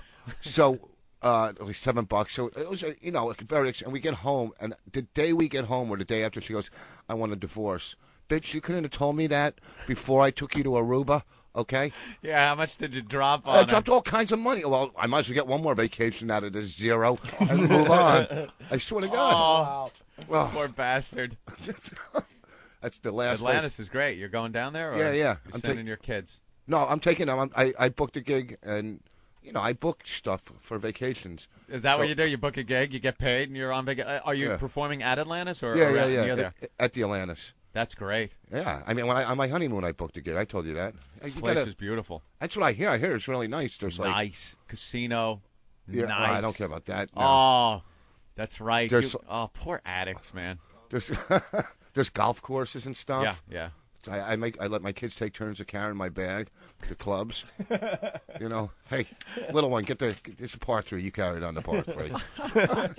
it was $7. So it was, you know, very. And we get home, and the day we get home, or the day after, she goes, "I want a divorce." Bitch, you couldn't have told me that before I took you to Aruba. Okay. Yeah, how much did you drop on I dropped all kinds of money. Well, I might as well get one more vacation out of this zero and move on. I swear to God. Oh, well, poor bastard. That's the last Atlantis place. is great. You're going down there? Or Yeah. You're I'm sending your kids? No, I'm taking them. I booked a gig, and, you know, I book stuff for vacations. Is that what you do? You book a gig, you get paid, and you're on vacation? Are you performing at Atlantis or Yeah. near there? At the Atlantis. That's great. Yeah, I mean, on my honeymoon, I booked a gig. I told you that. This place is beautiful. That's what I hear. I hear it's really nice. There's like nice casino. Yeah, nice. well, I don't care about that. No. Oh, that's right. There's, poor addicts, man. There's golf courses and stuff. Yeah. So I let my kids take turns of carrying my bag to clubs. You know, hey, little one, it's a par 3. You carry it on the par 3.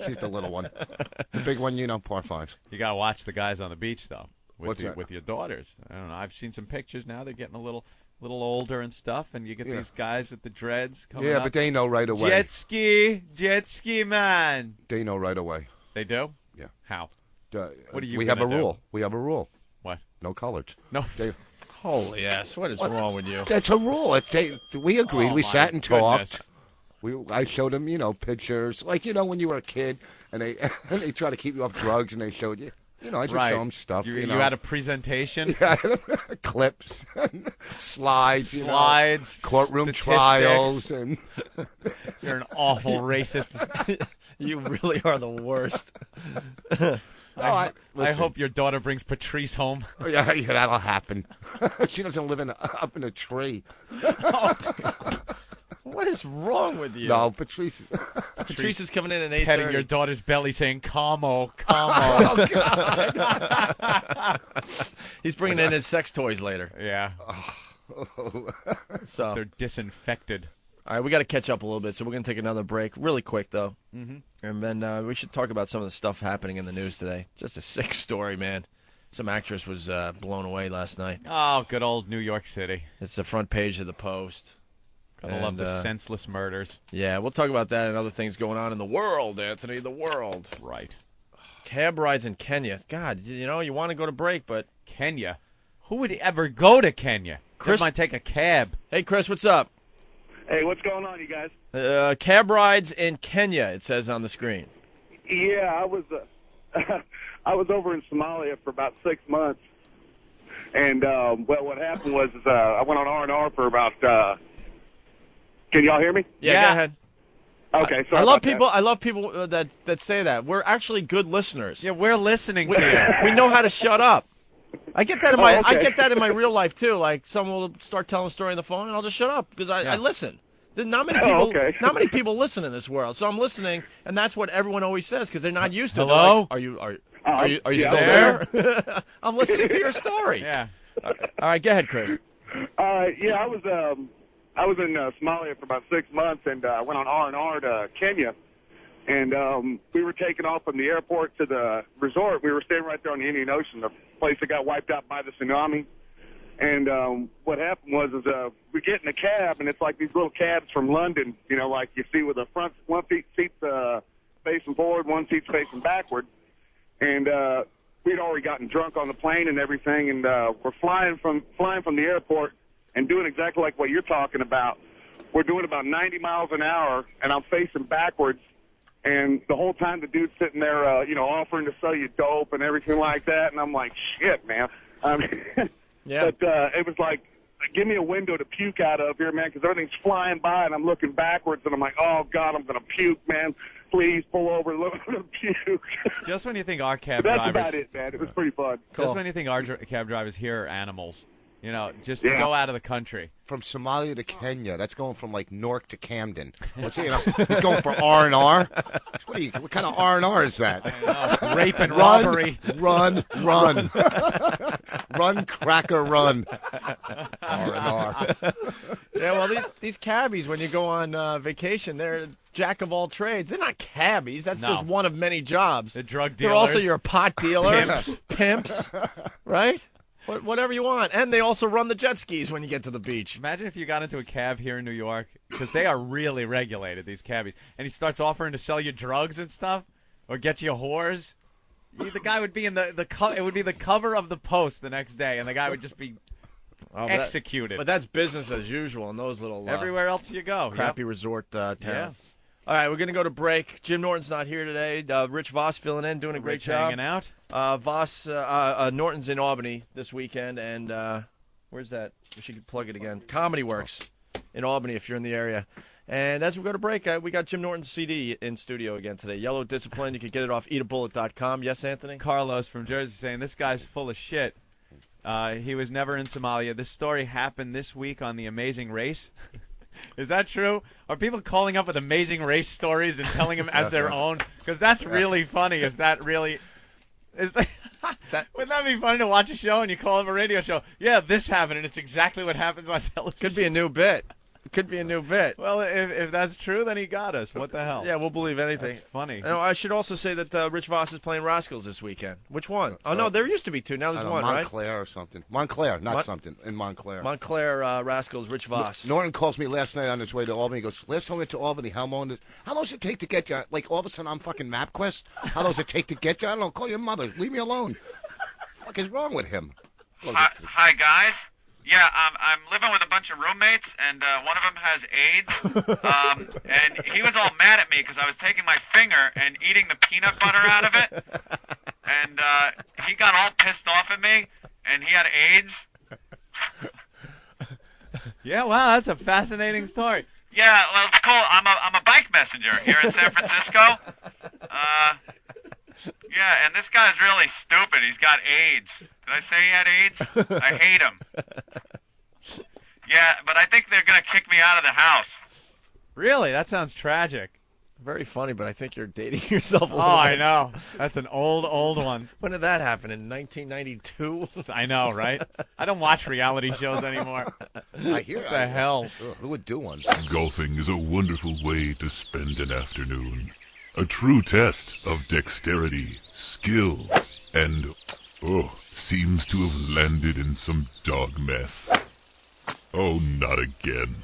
She's the little one. The big one, you know, par 5. You got to watch the guys on the beach, though. What's that? With your daughters. I don't know. I've seen some pictures now. They're getting a little older and stuff, and you get these guys with the dreads coming up. But they know right away. Jet ski, man. They know right away. They do? Yeah. How? What do you? We have a rule. We have a rule. What? No colors. No. Holy ass! What is wrong with you? That's a rule. We agreed. We sat and talked. Goodness. I showed them, you know, pictures, like, you know, when you were a kid, and they try to keep you off drugs, and they showed you. You know, I just show them stuff. You know. had a presentation? Yeah, clips, slides, courtroom statistics. Trials, and you're an awful racist. You really are the worst. I hope your daughter brings Patrice home. Yeah, that'll happen. She doesn't live up in a tree. What is wrong with you? No, Patrice is coming in at 8:30. Petting your daughter's belly saying, "Como." Oh, God. He's bringing in his sex toys later. Yeah. So they're disinfected. All right, we got to catch up a little bit, so we're going to take another break really quick, though. Mm-hmm. And then we should talk about some of the stuff happening in the news today. Just a sick story, man. Some actress was blown away last night. Oh, good old New York City. It's the front page of the Post. Gotta love the senseless murders. Yeah, we'll talk about that and other things going on in the world, Anthony, the world. Right. Cab rides in Kenya. God, you know, you want to go to break, but... Kenya? Who would ever go to Kenya? Chris might take a cab. Hey, Chris, what's up? Hey, what's going on, you guys? Cab rides in Kenya, it says on the screen. Yeah, I was I was over in Somalia for about 6 months. And, well, what happened was I went on R&R for about... can y'all hear me? Yeah, go ahead. Okay, sorry I love about people. that. I love people that say that. We're actually good listeners. Yeah, we're listening to you. We know how to shut up. I get that in my okay. I get that in my real life too. Like someone will start telling a story on the phone, and I'll just shut up because I listen. There's not many people. Not many people listen in this world, so I'm listening, and that's what everyone always says because they're not used to it. They're Hello? like, are you still there? I'm listening to your story. Yeah. All right, go ahead, Chris. Yeah, I was in Somalia for about 6 months, and I went on R&R to Kenya. And we were taking off from the airport to the resort. We were staying right there on the Indian Ocean, the place that got wiped out by the tsunami. And what happened was we get in a cab, and it's like these little cabs from London, you know, like you see with the front one seat's facing forward, one seat's facing backward. And we'd already gotten drunk on the plane and everything, and we're flying from the airport and doing exactly like what you're talking about. We're doing about 90 miles an hour, and I'm facing backwards. And the whole time the dude's sitting there, you know, offering to sell you dope and everything like that. And I'm like, shit, man. Yeah. But it was like, give me a window to puke out of here, man, because everything's flying by, and I'm looking backwards, and I'm like, oh, God, I'm going to puke, man. Please pull over, look, I'm going to puke. Just when you think our cab But that's drivers... about it, man. It was pretty fun. Just when you think our cab drivers here are animals. You know, just go out of the country. From Somalia to Kenya, that's going from like Newark to Camden. What's you know, he's going for R&R. What kind of R&R is that? Rape and robbery. Run, cracker, run. R&R. Yeah, well, these cabbies, when you go on vacation, they're jack of all trades. They're not cabbies. That's just one of many jobs. They're drug They're dealers. also your pot dealer, pimps, right? Whatever you want. And they also run the jet skis when you get to the beach. Imagine if you got into a cab here in New York, because they are really regulated, these cabbies, and he starts offering to sell you drugs and stuff, or get you whores. The guy would be in it would be the cover of the Post the next day, and the guy would just be executed. But that's business as usual in those little everywhere else you go. Crappy resort towns. Yeah. All right, we're going to go to break. Jim Norton's not here today. Rich Voss filling in, doing a great job. Hanging out. Norton's in Albany this weekend, and where's that? We should plug it again. Comedy Works in Albany if you're in the area. And as we go to break, we got Jim Norton's CD in studio again today. Yellow Discipline. You can get it off eatabullet.com. Yes, Anthony? Carlos from Jersey saying, this guy's full of shit. He was never in Somalia. This story happened this week on The Amazing Race. Is that true? Are people calling up with Amazing Race stories and telling them as their own? Because that's really funny if that really is. Wouldn't that be funny to watch a show and you call up a radio show? Yeah, this happened, and it's exactly what happens on television. Could be a new bit. It could be a new bit. Well, if that's true, then he got us. What the hell? Yeah, we'll believe anything. That's funny. No, I should also say that Rich Voss is playing Rascals this weekend. Which one? Oh, no, there used to be two. Now there's one, right? Montclair or something. Montclair, not something. In Montclair. Montclair Rascals, Rich Voss. Norton calls me last night on his way to Albany. He goes, last time we went to Albany, how long does it take to get you? Like, all of a sudden, I'm fucking MapQuest? How long does it take to get you? I don't know. Call your mother. Leave me alone. What the fuck is wrong with him? Hi, guys. Yeah, I'm living with a bunch of roommates, and one of them has AIDS. And he was all mad at me because I was taking my finger and eating the peanut butter out of it. And he got all pissed off at me, and he had AIDS. Yeah, wow, that's a fascinating story. Yeah, well, it's cool. I'm a bike messenger here in San Francisco. Yeah, and this guy's really stupid. He's got AIDS. Did I say he had AIDS? I hate him. Yeah, but I think they're going to kick me out of the house. Really? That sounds tragic. Very funny, but I think you're dating yourself a little Oh, bit. I know. That's an old one. When did that happen? In 1992? I know, right? I don't watch reality shows anymore. I hear What the hell? Who would do one? Golfing is a wonderful way to spend an afternoon. A true test of dexterity, skill, and, seems to have landed in some dog mess. Oh, not again.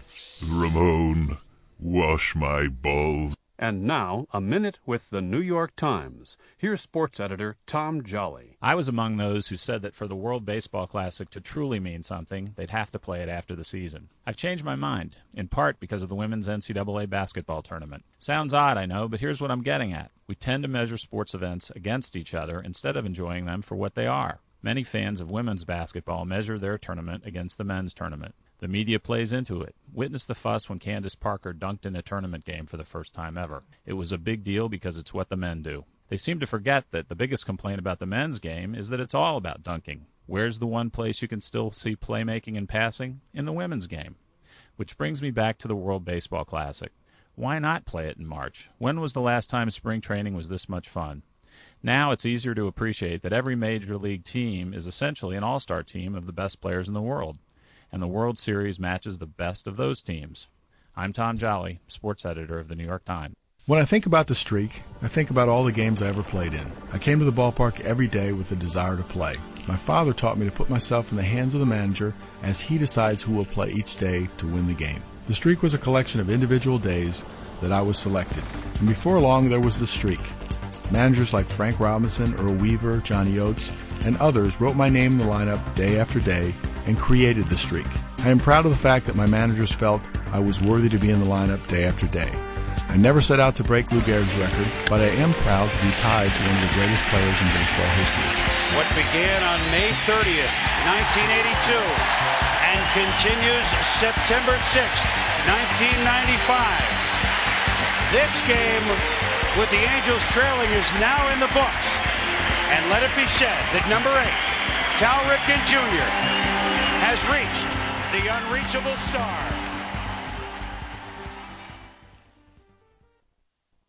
Ramon, wash my balls. And now, a minute with the New York Times. Here's sports editor Tom Jolly. I was among those who said that for the World Baseball Classic to truly mean something, they'd have to play it after the season. I've changed my mind, in part because of the women's NCAA basketball tournament. Sounds odd, I know, but here's what I'm getting at. We tend to measure sports events against each other instead of enjoying them for what they are. Many fans of women's basketball measure their tournament against the men's tournament. The media plays into it. Witness the fuss when Candace Parker dunked in a tournament game for the first time ever. It was a big deal because it's what the men do. They seem to forget that the biggest complaint about the men's game is that it's all about dunking. Where's the one place you can still see playmaking and passing? In the women's game. Which brings me back to the World Baseball Classic. Why not play it in March? When was the last time spring training was this much fun? Now it's easier to appreciate that every major league team is essentially an all-star team of the best players in the world. And the World Series matches the best of those teams. I'm Tom Jolly, sports editor of the New York Times. When I think about the streak, I think about all the games I ever played in. I came to the ballpark every day with a desire to play. My father taught me to put myself in the hands of the manager as he decides who will play each day to win the game. The streak was a collection of individual days that I was selected. And before long, there was the streak. Managers like Frank Robinson, Earl Weaver, Johnny Oates, and others wrote my name in the lineup day after day and created the streak. I am proud of the fact that my managers felt I was worthy to be in the lineup day after day. I never set out to break Lou Gehrig's record, but I am proud to be tied to one of the greatest players in baseball history. What began on May 30th, 1982, and continues September 6th, 1995. This game, with the Angels trailing, is now in the books. And let it be said that number 8, Cal Ripken Jr., has reached the unreachable star.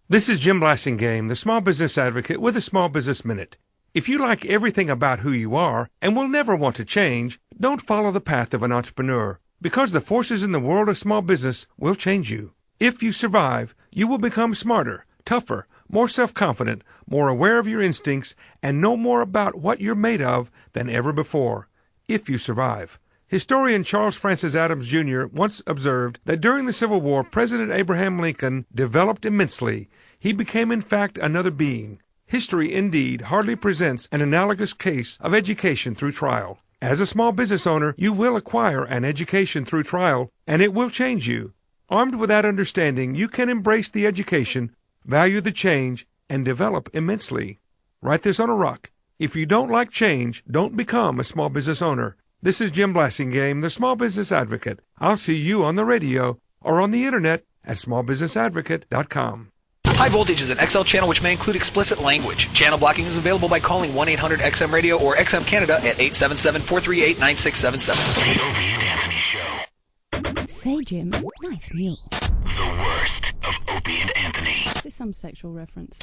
This is Jim Blasingame, the Small Business Advocate, with a Small Business Minute. If you like everything about who you are and will never want to change, don't follow the path of an entrepreneur, because the forces in the world of small business will change you. If you survive, you will become smarter, tougher, more self-confident, more aware of your instincts, and know more about what you're made of than ever before. If you survive. Historian Charles Francis Adams Jr. once observed that during the Civil War, President Abraham Lincoln developed immensely. He became, in fact, another being. History, indeed, hardly presents an analogous case of education through trial. As a small business owner, you will acquire an education through trial, and it will change you. Armed with that understanding, you can embrace the education, value the change, and develop immensely. Write this on a rock. If you don't like change, don't become a small business owner. This is Jim Blasingame, the Small Business Advocate. I'll see you on the radio or on the internet at smallbusinessadvocate.com. High Voltage is an XL channel which may include explicit language. Channel blocking is available by calling 1-800-XM-RADIO or XM Canada at 877-438-9677. The Opie and Anthony Show. Say, Jim, nice meal. The worst of Opie and Anthony. Is this some sexual reference?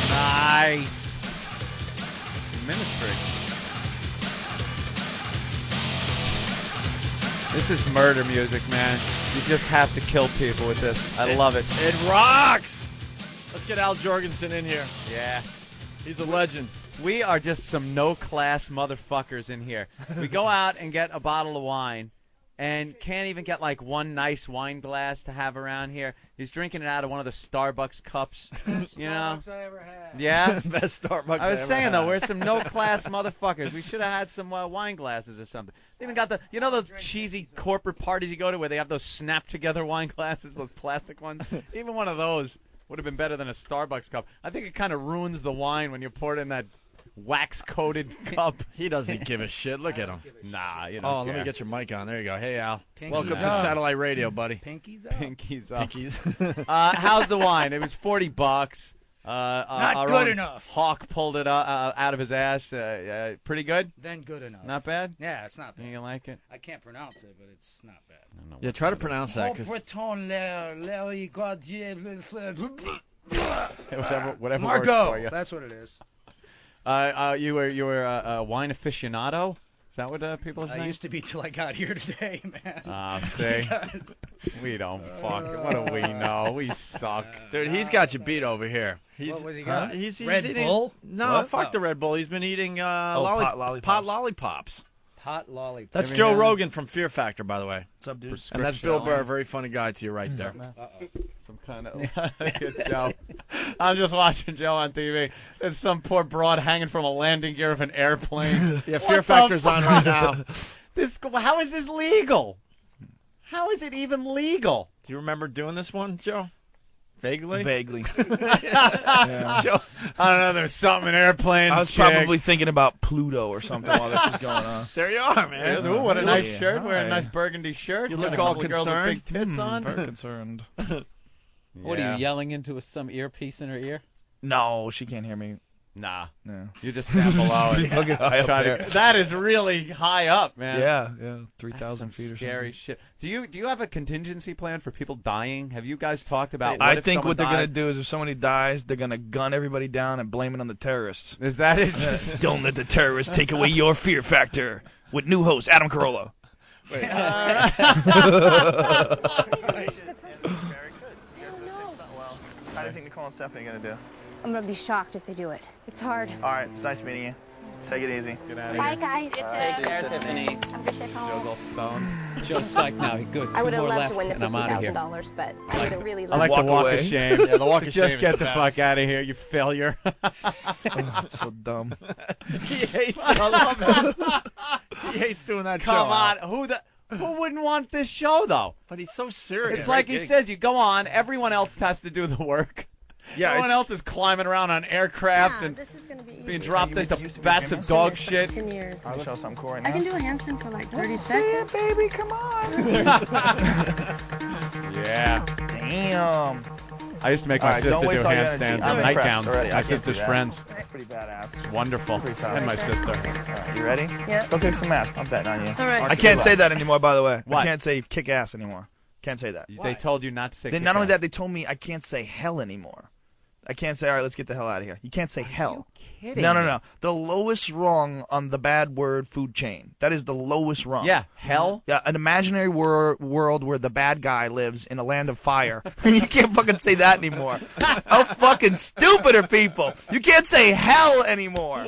Nice. Ministry. This is murder music, man. You just have to kill people with this. I love it. It rocks! Let's get Al Jorgensen in here. Yeah. He's a legend. We are just some no-class motherfuckers in here. We go out and get a bottle of wine and can't even get, like, one nice wine glass to have around here. He's drinking it out of one of the Starbucks cups. Best you know? Starbucks I ever had. Yeah? Best Starbucks I was ever saying, had. though, we're some no-class motherfuckers. We should have had some wine glasses or something. They even got you know those cheesy corporate parties you go to where they have those snap-together wine glasses, those plastic ones? Even one of those would have been better than a Starbucks cup. I think it kind of ruins the wine when you pour it in that wax-coated cup. He doesn't give a shit. Look at him. Nah, you Oh, don't let me care. get your mic on. There you go. Hey, Al. Pinkies Welcome to up. Satellite Radio, buddy. Pinkies up. Pinkies up. Pinkies. How's the wine? It was $40. Not our good own enough. Hawk pulled it out of his ass. Pretty good? Then good enough. Not bad? Yeah, it's not bad. You like it? I can't pronounce it, but it's not bad. Yeah, try to pronounce that. 'Cause whatever works Margot. for you. That's what it is. You were a wine aficionado? Is that what people are saying? I used to be till I got here today, man. See? We don't fuck. What do we know? We suck. Dude, he's got you beat over here. What was he got? He's Red eating, Bull? No, What? fuck the Red Bull. He's been eating pot lollipops. pot lollipops. Pot lollipop. That's Joe Rogan from Fear Factor, by the way. What's up, dude? And that's Bill Burr, a very funny guy to you right there. Some kind of good Joe. I'm just watching Joe on TV. There's some poor broad hanging from a landing gear of an airplane. Yeah, Fear Factor's on right now. How is this legal? How is it even legal? Do you remember doing this one, Joe? Vaguely? Vaguely. Joe, I don't know. There's something in airplane. I was probably thinking about Pluto or something while this was going on. There you are, man. Ooh, what a nice Yeah. shirt. Wearing a Hi. nice burgundy shirt. You Got look a all couple of girls with concerned. big tits on. Very concerned. What are you yelling into some earpiece in her ear? No, she can't hear me. Nah. No. You just stand below She's it. fucking high up Try there. that is really high up, man. Yeah, 3,000 That's some feet or something. scary shit. Do you have a contingency plan for people dying? Have you guys talked about? I if think someone what they're died? gonna do is if somebody dies, they're gonna gun everybody down and blame it on the terrorists. Is that it? Don't let the terrorists take away your fear factor. With new host Adam Carolla. Wait. How do you think Nicole and Stephanie are gonna do? I'm gonna be shocked if they do it. It's hard. All right, it's nice meeting you. Take it easy. Get out of Bye, here. guys. Take care, Tiffany. Have a good trip home. Joe's all stoned. Joe's psyched now. Good. I Two would have more loved left, to win the and I'm out of here. $50,000, but I would have really I loved like to. the walk away. of shame. Yeah, the walk of shame Just is get the the best. fuck out of here, you failure. That's so dumb. He hates it. I love it. He hates doing that show. Come on, who wouldn't want this show though? But he's so serious. It's like he says, you go on. Everyone else has to do the work. Yeah, Everyone else is climbing around on aircraft and this is gonna be easy. being dropped You into used to be vats famous? of dog shit. 10 years. I'll show something cool right I now. can do a handstand for like 30 See seconds. it, baby. Come on. Yeah. Damn. I used to make my All right, sister don't do waste all your handstands energy. on I'm nightgowns. impressed already. I My can't do sister's that. friends. That's pretty badass. It's wonderful. Pretty tough. And my sister. All right, you ready? Yeah. Go kick some ass. I'm betting on you. All right. I can't say that anymore, by the way. What? I can't say kick ass anymore. Can't say that. They told you not to say. Not only that, they told me I can't say hell anymore. I can't say, all right, let's get the hell out of here. You can't say hell. kidding No, no, me? no. The lowest rung on the bad word food chain. That is the lowest rung. Yeah, hell. Yeah, an imaginary world where the bad guy lives in a land of fire. You can't fucking say that anymore. How fucking stupid are people? You can't say hell anymore.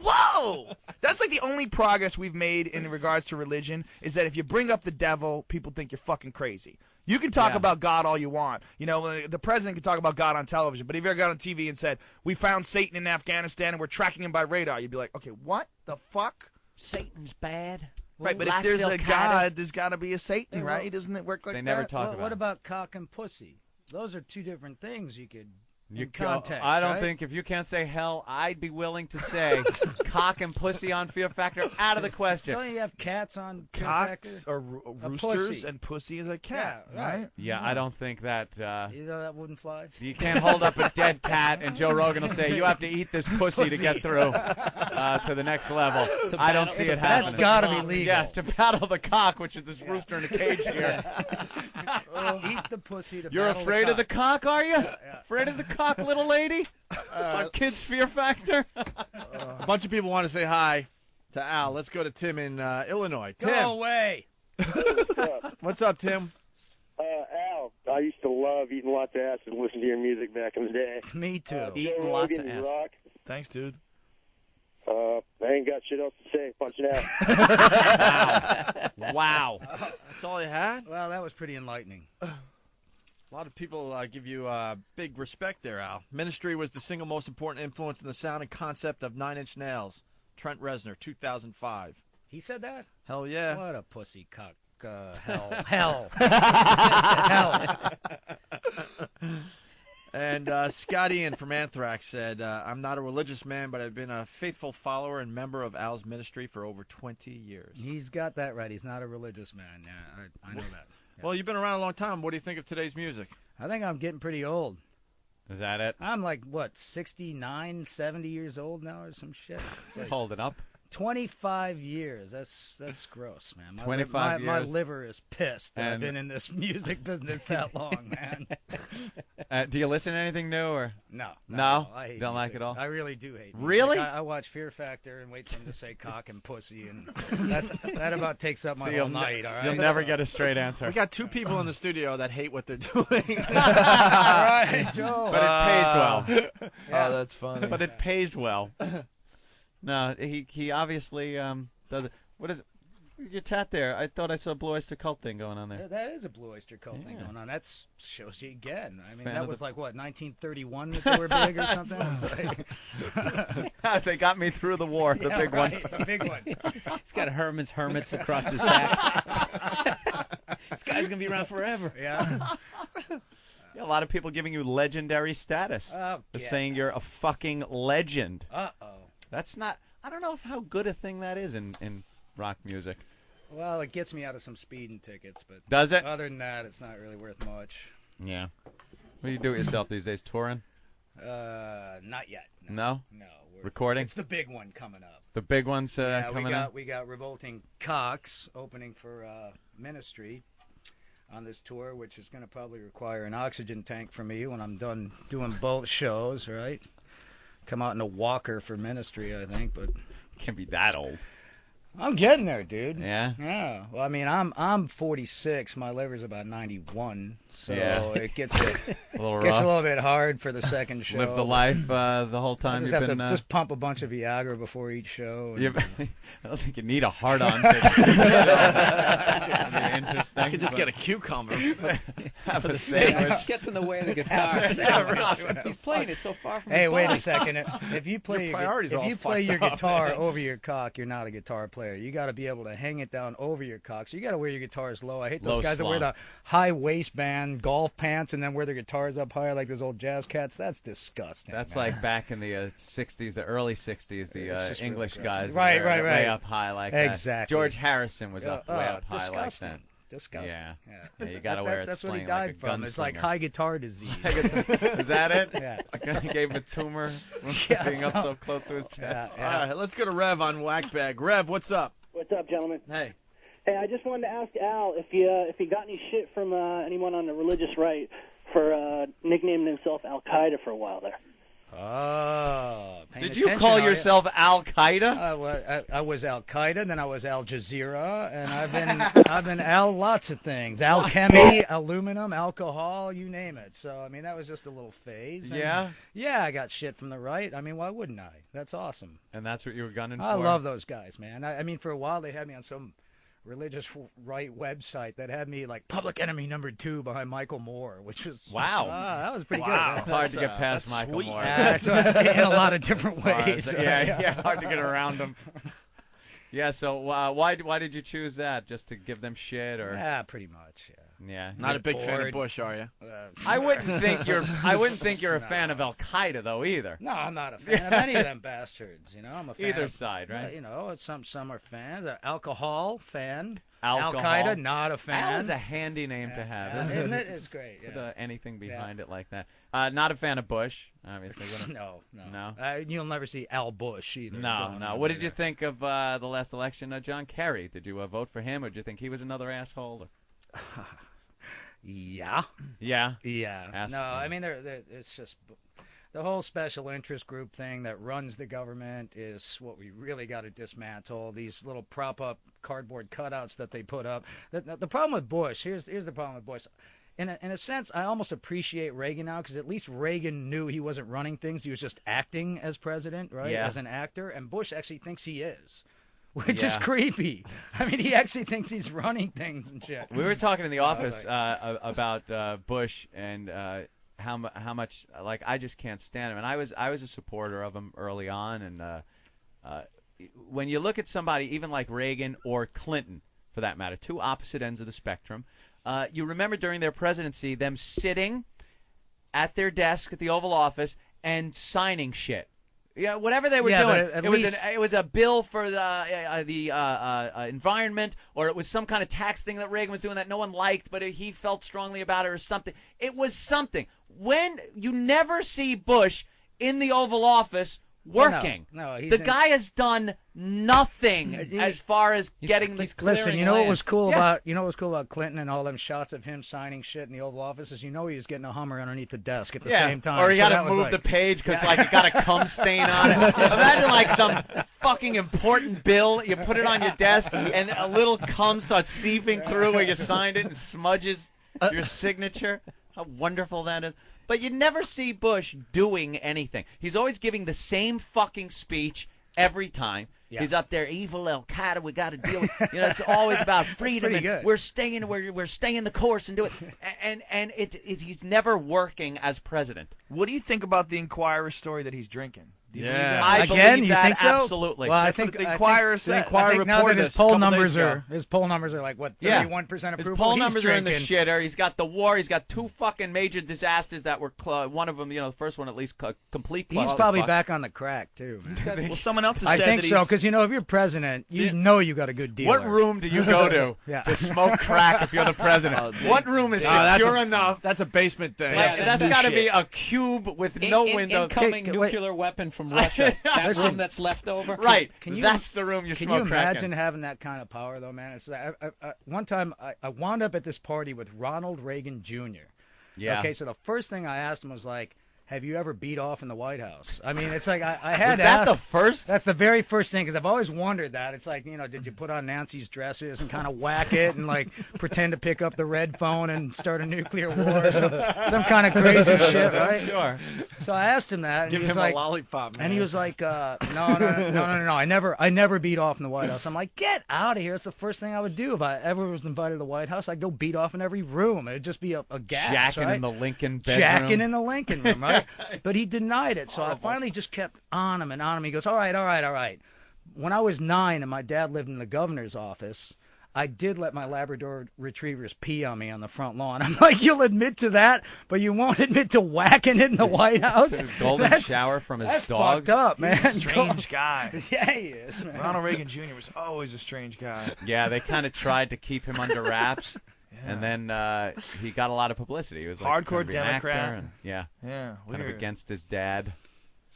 Whoa! That's like the only progress we've made in regards to religion is that if you bring up the devil, people think you're fucking crazy. You can talk about God all you want. You know, the president can talk about God on television, but if you ever got on TV and said, we found Satan in Afghanistan and we're tracking him by radar, you'd be like, okay, what the fuck? Satan's bad. Right, but if there's a God, there's got to be a Satan, Yeah, well, right? Doesn't it work like They that? never talk about What it. about cock and pussy? Those are two different things you could. You in context, I don't right? think if you can't say hell, I'd be willing to say cock and pussy on Fear Factor out of the question. Don't you have cats on Fear Cocks Factor? are A roosters pussy. and pussy is a cat, Yeah, right. right? Yeah, I don't think that. You know that wouldn't fly. You can't hold up a dead cat, and Joe Rogan will say you have to eat this pussy to get through to the next level. I don't see it happening. That's got to be legal. Yeah, to battle the cock, which is this rooster in a cage here. Eat the pussy to You're battle afraid of the cock, are you? Yeah. Afraid of the cock, little lady? On Kids Fear Factor? A bunch of people want to say hi to Al. Let's go to Tim in Illinois. Go Tim, away. what's up, Tim? Al, I used to love eating lots of ass and listening to your music back in the day. Me too. Joe lots of Rogan, ass. you rock. Thanks, dude. I ain't got shit else to say. Punch it out. Wow. That's all you had? Well, that was pretty enlightening. A lot of people give you big respect there, Al. Ministry was the single most important influence in the sound and concept of Nine Inch Nails. Trent Reznor, 2005. He said that? Hell yeah. What a pussy cock. Hell. Hell. And Scott Ian from Anthrax said, I'm not a religious man, but I've been a faithful follower and member of Al's ministry for over 20 years. He's got that right. He's not a religious man. Yeah, I know that. Yeah. Well, you've been around a long time. What do you think of today's music? I think I'm getting pretty old. Is that it? I'm like, what, 69, 70 years old now or some shit? It's like Holding up. 25 years. That's gross, man. My 25 my years. liver is pissed that I've And- been in this music business that long, man. Do you listen to anything new or No. I hate don't like music. it all. I really do hate music. Really? I watch Fear Factor and wait for him to say cock and pussy, and that about takes up my So whole night. All right. You'll never get a straight answer. We got two people in the studio that hate what they're doing. All right, Joe. But it pays well. Oh, that's funny. But it pays well. No, he obviously does it. What is it? Your tat there. I thought I saw a Blue Oyster Cult thing going on there. That is a Blue Oyster Cult thing going on. That shows you again. I mean, Fan that of was the- like, what, 1931 that they were big or something? It's like... They got me through the war, the Yeah, big right, one. the big one. He's got Herman's Hermits across his back. This guy's going to be around forever. Yeah. Yeah, a lot of people giving you legendary status. Oh, They're yeah. saying you're a fucking legend. Uh-oh. That's not. I don't know how good a thing that is in rock music. Well, it gets me out of some speeding tickets, but Does it? Other than that, it's not really worth much. Yeah. What do you do with yourself these days? Touring? Not yet. No. No. Recording? It's the big one coming up. The big one's Yeah, coming up. we got Revolting Cocks opening for Ministry on this tour, which is going to probably require an oxygen tank for me when I'm done doing both shows. Right? Come out in a walker for Ministry, I think, but can't be that old. I'm getting there, dude. Yeah? Yeah. Well, I mean, I'm 46. My liver's about 91, so Yeah. it gets a little gets rough. a little bit hard for the second show. Live the life the whole I time just you've have been. to just pump a bunch of Viagra before each show. I don't think you need a hard-on. I could just get a cucumber. Have a sandwich. Gets in the way of the guitar. He's playing it so far from Hey, his wait a body. second. If you play Your priorities are all play your fucked up, guitar man. over your cock, you're not a guitar player. You got to be able to hang it down over your cock. So you got to wear your guitars low. I hate those Low guys that wear slung. the high waistband golf pants and then wear their guitars up high like those old jazz cats. That's disgusting. That's man. like back in the 60s, the early 60s, the It's just really English gross. guys. Right, were right, way right. up high like that. Exactly. George Harrison was up way up high disgusting. like that. Disgusting. Yeah. Yeah. You got to wear it That's what he sling died like a from. It's like gunslinger. high guitar disease. Is that it? Yeah. He gave him a tumor Yeah, being up so close to his chest. Yeah. All right, let's go to Rev on Whackbag. Rev, what's up? What's up, gentlemen? Hey. Hey, I just wanted to ask Al if he got any shit from anyone on the religious right for nicknaming himself Al Qaeda for a while there. Oh, Did you call yourself Al Qaeda? I was Al Qaeda, then I was Al Jazeera, and I've been Al lots of things. Alchemy, aluminum, alcohol, you name it. So I mean, that was just a little phase. And Yeah? yeah, I got shit from the right. I mean, why wouldn't I? That's awesome. And that's what you were gunning for? I love those guys, man. I mean, for a while they had me on some religious right website that had me like Public Enemy #2 behind Michael Moore, which was Wow. that was pretty Wow. good. It's hard to get past Michael sweet. Moore. That's in a lot of different ways. Yeah, hard to get around him. Yeah, so why did you choose that? Just to give them shit, or? Yeah, pretty much. Yeah. Yeah. Not a big fan of bored. Bush, are you? I wouldn't think you're a fan of Al Qaeda though either. No, I'm not a fan of any of them bastards. You know, I'm a fan Either of, side, right? You know, some are fans. Alcohol fan. Alcohol. Al Qaeda, not a fan. Al is a handy name to have, Isn't it? It's great. Put Yeah. anything behind it like that. Not a fan of Bush, obviously. No. No. You'll never see Al Bush either. No, going no. on What did you there. think of the last election? John Kerry. Did you vote for him, or did you think he was another asshole? Yeah. Yeah. Yeah. No, I mean, it's just the whole special interest group thing that runs the government is what we really got to dismantle. These little prop-up cardboard cutouts that they put up. The problem with Bush, here's the problem with Bush. In a sense, I almost appreciate Reagan now because at least Reagan knew he wasn't running things. He was just acting as president, right, Yeah. as an actor. And Bush actually thinks he is. Which is Yeah. creepy. I mean, he actually thinks he's running things and shit. We were talking in the office about Bush and how much like I just can't stand him, and I was a supporter of him early on, and when you look at somebody even like Reagan or Clinton, for that matter, two opposite ends of the spectrum, you remember during their presidency them sitting at their desk at the Oval Office and signing shit. Yeah, whatever they were doing, it was a bill for the environment, or it was some kind of tax thing that Reagan was doing that no one liked, but he felt strongly about it, or something. It was something. When you never see Bush in the Oval Office working. No, he's the guy has done nothing as far as getting the. Listen, you know what was cool about Clinton and all them shots of him signing shit in the Oval Office is he was getting a Hummer underneath the desk at the same time. Or you So got that to was move the page because like it got a cum stain on it. Imagine like some fucking important bill, you put it on your desk, and a little cum starts seeping through where you signed it and smudges your signature. How wonderful that is. But you never see Bush doing anything. He's always giving the same fucking speech every time. Yeah. He's up there, evil Al-Qaeda, we got to deal with. It's always about freedom and good. we're staying the course and do it. And he's never working as president. What do you think about the Inquirer story that he's drinking? I Again, believe you that think so? absolutely. Well, That's what the Inquirer said. The Inquirer now that his poll numbers are like what 31% approval. His poll numbers are in the drinking. shitter. He's got the war. He's got two fucking major disasters that were one of them. The first one at least complete. He's probably back on the crack too. Well, someone else has I said think that so because if you're president, you know you got a good deal. What room do you go to to smoke crack if you're the president? What room is secure enough? That's a basement thing. That's got to be a cube with no window. Incoming nuclear weapon from Russia. That room that's left over. Right. That's the room you Can smoke you crack imagine in. having that kind of power, though, man? It's one time I wound up at this party with Ronald Reagan Jr. Yeah. Okay, so the first thing I asked him was like, have you ever beat off in the White House? I mean, it's like I had Was to that ask. the first? That's the very first thing because I've always wondered that. It's like, did you put on Nancy's dresses and kind of whack it and like pretend to pick up the red phone and start a nuclear war or some kind of crazy shit, right? Sure. So I asked him that, and Give he was him like, a lollipop, man. and he was like, no, I never beat off in the White House. I'm like, get out of here! It's the first thing I would do if I ever was invited to the White House. I'd go beat off in every room. It'd just be a gas, Jacking right? in the Lincoln bedroom. Jacking in the Lincoln room, right? But he denied it, so I finally just kept on him and on him. He goes, all right. When I was 9 and my dad lived in the governor's office, I did let my Labrador retrievers pee on me on the front lawn. I'm like, you'll admit to that, but you won't admit to whacking it in the White House? Golden shower from his that's dogs. fucked up, man. He's a strange guy. Yeah, he is, man. Ronald Reagan Jr. was always a strange guy. Yeah, they kind of tried to keep him under wraps. And then he got a lot of publicity. He was like, Hardcore gonna be an Democrat. actor and, Yeah, kind of weird. against his dad.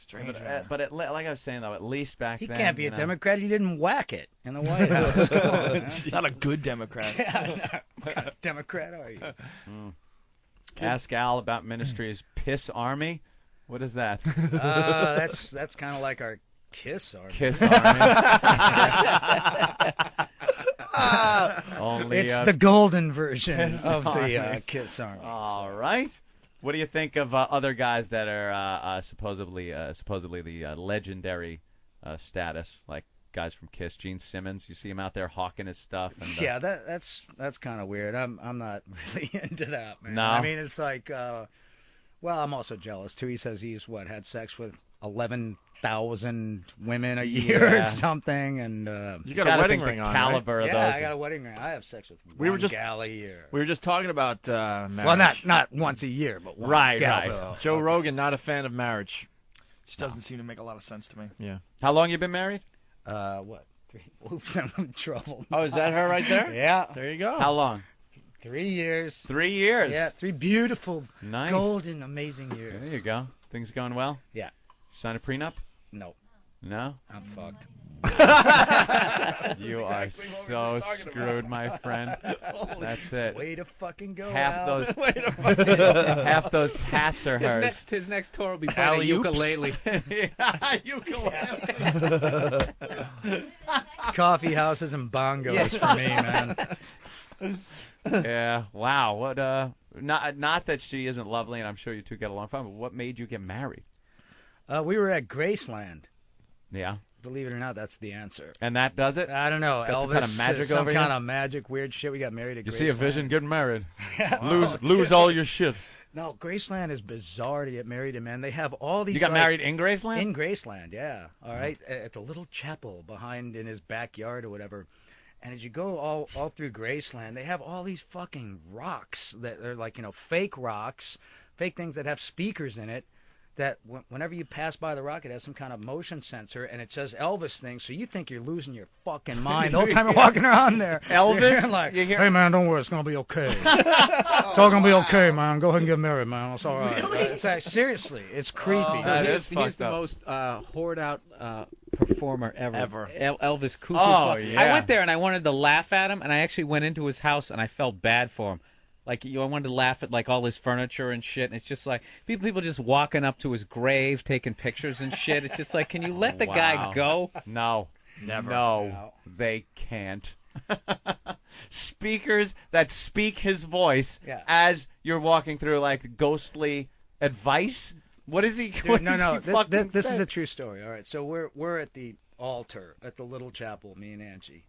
Strange. But like I was saying though, at least back He then can't be a Democrat. He didn't whack it in the White House. Come on, man. Not a good Democrat. Yeah, what kind of Democrat are you? Ask Al about Ministry's Piss Army. What is that? That's kind of like our Kiss Army. Kiss Army. Only it's the golden version of the Kiss Army. All right. What do you think of other guys that are supposedly the legendary status, like guys from Kiss, Gene Simmons? You see him out there hawking his stuff. And, yeah, that's kind of weird. I'm not really into that, man. No? I mean, it's like, well, I'm also jealous too. He says he's had sex with 11,000 women a year or something, and you got a wedding ring on, caliber right? of yeah, those. I got a wedding ring. I have sex with We were one just- gal a year. We were just talking about marriage. Well, not once a year, but one right. gal. Joe Rogan, not a fan of marriage. Just doesn't seem to make a lot of sense to me. Yeah. How long you been married? What? 3. Oops, I'm in trouble. Oh, is that her right there? Yeah. There you go. How long? 3 years. 3 years. Yeah, 3 beautiful, Nice. golden, amazing years. There you go. Things going well? Yeah. Sign a prenup? No. No? I'm fucked. You are so screwed, my friend. That's it. Way to fucking go, Half Al. those half those tats are hers. His next tour will be playing a ukulele. Ukulele. Coffee houses and bongos for me, man. Yeah. Wow. What? Not that she isn't lovely, and I'm sure you two get along fine. But what made you get married? We were at Graceland. Yeah. Believe it or not, that's the answer. And that does it? I don't know. Got Elvis, some kind of magic some over kind here? of magic, weird shit. We got married at You Graceland. see a vision, get married. Oh, lose all your shit. No, Graceland is bizarre to get married in, man. They have all these. You got like, married in Graceland? In Graceland, yeah. All right, at the little chapel behind in his backyard or whatever. And as you go all through Graceland, they have all these fucking rocks that are like fake rocks, fake things that have speakers in it. that whenever you pass by the rock, it has some kind of motion sensor, and it says Elvis thing, so you think you're losing your fucking mind the whole time you're walking around there. Elvis? You're like, You hear- hey, man, don't worry, it's going to be okay. It's all going to be okay, man. Go ahead and get married, man. It's all right. It's seriously, it's creepy. He's the most hoard out performer ever. Elvis Cooper. Oh, yeah. I went there and I wanted to laugh at him, and I actually went into his house and I felt bad for him. Like, I wanted to laugh at like all his furniture and shit. And it's just like people just walking up to his grave, taking pictures and shit. It's just like, can you let the guy go? No, never. No, they can't. Speakers that speak his voice as you're walking through, like ghostly advice. What is he? Dude, what no, is no. he fucking This is say? a true story. All right, so we're at the altar at the little chapel, me and Angie,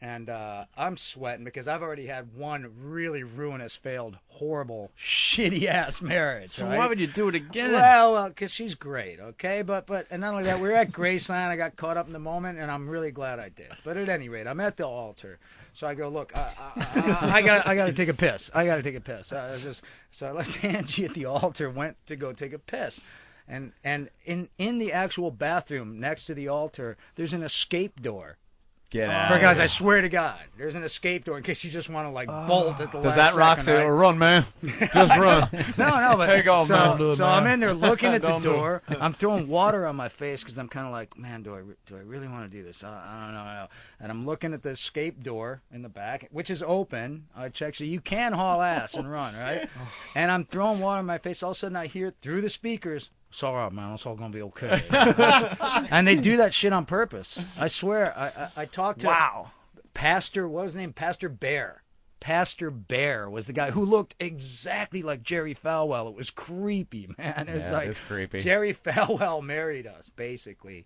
and I'm sweating because I've already had one really ruinous, failed, horrible, shitty ass marriage. So right? why would you do it again? Well, because she's great, okay? But and not only that, we were at Graceland. I got caught up in the moment, and I'm really glad I did. But at any rate, I'm at the altar. So I go, look, I got to take a piss. I got to take a piss. So I left Angie at the altar, went to go take a piss. And in the actual bathroom next to the altar, there's an escape door. Get out. For guys, I swear to God, there's an escape door in case you just want to like bolt at the Does last that rock second, say, right? run, man? Just run. No, but Take off, man. so I'm in there looking at the Don't do it. door. I'm throwing water on my face because I'm kind of like, man, do I really want to do this? I don't know. And I'm looking at the escape door in the back, which is open. I check, so you can haul ass and run, right? And I'm throwing water on my face. All of a sudden, I hear through the speakers, "It's all right, man. It's all gonna be okay." And they do that shit on purpose. I swear. I talked to Pastor. What was his name? Pastor Bear. Pastor Bear was the guy who looked exactly like Jerry Falwell. It was creepy, man. It was like it's creepy. Jerry Falwell married us, basically.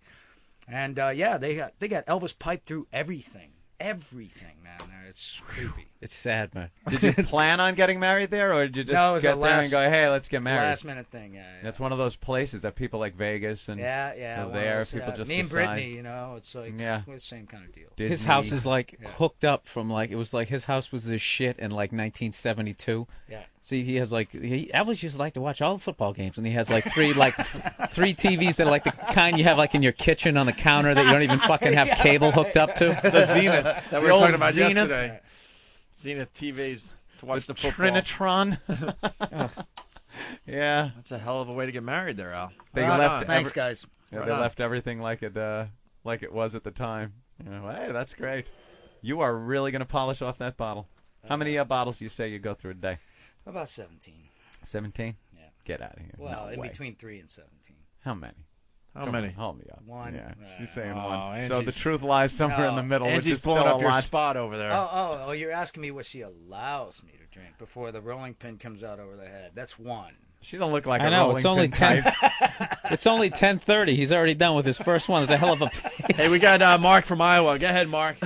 And they got Elvis piped through everything, man. It's creepy. It's sad, man. Did you plan on getting married there, or did you just No, it was get a there and last- go, hey, let's get married? Last minute thing, yeah. That's one of those places that people like Vegas and Yeah. are one of there. those, People just me and decide. Brittany, it's like the same kind of deal. Disney. His house is like hooked up from like it was like his house was this shit in like 1972. Yeah. See, he has like Elvis used to like to watch all the football games, and he has like three TVs that are like the kind you have like in your kitchen on the counter that you don't even fucking have cable hooked up to. The Zenith that we were old talking about Zenith. yesterday. Zenith TVs to watch the football. Trinitron. Yeah. That's a hell of a way to get married there, Al. They Right left on. Thanks, guys. Yeah, Right they on. left everything like it was at the time. Hey, that's great. You are really going to polish off that bottle. How many bottles do you say you go through a day? About 17. 17? Yeah. Get out of here. Well, No in way. between 3 and 17. How many? How Come many? on, hold me up. One. Yeah, she's saying Oh, one. So Angie's- the truth lies somewhere in the middle, which Angie's is blowing still up a your lot. spot over there. Oh, you're asking me what she allows me to drink before the rolling pin comes out over the head. That's one. She don't look like I a know rolling it's only pin 10. type. It's only 10:30. He's already done with his first one. It's a hell of a pace. Hey, we got Mark from Iowa. Go ahead, Mark.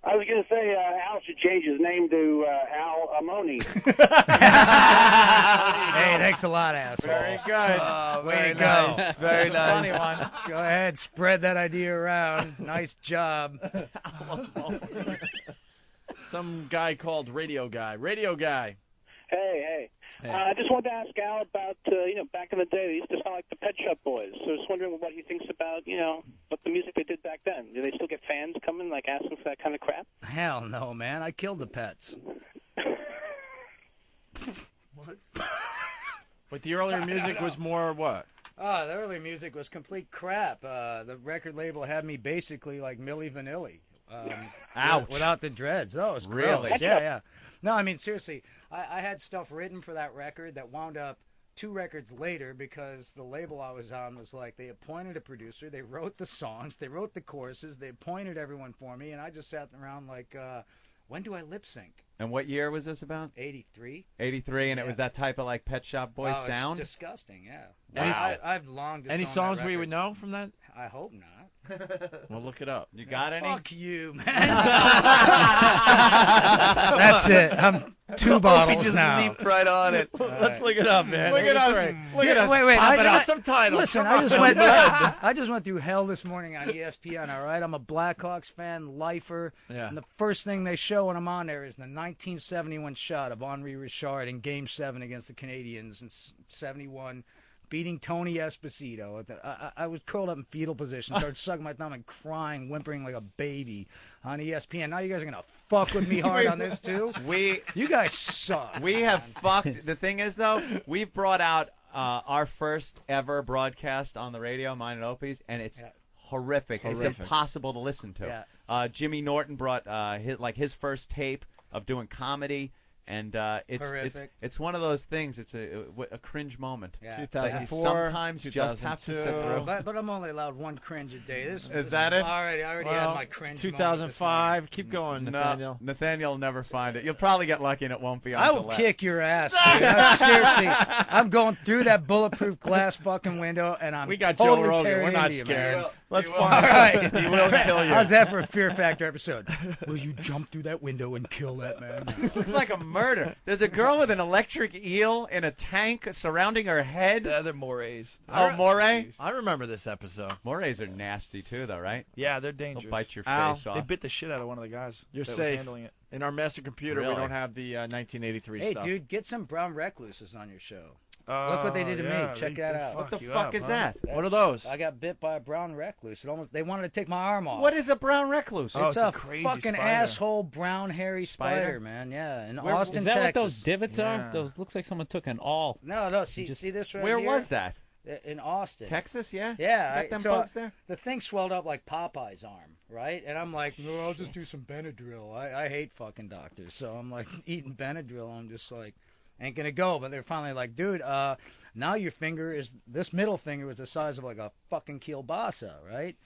I was going to say Al should change his name to Al Amoni. Hey, thanks a lot, asshole. Very good. Way to nice. go. Very nice. Funny one. Go ahead, spread that idea around. Nice job. Some guy called Radio Guy. Radio Guy. Hey. I just wanted to ask Al about, back in the day, they used to sound like the Pet Shop Boys. So I was wondering what he thinks about, what the music they did back then. Do they still get fans coming, like, asking for that kind of crap? Hell no, man. I killed the pets. But the earlier music was more what? Oh, the early music was complete crap. The record label had me basically like Milli Vanilli. Ouch. Without the dreads. Oh, it's Really? gross. Yeah. No, I mean, seriously, I had stuff written for that record that wound up 2 records later because the label I was on was like, they appointed a producer, they wrote the songs, they wrote the choruses, they appointed everyone for me, and I just sat around like, when do I lip sync? And what year was this about? 83. 83, and it Yeah. was that type of like Pet Shop Boys Oh, sound? It's disgusting, yeah. Wow. I've long Any disowned songs that we record. would know from that? I hope not. We'll look it up. You got any? Fuck you, man. That's it. I'm 2 bottles He just now. leaped right on it. Let's look it up, man. Look at us. Look at us. Wait. Pop it I up. Some titles. Listen, Come I just on. went through hell this morning on ESPN. All right, I'm a Blackhawks fan, lifer. Yeah. And the first thing they show when I'm on there is the 1971 shot of Henri Richard in Game 7 against the Canadiens in '71. beating Tony Esposito. I was curled up in fetal position, started sucking my thumb and crying, whimpering like a baby on ESPN. Now you guys are going to fuck with me hard on this, too? You guys suck. We have fucked. The thing is, though, we've brought out our first ever broadcast on the radio, mine and Opie's, and it's horrific. It's impossible to listen to. Jimmy Norton brought his first tape of doing comedy. And it's one of those things. It's a cringe moment. 2004. Sometimes you just have to sit through. But I'm only allowed one cringe a day. Is that it? I already had my cringe. 2005. Keep going, Nathaniel. No, Nathaniel will never find it. You'll probably get lucky, and it won't be on. I will kick your ass. Dude. Seriously, I'm going through that bulletproof glass fucking window, and We got totally Joe Rogan. tearing We're not into you, scared. man. Let's All find right. He will kill you. How's that for a Fear Factor episode? Will you jump through that window and kill that man? This looks like a murder. There's a girl with an electric eel in a tank surrounding her head. They're morays. Oh, moray? I remember this episode. Morays are nasty, too, though, right? Yeah, they're dangerous. They'll bite your Al, face off. They bit the shit out of one of the guys. You're that was safe. handling it. In our master computer, Really? we don't have the 1983 Hey, stuff. dude, get some brown recluses on your show. Look what they did to me. Check that out. What the fuck is that? What are those? I got bit by a brown recluse. They wanted to take my arm off. What is a brown recluse? It's a crazy fucking spider. asshole brown hairy Spider? spider, man. Yeah, in Where, Austin, is that Texas. what those divots are? Those looks like someone took an awl. No. See this right Where here? was that? In Austin. Texas, yeah? Yeah. Got them so bugs there? The thing swelled up like Popeye's arm, right? And I'm like, no, I'll just do some Benadryl. I hate fucking doctors. So I'm like eating Benadryl. I'm just like, ain't going to go. But they're finally like, dude, now your finger this middle finger is the size of like a fucking kielbasa, right?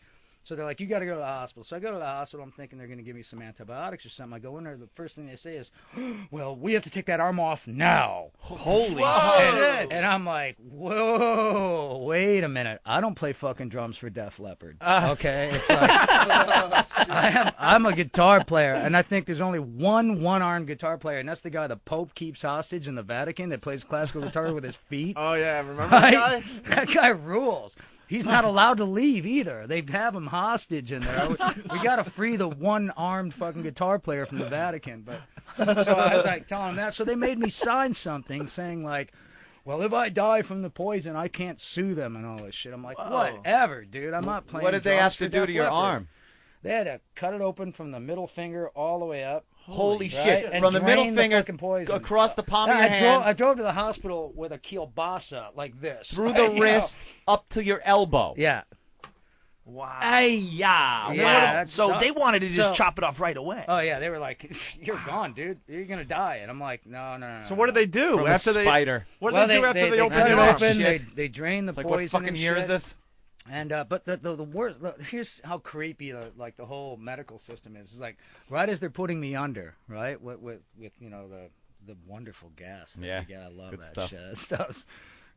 So they're like, you got to go to the hospital. So I go to the hospital. I'm thinking they're going to give me some antibiotics or something. I go in there. The first thing they say is, well, we have to take that arm off now. Holy shit. And I'm like, whoa, wait a minute. I don't play fucking drums for Def Leppard. Okay? It's like, I'm a guitar player, and I think there's only one-armed guitar player, and that's the guy the Pope keeps hostage in the Vatican that plays classical guitar with his feet. Oh, yeah. Remember that guy? That guy rules. He's not allowed to leave either. They have him hostage in there. We got to free the one-armed fucking guitar player from the Vatican. But so I was like telling him that. So they made me sign something saying like, well, if I die from the poison, I can't sue them and all this shit. I'm like, whatever, dude. I'm not playing. What did they drums have for to do Def to your Leppard. arm? They had to cut it open from the middle finger all the way up. Holy right? shit. And From the middle drain finger fucking poison. across the palm of Yeah, your hand. I drove to the hospital with a kielbasa like this. Through the wrist up to your elbow. Yeah. Wow. Yeah. So they wanted to just chop it off right away. Oh yeah, they were like, "You're gone, dude. You're gonna die." And I'm like, "No." So what did they do From after a spider. What did they do after they opened cut your it arm? open? They drain the It's like, poison. what fucking and year shit. is this? And but the worst. Here's how creepy the whole medical system is. It's like right as they're putting me under, right, with you know the wonderful gas. That Yeah, we get. I love good that stuff. shit. That stuff's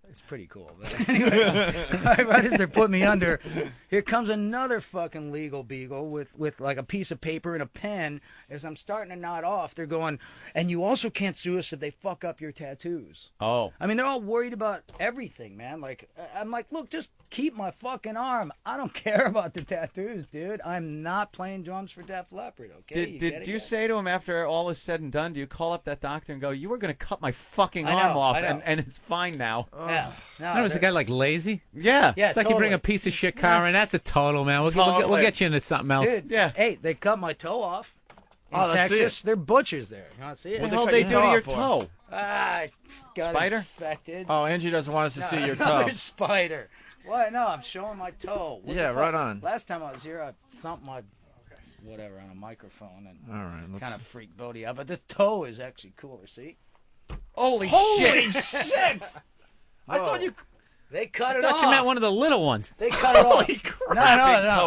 it's pretty cool. But anyways, right as they're putting me under, here comes another fucking legal beagle with like a piece of paper and a pen. As I'm starting to nod off, they're going, and you also can't sue us if they fuck up your tattoos. Oh. I mean, they're all worried about everything, man. Like, I'm like, look, just keep my fucking arm. I don't care about the tattoos, dude. I'm not playing drums for Def Leppard, okay? Did you say to him after all is said and done, do you call up that doctor and go, you were going to cut my fucking I know, arm off, I know. and it's fine now? Yeah. No, Was the guy like lazy? Yeah. Yeah, It's like you bring a totally. piece of shit car in. That's a total, man. We'll Totally. get you into something else. Dude, hey, they cut my toe off. In Oh, let's see Texas, they're butchers there. You want to see it? What the hell they do to your toe? I got Spider? infected. Oh, Angie doesn't want us to see your toe. Another spider. What? No, I'm showing my toe. What Yeah, the fuck? right on. Last time I was here, I thumped my whatever on a microphone and All right, let's- kind of freaked Bodie out. But the toe is actually cooler. See? Holy shit! I thought you. They cut I it thought off. you meant one of the little ones. They cut it off. Big No.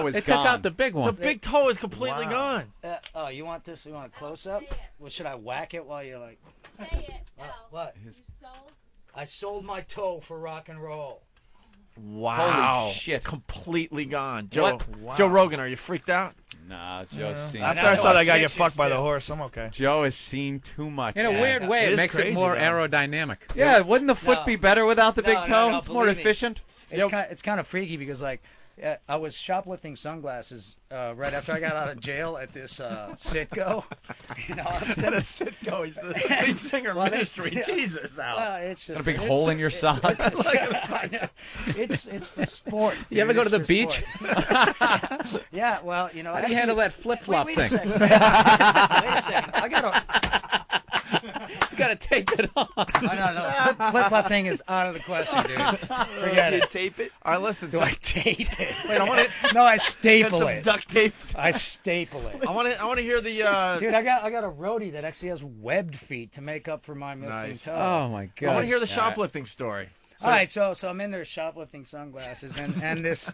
toe is They gone. took out the big The one. big toe is completely gone. Oh, you want this? You want a close up? Well, should I whack it while you're like? Say it. What? You sold? I sold my toe for rock and roll. Wow. Holy shit. Completely gone. Joe, What? Wow. Joe Rogan, are you freaked out? Nah, Joe's seen. After I saw that guy get fucked by the horse, I'm okay. Joe has seen too much. In a weird way, It it is makes it crazy, more though. aerodynamic. Yeah, wouldn't the foot No. be better without the big toe? No, It's more believe me. efficient. It's kind of freaky because like Yeah, I was shoplifting sunglasses right after I got out of jail at this Citgo. You know, At a Citgo, he's the lead singer of Ministry. Yeah. Jesus, Al. Well, it's just Got a big hole in your sock. It's for sport. You ever dude. go to It's the for beach? sport. Yeah, well, you know. How do you actually- handle that flip-flop wait a thing? second. Wait a second. I got It's got to tape it on. No. Flip-flop thing is out of the question, dude. Forget You it. tape it? All right, listen. Do so- I tape it? Wait, I want to. No, I staple Got some it. duct tape. I staple it. I want to hear the. Dude, I got a roadie that actually has webbed feet to make up for my missing Nice. toe. Oh my god! I want to hear the shoplifting story. All right, so I'm in there shoplifting sunglasses, and this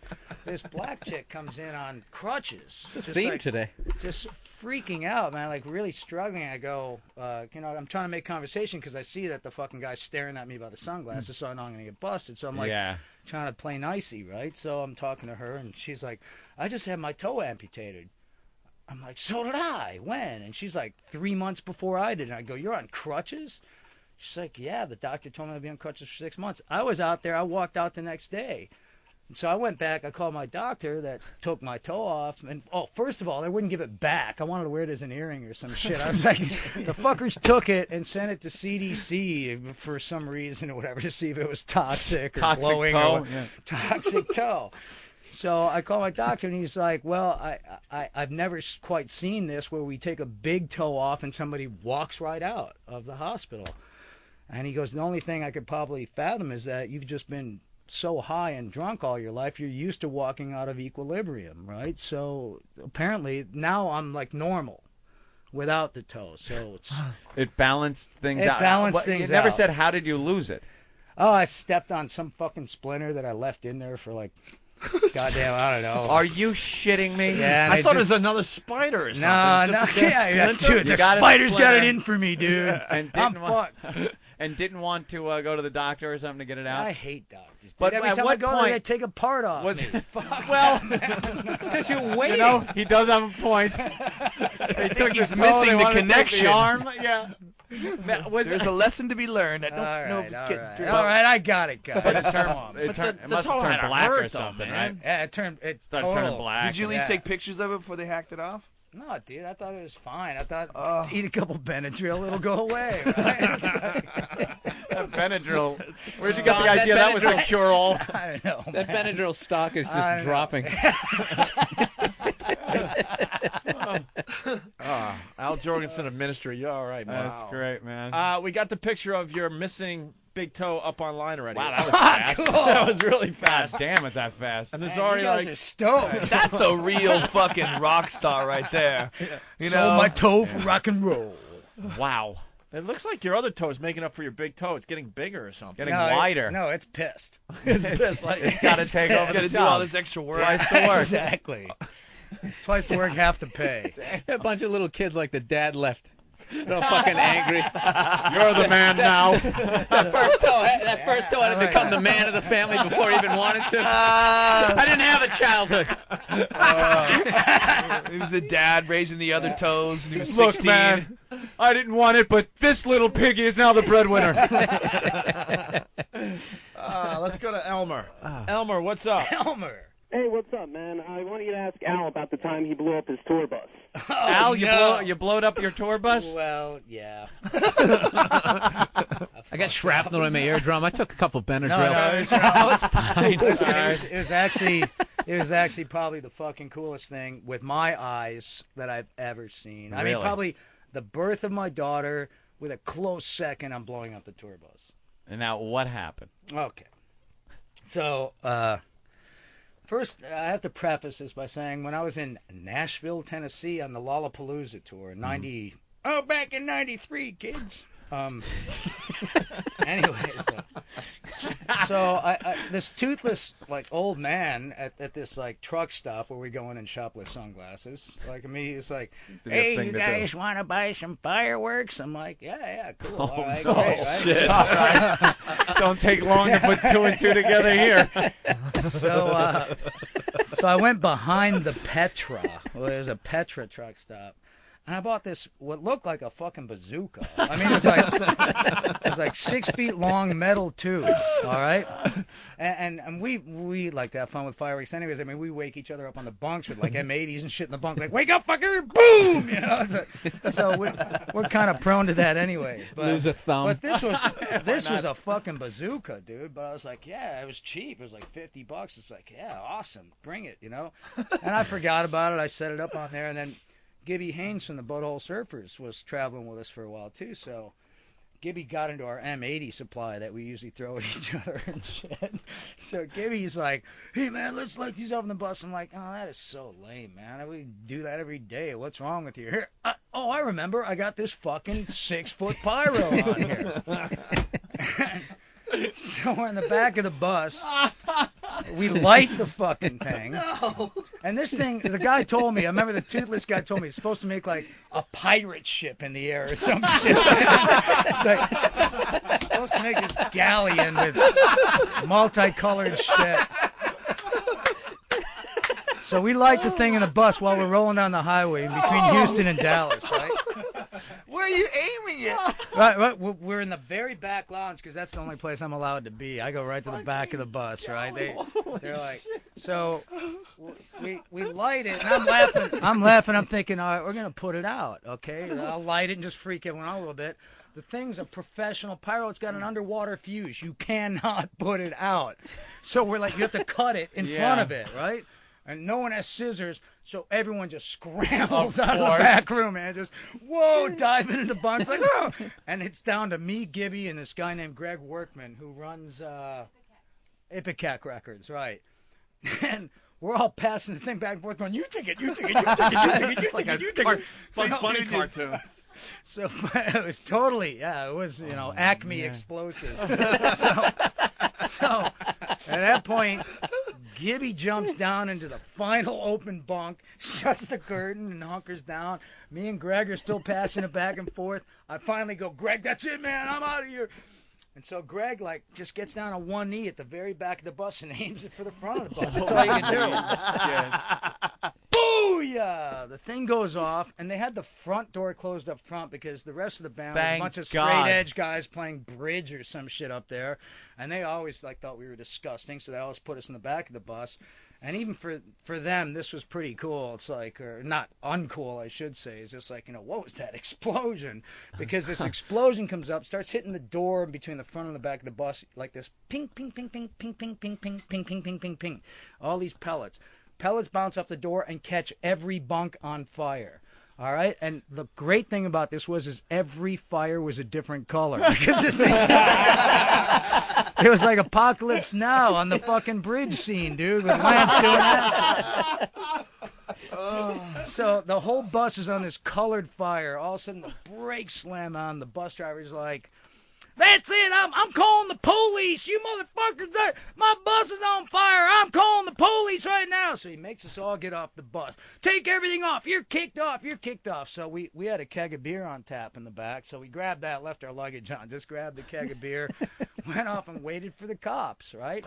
black chick comes in on crutches. It's a just theme like- today. Just freaking out, man, like really struggling. I go, you know, I'm trying to make conversation because I see that the fucking guy's staring at me by the sunglasses, so I know I'm gonna get busted. So I'm like, Yeah. trying to play nicey, right? So I'm talking to her, and she's like, I just had my toe amputated. I'm like, so did I. When? And she's like, 3 months before I did. And I go, you're on crutches? She's like, yeah, the doctor told me I'd be on crutches for 6 months. I was out there. I walked out the next day. And so I went back. I called my doctor that took my toe off. And, first of all, they wouldn't give it back. I wanted to wear it as an earring or some shit. I was like, the fuckers took it and sent it to CDC for some reason or whatever to see if it was toxic or Toxic glowing toe, or toxic toe. So I called my doctor, and he's like, well, I've never quite seen this where we take a big toe off and somebody walks right out of the hospital. And he goes, the only thing I could probably fathom is that you've just been so high and drunk all your life, you're used to walking out of equilibrium, right? So apparently now I'm like normal without the toe. So it's It balanced things It out. balanced What- things You never out. said, how did you lose it? Oh, I stepped on some fucking splinter that I left in there for like, goddamn, I don't know. Are you shitting me? Yeah, and I thought it just- was another spider or No, something. no, It's just a dead yeah, splinter? dude, You the got a spider's got it splinter. in for me, dude. And I'm didn't want, fucked. and didn't want to go to the doctor or something to get it out. I hate doctors. Dude. But Every at time I what go there, point they take a part off was me. Fuck. well, it's because you're waiting. you know, he does have a point. They took he's his toe, missing they the wanted to take connection. The arm, yeah. There's a lesson to be learned. I don't All know right, if it's all getting right. through. All right, I got it, guys. But it turned, Come on. it, But turned, the it must toe have had turned to black hurt, or though, something, man. right? Yeah, it Started total. turning black. Did you at least Yeah. take pictures of it before they hacked it off? No, dude, I thought it was fine. I thought eat a couple Benadryl, it'll go away. Right? Benadryl. Where'd you Scott, get the idea that was the Benadryl- cure-all? I don't know. That man. Benadryl stock is I just know. dropping. Al Jorgensen of Ministry. You're all right, man. That's great, man. We got the picture of your missing big toe up online already. Wow, that was fast. Cool. That was really fast. God damn, is that fast? And there's Man, already you guys like are stoked. That's a real fucking rock star right there. You know, Sold my toe for rock and roll. Wow. it looks like your other toe is making up for your big toe. It's getting bigger or something. Getting wider. No, it's pissed. It's pissed. Like, It's got to take over got the to do all job. this extra work. Twice the work. Exactly. Twice the work, half the pay. A bunch of little kids like the dad left. They're all fucking angry. You're the man now. That first toe had to become the man of the family before he even wanted to. I didn't have a childhood. He was the dad raising the other toes, and he was Look, 16. man, I didn't want it, but this little piggy is now the breadwinner. let's go to Elmer. Elmer, what's up? Elmer. Hey, what's up, man? I wanted you to ask Al about the time he blew up his tour bus. Al, you blowed up your tour bus? Well, yeah. I got shrapnel in my eardrum. I took a couple Benadryl. No, it was, I was fine. Listen, it was actually probably the fucking coolest thing with my eyes that I've ever seen. I mean, Really? probably the birth of my daughter with a close second. I'm blowing up the tour bus. And now what happened? Okay. So, first, I have to preface this by saying when I was in Nashville, Tennessee on the Lollapalooza tour, back in 93, kids. Anyways, so I this toothless like old man at this like truck stop where we go in and shoplift sunglasses. Like me, it's like, to be a hey, thing you to do. guys want to buy some fireworks? I'm like, yeah, cool. All right, no, great, right? shit. All right. Don't take long to put two and two together here. So I went behind the Petra. Well, there's a Petra truck stop. And I bought this, what looked like a fucking bazooka. I mean, it was like 6 feet long metal tube, all right? And we like to have fun with fireworks anyways. I mean, we wake each other up on the bunks with like M80s and shit in the bunk, like, wake up, fucker, boom! You know? So we're kind of prone to that anyways. But, lose a thumb. But this was a fucking bazooka, dude. But I was like, yeah, it was cheap. It was like $50. It's like, yeah, awesome. Bring it, you know? And I forgot about it. I set it up on there, and then Gibby Haynes from the Butthole Surfers was traveling with us for a while, too. So Gibby got into our M80 supply that we usually throw at each other and shit. So Gibby's like, hey, man, let's light these up on the bus. I'm like, oh, that is so lame, man. We do that every day. What's wrong with you? Here, I remember. I got this fucking 6-foot pyro on here. So we're in the back of the bus. We light the fucking thing. No. And this thing, the guy told me, I remember the toothless guy told me it's supposed to make like a pirate ship in the air or some shit. It's like, it's supposed to make this galleon with multicolored shit. So we light the thing in the bus while we're rolling down the highway in between Houston and Dallas, right? Where are you aiming it? Right, we're in the very back lounge because that's the only place I'm allowed to be. I go right to the back of the bus, right? They're like, so we light it, and I'm laughing. I'm thinking, all right, we're gonna put it out, okay? I'll light it and just freak everyone out a little bit. The thing's a professional pyro. It's got an underwater fuse. You cannot put it out. So we're like, you have to cut it in front of it, right? And no one has scissors, so everyone just scrambles out of the back room, man. Just, whoa, diving into bunks, like, oh! And it's down to me, Gibby, and this guy named Greg Workman, who runs Ipecac Records, right? And we're all passing the thing back and forth, going, you take it, you take it, you take it, you take it, you take it, you take it. Bugs Bunny cartoon. So it was totally, it was, Acme explosives. So at that point, Gibby jumps down into the final open bunk, shuts the curtain, and hunkers down. Me and Greg are still passing it back and forth. I finally go, Greg, that's it, man. I'm out of here. And so Greg, just gets down on one knee at the very back of the bus and aims it for the front of the bus. That's all you can do. Booyah! The thing goes off, and they had the front door closed up front because the rest of the band was a bunch of straight-edge guys playing bridge or some shit up there. And they always thought we were disgusting, so they always put us in the back of the bus. And even for them, this was pretty cool. It's like, or not uncool, I should say. It's just like, what was that explosion? Because this explosion comes up, starts hitting the door between the front and the back of the bus, like this ping, ping, ping, ping, ping, ping, ping, ping, ping, ping, ping, ping, ping. All these pellets. Pellets bounce off the door and catch every bunk on fire. All right, and the great thing about this is every fire was a different color because this thing, it was like Apocalypse Now on the fucking bridge scene, dude, with Lance doing that. So the whole bus is on this colored fire. All of a sudden, the brakes slam on. The bus driver's like, "That's it! I'm calling the police! You motherfuckers! My bus is on fire! I'm calling the police right now!" So he makes us all get off the bus. Take everything off! You're kicked off! You're kicked off! So we had a keg of beer on tap in the back, so we grabbed that, left our luggage on, just grabbed the keg of beer, went off and waited for the cops, right?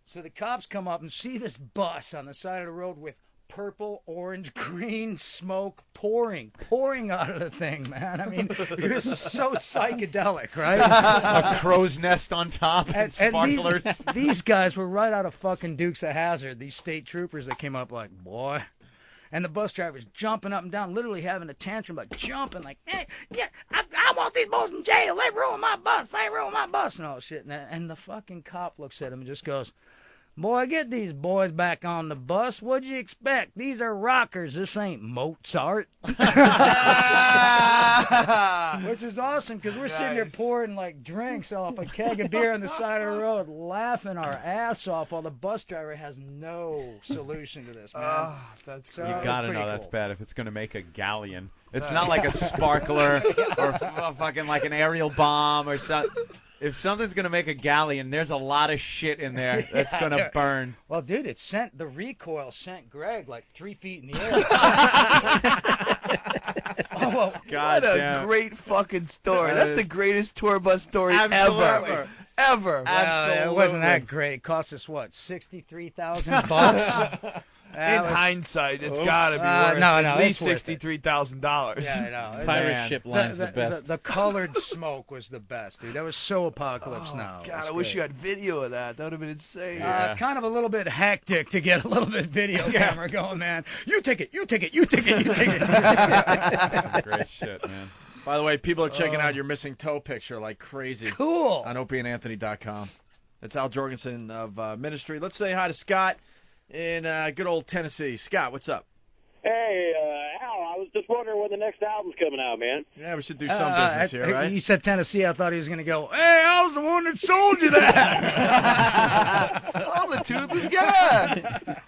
So the cops come up and see this bus on the side of the road with purple, orange, green smoke pouring out of the thing, man. I mean, it was so psychedelic, right? A crow's nest on top and sparklers. These guys were right out of fucking Dukes of Hazzard, these state troopers that came up like, boy. And the bus driver's jumping up and down, literally having a tantrum, like jumping, like, hey, yeah, I want these boys in jail. They ruined my bus. They ruined my bus and all shit. And the fucking cop looks at him and just goes, "Boy, get these boys back on the bus. What'd you expect? These are rockers. This ain't Mozart." Which is awesome because we're sitting there pouring drinks off a keg of beer on the side of the road, laughing our ass off while the bus driver has no solution to this, man. Oh, that's so you gotta know cool. That's bad if it's gonna make a galleon. It's not like a sparkler or fucking like an aerial bomb or something. If something's going to make a galleon, there's a lot of shit in there that's going to burn. Well, dude, the recoil sent Greg 3 feet in the air. God what damn. a great fucking story. That's the greatest tour bus story ever. Ever. Well, it wasn't that great. It cost us, what, $63,000? In hindsight, it's got to be worth at least $63,000. Yeah, I know. Pirate ship line's the best. The colored smoke was the best, dude. That was so Apocalypse Now. God, I wish you had video of that. That would have been insane. Kind of a little bit hectic to get a little bit video camera going, man. You take it, you take it, you take it, you take it. Great shit, man. By the way, people are checking out your missing toe picture like crazy. Cool. On OpieandAnthony.com. That's Al Jorgensen of Ministry. Let's say hi to Scott in good old Tennessee. Scott, what's up? Hey, Al, I was just wondering when the next album's coming out, man. Yeah, we should do some business here, right? You said Tennessee. I thought he was going to go, hey, I was the one that sold you that. I'm the toothless guy.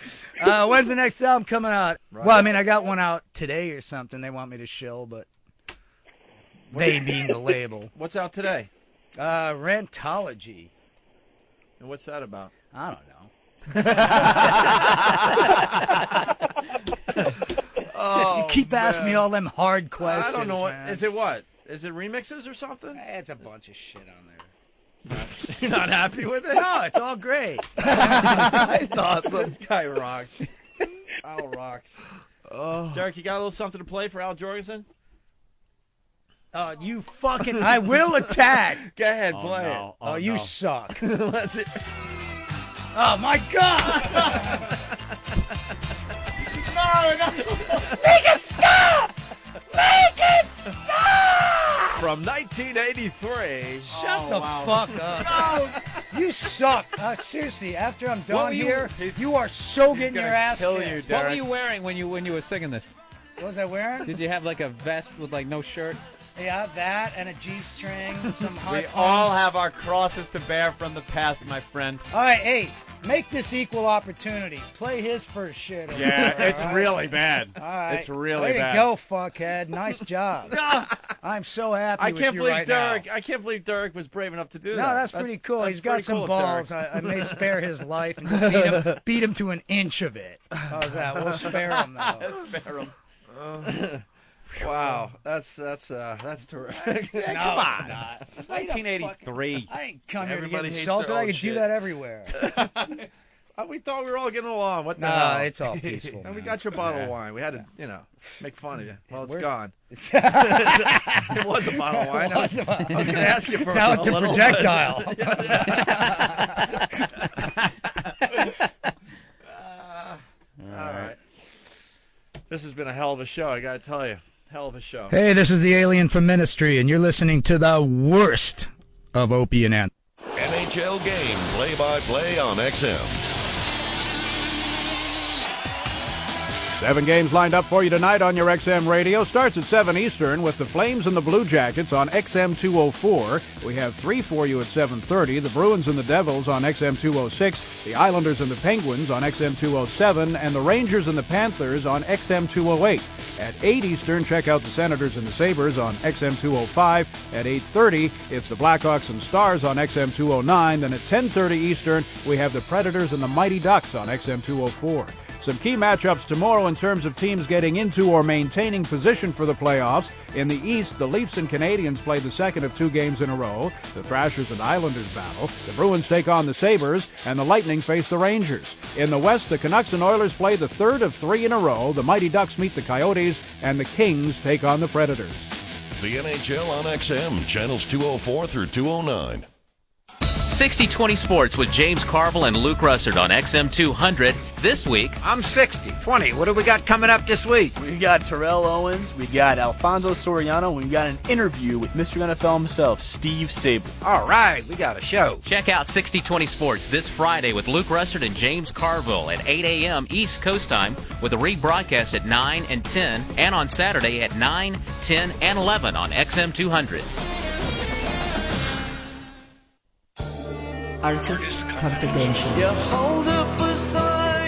When's the next album coming out? Right. Well, I mean, I got one out today or something. They want me to shill, but they being the label. What's out today? Rentology. And what's that about? I don't know. You keep asking me all them hard questions. I don't know. Man. Is it what? Is it remixes or something? It's a bunch of shit on there. You're not happy with it? No, it's all great. It's awesome. This guy rocks. Al rocks. Derek, you got a little something to play for Al Jorgensen? You fucking... I will attack. Go ahead, play it. Oh, you suck. Let's see. Oh, my God. No. Make it stop! Make it stop! From 1983. Shut the fuck up. No. You suck. Seriously, after I'm done here, you are so getting your ass kicked. What were you wearing when you were singing this? What was I wearing? Did you have like a vest with like no shirt? Yeah, that and a G-string, some hot We all have our crosses to bear from the past, my friend. All right, hey, make this equal opportunity. Play his first shit. Yeah, it's really bad. All right. It's really Way bad. to go, fuckhead. Nice job. I'm so happy with you right now. I can't believe Derek was brave enough to do that. No, that's pretty cool. He's got some balls. I may spare his life and beat him to an inch of it. How's that? We'll spare him, though. Spare him. Wow, that's terrific. No, come on. It's not. It's 1983. I ain't come here to get Everybody hates insulted. their I own can do shit. that everywhere. We thought we were all getting along. What the Nah, hell? it's all peaceful, And we man. got your bottle of wine. We had to, make fun of you. Well, it's gone. It was a bottle of wine. I was going to ask you for now a it's a little projectile. All right. This has been a hell of a show, I got to tell you. Hell of a show. Hey, this is the alien from Ministry, and you're listening to the worst of Opie and Anthony. NHL game play-by-play on XM. 7 games lined up for you tonight on your XM radio. Starts at 7 Eastern with the Flames and the Blue Jackets on XM 204. We have 3 for you at 7:30. The Bruins and the Devils on XM 206. The Islanders and the Penguins on XM 207. And the Rangers and the Panthers on XM 208. At 8 Eastern, check out the Senators and the Sabres on XM 205. At 8:30, it's the Blackhawks and Stars on XM 209. Then at 10:30 Eastern, we have the Predators and the Mighty Ducks on XM 204. Some key matchups tomorrow in terms of teams getting into or maintaining position for the playoffs. In the East, the Leafs and Canadiens play the second of 2 games in a row. The Thrashers and Islanders battle. The Bruins take on the Sabres, and the Lightning face the Rangers. In the West, the Canucks and Oilers play the third of 3 in a row. The Mighty Ducks meet the Coyotes, and the Kings take on the Predators. The NHL on XM, channels 204 through 209. 60-20 Sports with James Carville and Luke Russert on XM 200. This week, I'm 60-20. What do we got coming up this week? We got Terrell Owens, we got Alfonso Soriano, and we got an interview with Mr. NFL himself, Steve Sable. All right, we got a show. Check out 60-20 Sports this Friday with Luke Russert and James Carville at 8 a.m. East Coast time with a rebroadcast at 9 and 10, and on Saturday at 9, 10, and 11 on XM 200. Artist Confidential.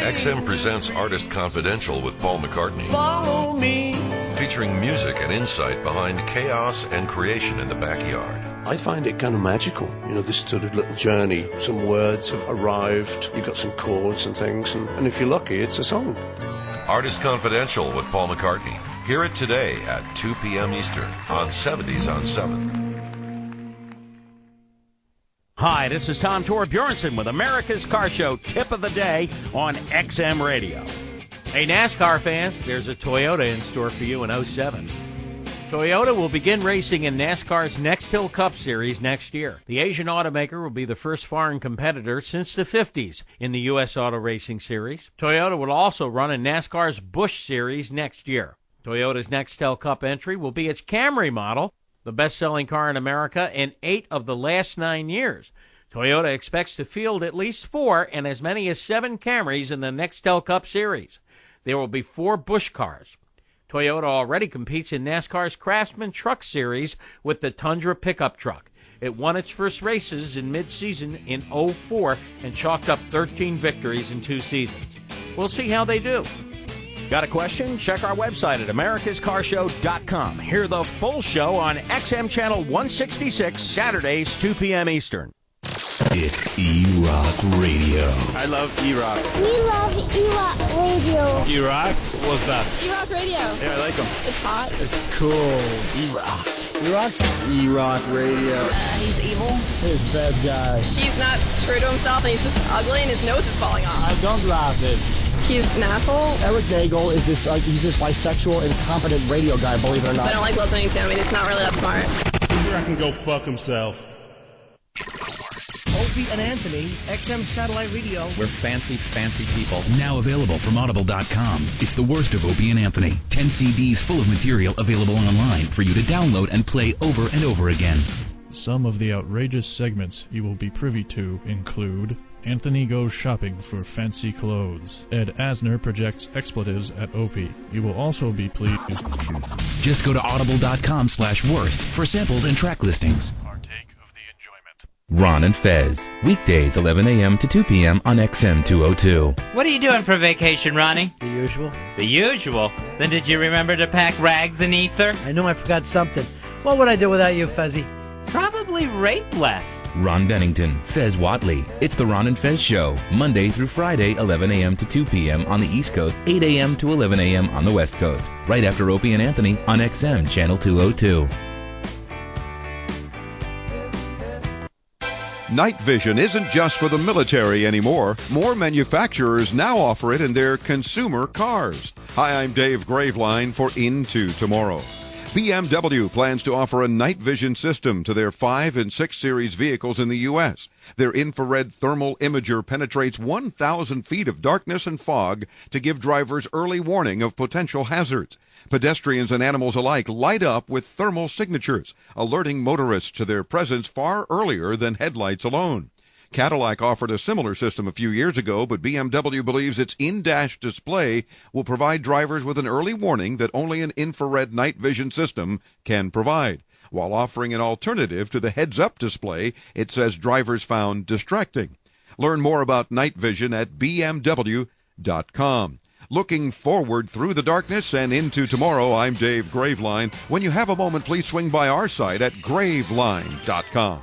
XM presents Artist Confidential with Paul McCartney. Follow me. Featuring music and insight behind chaos and creation in the backyard. I find it kind of magical, this sort of little journey. Some words have arrived, you've got some chords and things, and if you're lucky, it's a song. Artist Confidential with Paul McCartney. Hear it today at 2 p.m. Eastern on 70s on 7. Hi, this is Tom Torbjornsen with America's Car Show Tip of the Day on XM Radio. Hey, NASCAR fans, there's a Toyota in store for you in 07. Toyota will begin racing in NASCAR's Next Hill Cup Series next year. The Asian automaker will be the first foreign competitor since the 50s in the U.S. Auto Racing Series. Toyota will also run in NASCAR's Busch Series next year. Toyota's Nextel Cup entry will be its Camry model, the best-selling car in America in 8 of the last 9 years. Toyota expects to field at least 4 and as many as 7 Camrys in the Nextel Cup Series. There will be 4 Busch cars. Toyota already competes in NASCAR's Craftsman Truck Series with the Tundra pickup truck. It won its first races in mid-season in 04 and chalked up 13 victories in 2 seasons. We'll see how they do. Got a question? Check our website at americascarshow.com. Hear the full show on XM Channel 166, Saturdays, 2 p.m. Eastern. It's E-Rock Radio. I love E-Rock. We love E-Rock Radio. E-Rock? What's that? E-Rock Radio. Yeah, I like him. It's hot. It's cool. E-Rock. E-Rock? E-Rock Radio. He's evil. He's a bad guy. He's not true to himself, and he's just ugly, and his nose is falling off. I don't love it. He's an asshole. Eric Nagel is he's this bisexual, incompetent radio guy, believe it or not. I don't like listening to him. He's not really that smart. I can go fuck himself. Opie and Anthony, XM Satellite Radio. We're fancy, fancy people. Now available from Audible.com. It's the worst of Opie and Anthony. 10 CDs full of material available online for you to download and play over and over again. Some of the outrageous segments you will be privy to include Anthony goes shopping for fancy clothes. Ed Asner projects expletives at Opie. You will also be pleased. Just go to audible.com/worst for samples and track listings. Ron and Fez, weekdays 11 a.m. to 2 p.m. on XM 202. What are you doing for vacation, Ronnie? The usual. The usual? Then did you remember to pack rags and ether? I knew I forgot something. What would I do without you, Fezzy? Probably rape less. Ron Bennington, Fez Watley. It's the Ron and Fez Show, Monday through Friday, 11 a.m. to 2 p.m. on the East Coast, 8 a.m. to 11 a.m. on the West Coast. Right after Opie and Anthony on XM Channel 202. Night vision isn't just for the military anymore. More manufacturers now offer it in their consumer cars. Hi, I'm Dave Graveline for Into Tomorrow. BMW plans to offer a night vision system to their 5 and 6 Series vehicles in the U.S. Their infrared thermal imager penetrates 1,000 feet of darkness and fog to give drivers early warning of potential hazards. Pedestrians and animals alike light up with thermal signatures, alerting motorists to their presence far earlier than headlights alone. Cadillac offered a similar system a few years ago, but BMW believes its in-dash display will provide drivers with an early warning that only an infrared night vision system can provide. While offering an alternative to the heads-up display it says drivers found distracting. Learn more about night vision at bmw.com. Looking forward through the darkness and into tomorrow, I'm Dave Graveline. When you have a moment, please swing by our site at graveline.com.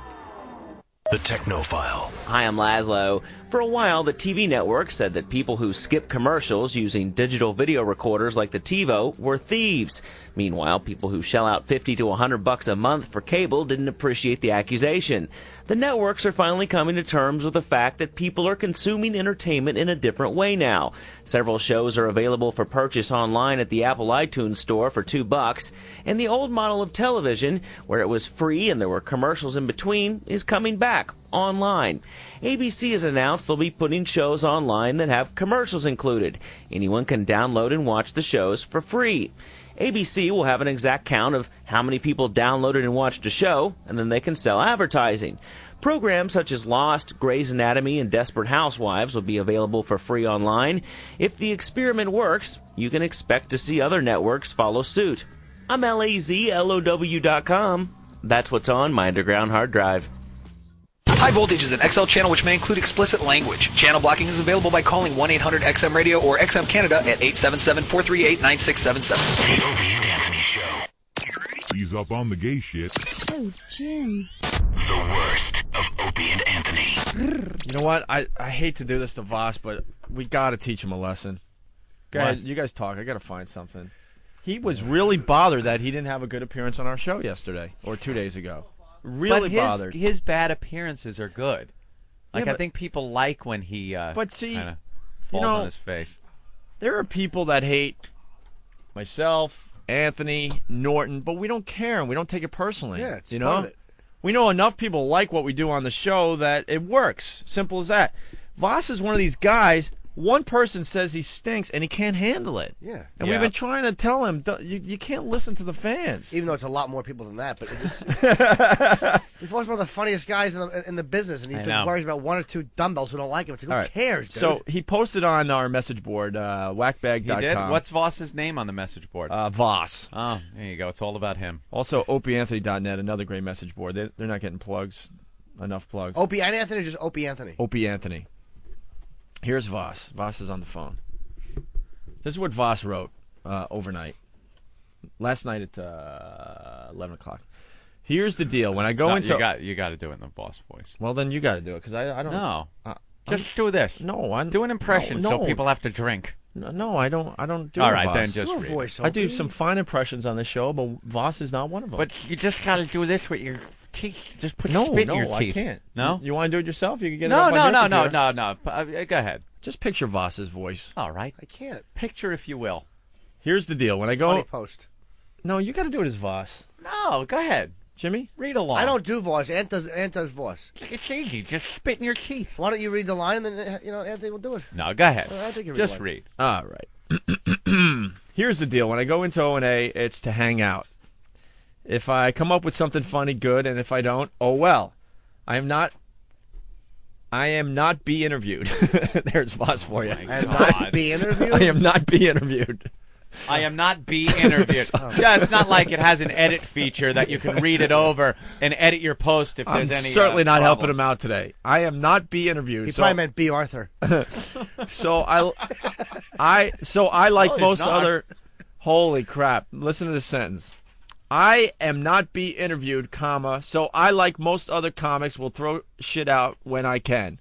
The Technophile. Hi, I'm Laszlo. For a while, the TV network said that people who skip commercials using digital video recorders like the TiVo were thieves. Meanwhile, people who shell out $50 to $100 a month for cable didn't appreciate the accusation. The networks are finally coming to terms with the fact that people are consuming entertainment in a different way now. Several shows are available for purchase online at the Apple iTunes Store for $2, and the old model of television, where it was free and there were commercials in between, is coming back online. ABC has announced they'll be putting shows online that have commercials included. Anyone can download and watch the shows for free. ABC will have an exact count of how many people downloaded and watched a show, and then they can sell advertising. Programs such as Lost, Grey's Anatomy, and Desperate Housewives will be available for free online. If the experiment works, you can expect to see other networks follow suit. I'm LAZLOW.com. That's what's on my underground hard drive. High Voltage is an XL channel which may include explicit language. Channel blocking is available by calling 1-800-XM-RADIO or XM Canada at 877-438-9677. The Opie and Anthony Show. He's up on the gay shit. Oh, Jim. The worst of Opie and Anthony. You know what? I hate to do this to Voss, but we got to teach him a lesson. Guys, you guys talk. I got to find something. He was really bothered that he didn't have a good appearance on our show yesterday or 2 days ago. Really bothered. His bad appearances are good. Like, Yeah, I think people like when he but see, kind of falls on his face. There are people that hate myself, Anthony, Norton, but we don't care and we don't take it personally. Yeah, it's you part know. of it. We know enough people like what we do on the show that it works. Simple as that. Voss is one of these guys. One person says he stinks and he can't handle it. Yeah. And we've been trying to tell him, you can't listen to the fans. Even though it's a lot more people than that, but it's he's one of the funniest guys in the business, and he worries about one or two dumbbells who don't like him. It's like, who cares, dude? So he posted on our message board, whackbag.com. He did? What's Voss's name on the message board? Voss. Oh, there you go. It's all about him. Also, opieanthony.net, another great message board. They're not getting plugs, enough plugs. Opie and Anthony, or just Opie Anthony? Opie Anthony. Here's Voss. Voss is on the phone. This is what Voss wrote overnight. Last night at 11 o'clock. Here's the deal. When I go into... You got to do it in the boss voice. Well, then you got to do it, because I don't... No. Just do this. No, do an impression no. so people have to drink. No, I don't do All a right, Voss. then just Do a read. voice, I do Opie. some fine impressions on the show, but Voss is not one of them. But you just got to do this with your teeth. Just put no, spit in no, your teeth. I can't. No? You want to do it yourself? You can get it No. up on your computer. Go ahead. Just picture Voss's voice. All right. I can't. Picture, if you will. Here's the deal. When I go... Funny post. No, you got to do it as Voss. No, go ahead. Jimmy? Read along. I don't do voice. Ant does voice. It's easy. Just spit in your teeth. Why don't you read the line, and then Anthony will do it? No, go ahead. I think you Just the line. read. All right. Here's the deal. When I go into O&A, it's to hang out. If I come up with something funny, good, and if I don't, oh well. I am not be interviewed. There's Voss for you. I am not be interviewed? I am not be interviewed. I am not be interviewed. Yeah, it's not like it has an edit feature that you can read it over and edit your post if there's I'm any. certainly not helping problems. him out today. I am not be interviewed. He probably meant B. Arthur. So I like No, he's most not. other. Holy crap! Listen to this sentence. I am not be interviewed, comma. So I like most other comics will throw shit out when I can.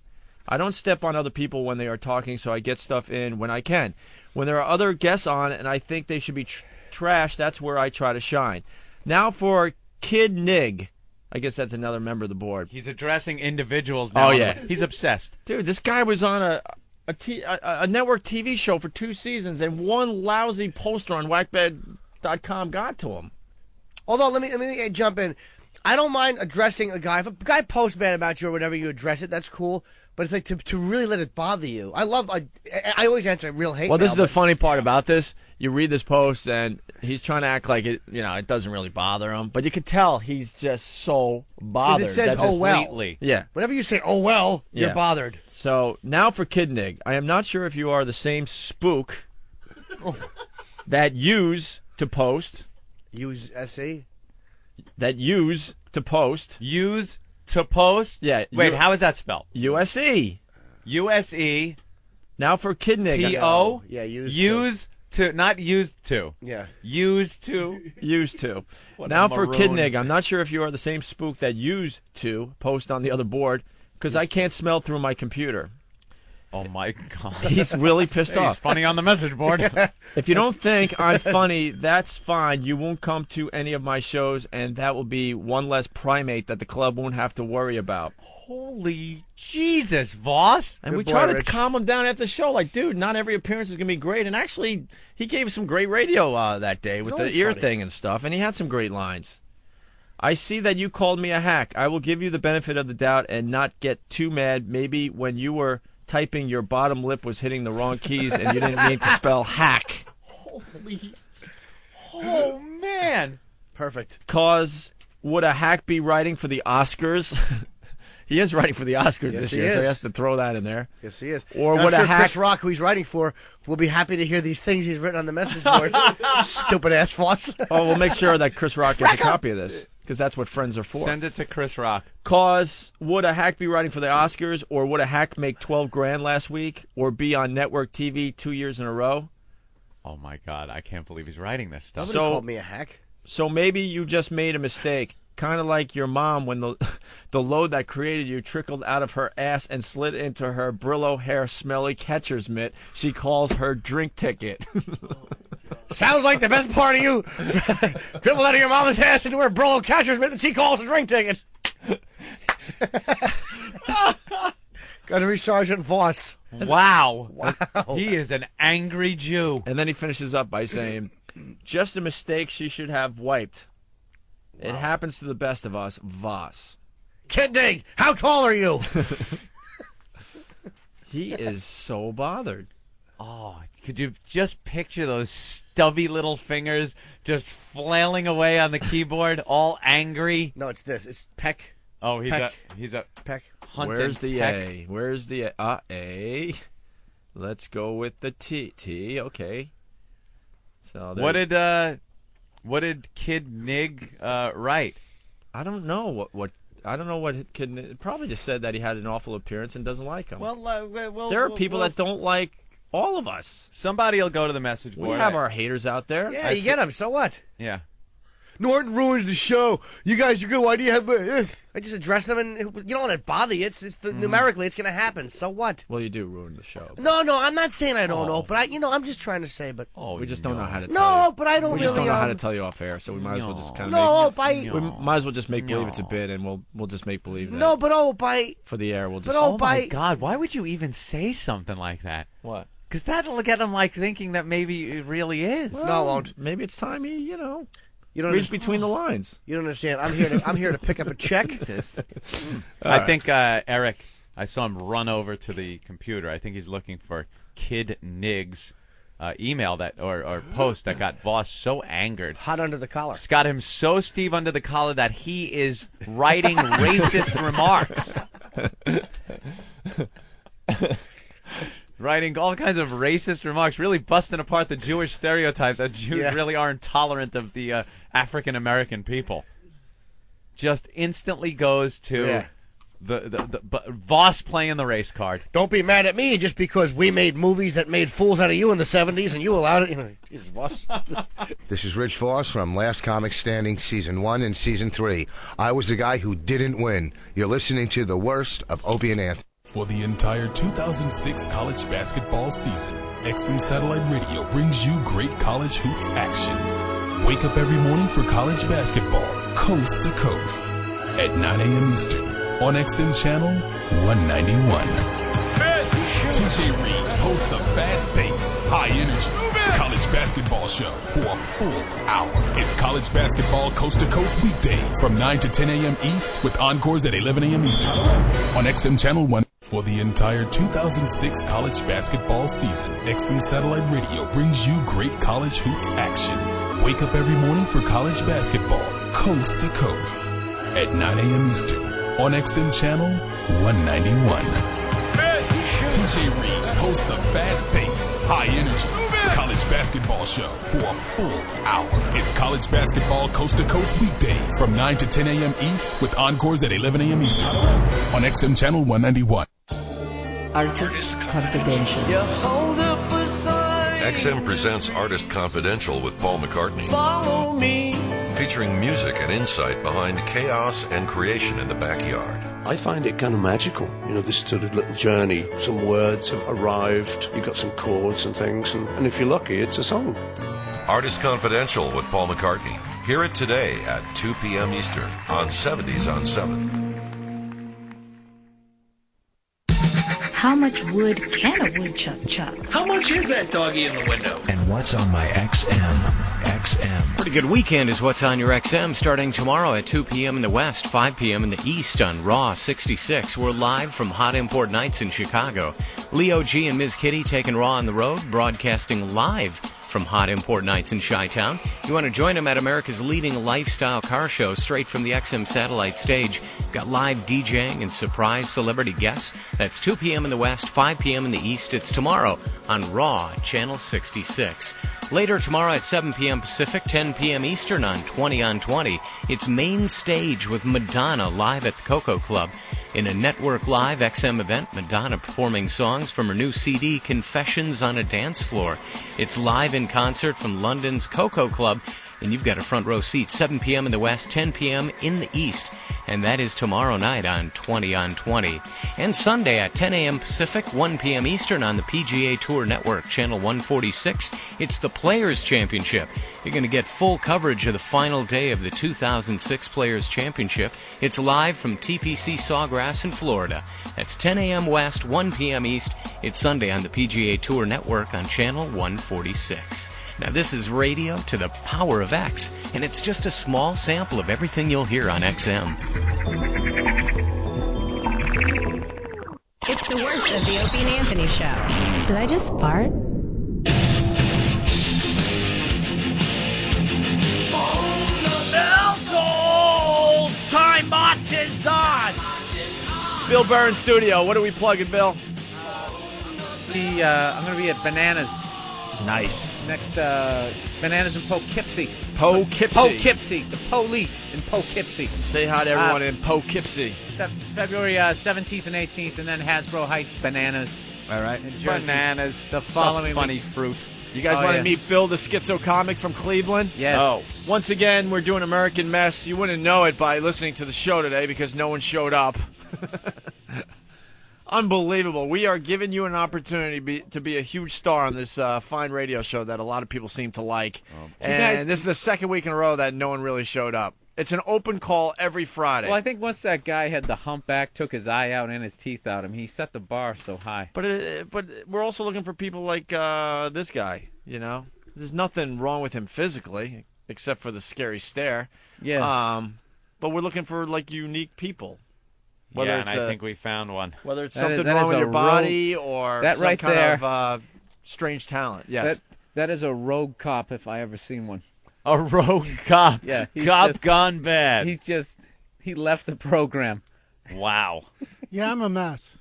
I don't step on other people when they are talking, so I get stuff in when I can. When there are other guests on and I think they should be trashed, that's where I try to shine. Now for Kid Nig. I guess that's another member of the board. He's addressing individuals now. Oh, yeah. He's obsessed. Dude, this guy was on a network TV show for 2 seasons, and one lousy poster on whackbed.com got to him. Although, let me jump in. I don't mind addressing a guy. If a guy posts bad about you or whatever, you address it, that's cool. But it's like to really let it bother you. I always answer real hate. Well, this is mail, the funny part about this. You read this post, and he's trying to act like it doesn't really bother him. But you can tell he's just so bothered. It says, that oh, just well. lately. Yeah. Whenever you say, oh, well, you're Yeah. bothered. So, now for Kidnig. I am not sure if you are the same spook that use to post. Use SE? That use to post. Use to post? Yeah. Wait, how is that spelled? USE. USE. Now for Kidnig. T-O? Yeah, use to, not used to. Yeah. Use to. Used to. What Now a for maroon. Kidnig. I'm not sure if you are the same spook that used to post on the other board, because I can't smell through my computer. Oh, my God. He's really pissed off. He's funny on the message board. If you don't think I'm funny, that's fine. You won't come to any of my shows, and that will be one less primate that the club won't have to worry about. Holy Jesus, Voss. And Good we boy, try to Rich. calm him down after the show. Like, dude, not every appearance is going to be great. And actually, he gave us some great radio that day with the always ear funny. thing and stuff, and he had some great lines. I see that you called me a hack. I will give you the benefit of the doubt and not get too mad. Maybe when you were typing, your bottom lip was hitting the wrong keys and you didn't mean to spell hack. Holy. Oh, man. Perfect. Cause would a hack be writing for the Oscars? He is writing for the Oscars Yes, this he year, so he is. has to throw that in there. Yes, he is. Or And would I'm a sure hack... Chris Rock, who he's writing for, will be happy to hear these things he's written on the message board. Stupid ass Voss. Oh, we'll make sure that Chris Rock gets a copy of this, because that's what friends are for. Send it to Chris Rock. Cause would a hack be writing for the Oscars, or would a hack make $12 grand last week, or be on network TV 2 years in a row? Oh, my God. I can't believe he's writing this stuff. Nobody called me a hack. So maybe you just made a mistake. Kind of like your mom when the load that created you trickled out of her ass and slid into her Brillo hair smelly catcher's mitt. She calls her drink ticket. Sounds like the best part of you dribbled out of your mama's ass into her Brillo catcher's mitt that she calls a drink ticket. Go Gunnery Sergeant Voss. Wow. Wow. He is an angry Jew. And then he finishes up by saying, just a mistake she should have wiped. It happens to the best of us, Voss. Kidney, how tall are you? He is so bothered. Oh, could you just picture those stubby little fingers just flailing away on the keyboard, all angry? No, it's this. It's Peck. Oh, he's Peck. a Peck. hunting Where's the peck. A? Where's the A? Let's go with the T. T. Okay. So what did Kid Nig write? I don't know what I don't know what Kid Nig probably just said that he had an awful appearance and doesn't like him. Well, there are people that don't like all of us. Somebody will go to the message board. We have our haters out there. Yeah, you get them. So what? Yeah. Norton ruins the show. You guys are good. Why do you have... I just address them, and you don't let it bother you. Numerically, it's going to happen. So what? Well, you do ruin the show. No, I'm not saying I don't know, but I'm just trying to say, but... We just don't know how to tell you. No, but I don't We really... just don't know how to tell you off air, so we might as well just kind of we might as well just make believe it's a bit, and we'll just make believe that. No, but for the air, we'll just... Oh, my God, why would you even say something like that? What? Because that'll get them, thinking that maybe it really is. Well, no, it won't. Maybe it's time you don't read between the lines. You don't understand. I'm here to pick up a check. I think Eric, I saw him run over to the computer. I think he's looking for Kid Nig's email that or post that got Voss so angered. Hot under the collar. It's got him so Steve under the collar that he is writing racist remarks. Writing all kinds of racist remarks, really busting apart the Jewish stereotype that Jews really aren't tolerant of the African American people. Just instantly goes to the Voss playing the race card. Don't be mad at me just because we made movies that made fools out of you in the 70s and you allowed it. Jesus, Voss. This is Rich Voss from Last Comic Standing Season 1 and Season 3. I was the guy who didn't win. You're listening to the worst of Opie and Anthony. For the entire 2006 college basketball season, XM Satellite Radio brings you great college hoops action. Wake up every morning for college basketball, coast to coast, at 9 a.m. Eastern on XM Channel 191. TJ Reeves hosts the fast-paced, high-energy college basketball show for a full hour. It's college basketball coast-to-coast weekdays from 9 to 10 a.m. East with encores at 11 a.m. Eastern on XM Channel 1. For the entire 2006 college basketball season, XM Satellite Radio brings you great college hoops action. Wake up every morning for college basketball, coast to coast, at 9 a.m. Eastern on XM Channel 191. TJ Reeves hosts the fast-paced, high-energy college basketball show for a full hour. It's college basketball coast-to-coast weekdays from 9 to 10 a.m. East with encores at 11 a.m. Eastern on XM Channel 191. Artist Confidential. XM presents Artist Confidential with Paul McCartney. Follow me. Featuring music and insight behind chaos and creation in the backyard. I find it kind of magical. This sort of little journey. Some words have arrived. You've got some chords and things. And if you're lucky, it's a song. Artist Confidential with Paul McCartney. Hear it today at 2 p.m. Eastern on 70s on 7. How much wood can a woodchuck chuck? How much is that doggy in the window? And what's on my XM? Pretty good weekend is what's on your XM starting tomorrow at 2 p.m. in the West, 5 p.m. in the East on Raw 66. We're live from Hot Import Nights in Chicago. Leo G and Ms. Kitty taking Raw on the road, broadcasting live from Hot Import Nights in Chi-Town. You want to join them at America's leading lifestyle car show straight from the XM satellite stage. Got live DJing and surprise celebrity guests. That's 2 p.m. in the West, 5 p.m. in the East. It's tomorrow on Raw, Channel 66. Later tomorrow at 7 p.m. Pacific, 10 p.m. Eastern on 20 on 20. It's Main Stage with Madonna live at the Coco Club. In a Network Live XM event, Madonna performing songs from her new CD, Confessions on a Dance Floor. It's live in concert from London's Coco Club, and you've got a front row seat, 7 p.m. in the West, 10 p.m. in the East. and that is tomorrow night on 20 on 20. And Sunday at 10 a.m. Pacific, 1 p.m. Eastern on the PGA Tour Network, Channel 146, it's the Players' Championship. You're going to get full coverage of the final day of the 2006 Players' Championship. It's live from TPC Sawgrass in Florida. That's 10 a.m. West, 1 p.m. East. It's Sunday on the PGA Tour Network on Channel 146. Now, this is radio to the power of X, and it's just a small sample of everything you'll hear on XM. It's the worst of the Opie and Anthony Show. Did I just fart? Time marches on. Bill Burr in studio. What are we plugging, Bill? I'm going to be at Bananas. Nice. Next, Bananas in Poughkeepsie. Poughkeepsie. The police in Poughkeepsie. Say hi to everyone in Poughkeepsie. February 17th and 18th, and then Hasbro Heights Bananas. All right. In Jersey. Bananas. The following funny week. fruit. You guys want to meet Bill, the schizo comic from Cleveland? Yes. Oh. Once again, we're doing American Mess. You wouldn't know it by listening to the show today because no one showed up. Unbelievable. We are giving you an opportunity to be a huge star on this fine radio show that a lot of people seem to like. And this is the second week in a row that no one really showed up. It's an open call every Friday. Well, I think once that guy had the humpback, took his eye out and his teeth out, he set the bar so high. But we're also looking for people like this guy, you know. There's nothing wrong with him physically, except for the scary stare. Yeah. But we're looking for, like, unique people. Whether and I think we found one. Whether it's something wrong with your body or some right kind there, of strange talent. Yes. That is a rogue cop if I ever seen one. A rogue cop. Yeah. Cop gone bad. He left the program. Wow. Yeah, I'm a mess.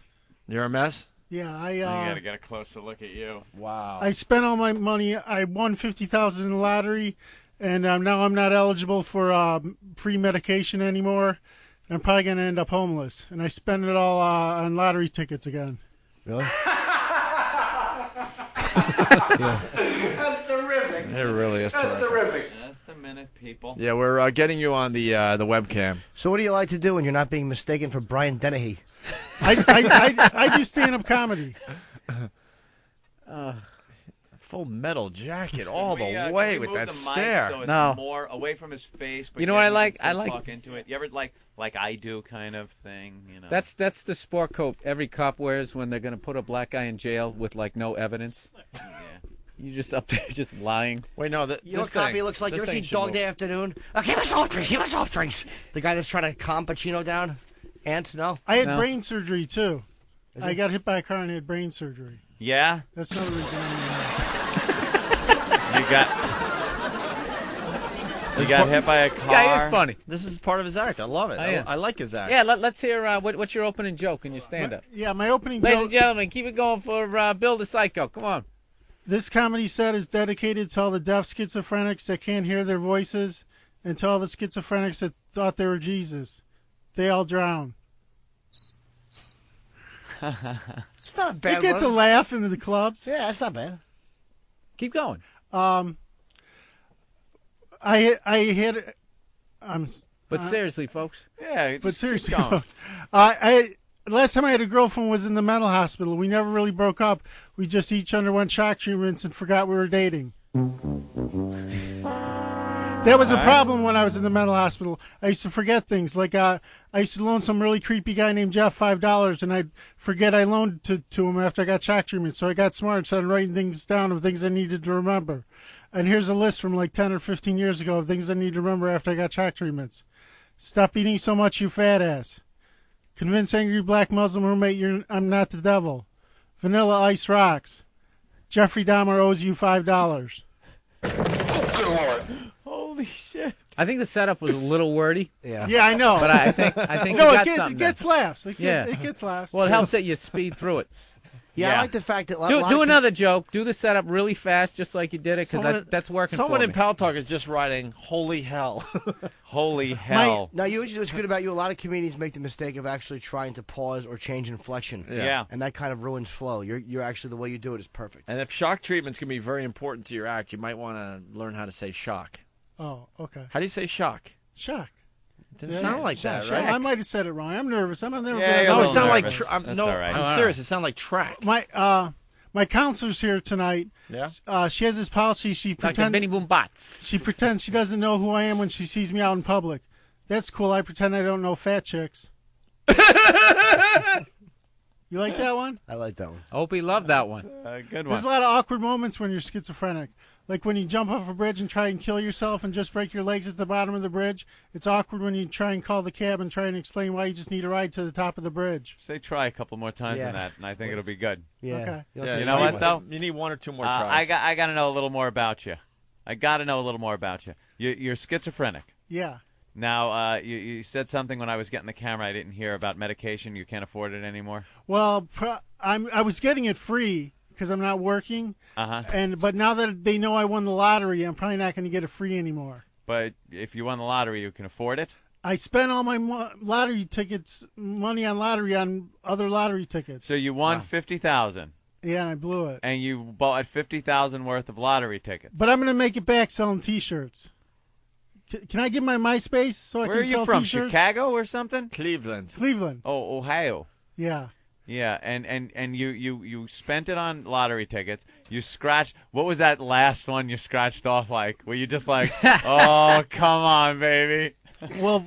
You're a mess? Yeah, I got to get a closer look at you. Wow. I spent all my money. I won $50,000 in the lottery, and now I'm not eligible for free medication anymore. I'm probably going to end up homeless. And I spend it all on lottery tickets again. Really? That's terrific. It really is That's terrific. Just a minute, people. Yeah, we're getting you on the webcam. So what do you like to do when you're not being mistaken for Brian Dennehy? I do stand-up comedy. Full metal jacket all the way with that stare. So it's more away from his face. But you know what I like? I like talk into it. You ever like I do kind of thing? You know. That's the sport coat every cop wears when they're going to put a black guy in jail with like no evidence. Yeah. You just up there just lying. Wait, no, you know what copy looks like? You ever see Dog Day Afternoon? Give us soft drinks. Give us soft drinks. The guy that's trying to calm Pacino down. Ant, no. I had brain surgery too. I got hit by a car and had brain surgery. Yeah. That's another reason. You got hit by a car. This guy is funny. This is part of his act. I love it. Oh, yeah. I like his act. Yeah, let's hear what's your opening joke and your stand-up. Yeah, my opening Ladies joke. and gentlemen, keep it going for Bill the Psycho. Come on. This comedy set is dedicated to all the deaf schizophrenics that can't hear their voices and to all the schizophrenics that thought they were Jesus. They all drown. It's not a bad It gets one. a laugh in the clubs. Yeah, it's not bad. Keep going. I hit. But seriously, folks. Yeah, but seriously, keep going. last time I had a girlfriend was in the mental hospital. We never really broke up. We just each underwent shock treatments and forgot we were dating. That was a problem when I was in the mental hospital. I used to forget things. Like I used to loan some really creepy guy named Jeff $5, and I'd forget I loaned to him after I got shock treatment. So I got smart and started writing things down of things I needed to remember. And here's a list from like 10 or 15 years ago of things I need to remember after I got shock treatments. Stop eating so much, you fat ass. Convince angry black Muslim roommate I'm not the devil. Vanilla Ice rocks. Jeffrey Dahmer owes you $5. Holy shit! I think the setup was a little wordy. Yeah. Yeah, I know. But I think no, you got it something gets there. laughs. It Yeah. gets laughs. Well, it helps that you speed through it. Yeah, I like the fact that Do another joke. Do the setup really fast, just like you did it, because that's working Someone for in me. Pal Talk is just writing, holy hell. Holy hell. Now, what's good about you, a lot of comedians make the mistake of actually trying to pause or change inflection. Yeah. And that kind of ruins flow. You're actually, the way you do it is perfect. And if shock treatment's going to be very important to your act, you might want to learn how to say shock. Oh, okay. How do you say shock? Shock. Didn't sound like that, right? I might have said it wrong. I'm nervous. I'm never. Yeah, No, you're it sounded like. nervous. I'm That's all right. I'm serious. It sounded like track. My counselor's here tonight. Yeah. She has this policy. She Dr. Benny Boom Bots. She pretends she doesn't know who I am when she sees me out in public. That's cool. I pretend I don't know fat chicks. You like that one? I like that one. I hope he loved that one. Good one. There's a lot of awkward moments when you're schizophrenic. Like when you jump off a bridge and try and kill yourself and just break your legs at the bottom of the bridge. It's awkward when you try and call the cab and try and explain why you just need a ride to the top of the bridge. Say try a couple more times Yeah. on that, and I think it'll be good. Yeah. Okay. Yeah, You know what, though? You need one or two more tries. I got to know a little more about you. I got to know a little more about you. You're schizophrenic. Yeah. Now, you said something when I was getting the camera I didn't hear about medication. You can't afford it anymore. Well, I was getting it free because I'm not working. But now that they know I won the lottery, I'm probably not going to get it free anymore. But if you won the lottery, you can afford it? I spent all my lottery tickets, money on lottery on other lottery tickets. So you won $50,000. Yeah, and I blew it. And you bought $50,000 worth of lottery tickets. But I'm going to make it back selling T-shirts. Can I give my MySpace so I Where can are sell you from? T-shirts? Chicago or something? Cleveland. Oh, Ohio. Yeah. Yeah, and you spent it on lottery tickets. You scratched. What was that last one you scratched off like? Were you just like, oh, come on, baby? Well,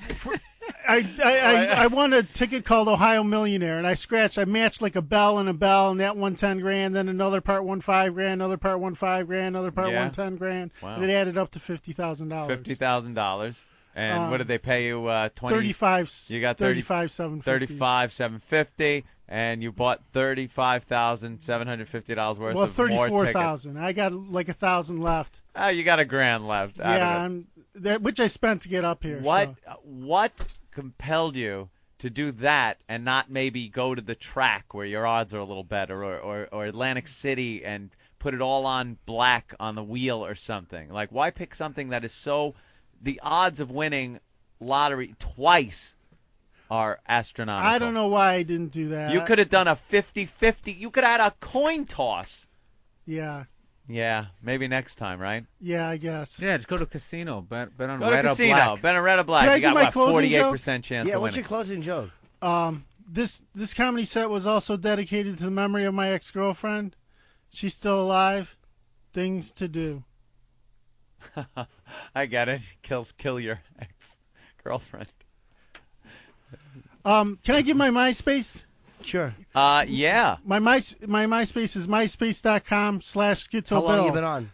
I won a ticket called Ohio Millionaire, and I matched like a bell, and that won $10,000. Then another part won $5,000, another part won $5,000, another part won $10,000. Wow. And it added up to $50,000. $50,000. And what did they pay you? 20. 35. You got 35,750. 35,750, and you bought $35,750 worth well, of more tickets. 34,000. I got like 1,000 left. Oh, you got $1,000 left. Out Yeah, of it. which I spent to get up here. What compelled you to do that and not maybe go to the track where your odds are a little better, or Atlantic City and put it all on black on the wheel or something? Like, why pick something that is so the odds of winning lottery twice are astronomical? I don't know why I didn't do that. You could have done a 50-50. You could have had a coin toss. Yeah. Yeah, maybe next time, right? Yeah, I guess. Yeah, just go to a casino. Bet on Go to red or casino. black. Bet on red or black. Can I You do got, my what, closing 48% chance Yeah, of what's winning. your closing joke? This comedy set was also dedicated to the memory of my ex-girlfriend. She's still alive. Things to do. I get it. Kill your ex-girlfriend. Can I give my MySpace? Sure. Yeah. My MySpace is myspace.com/schizobill. How long have you been on?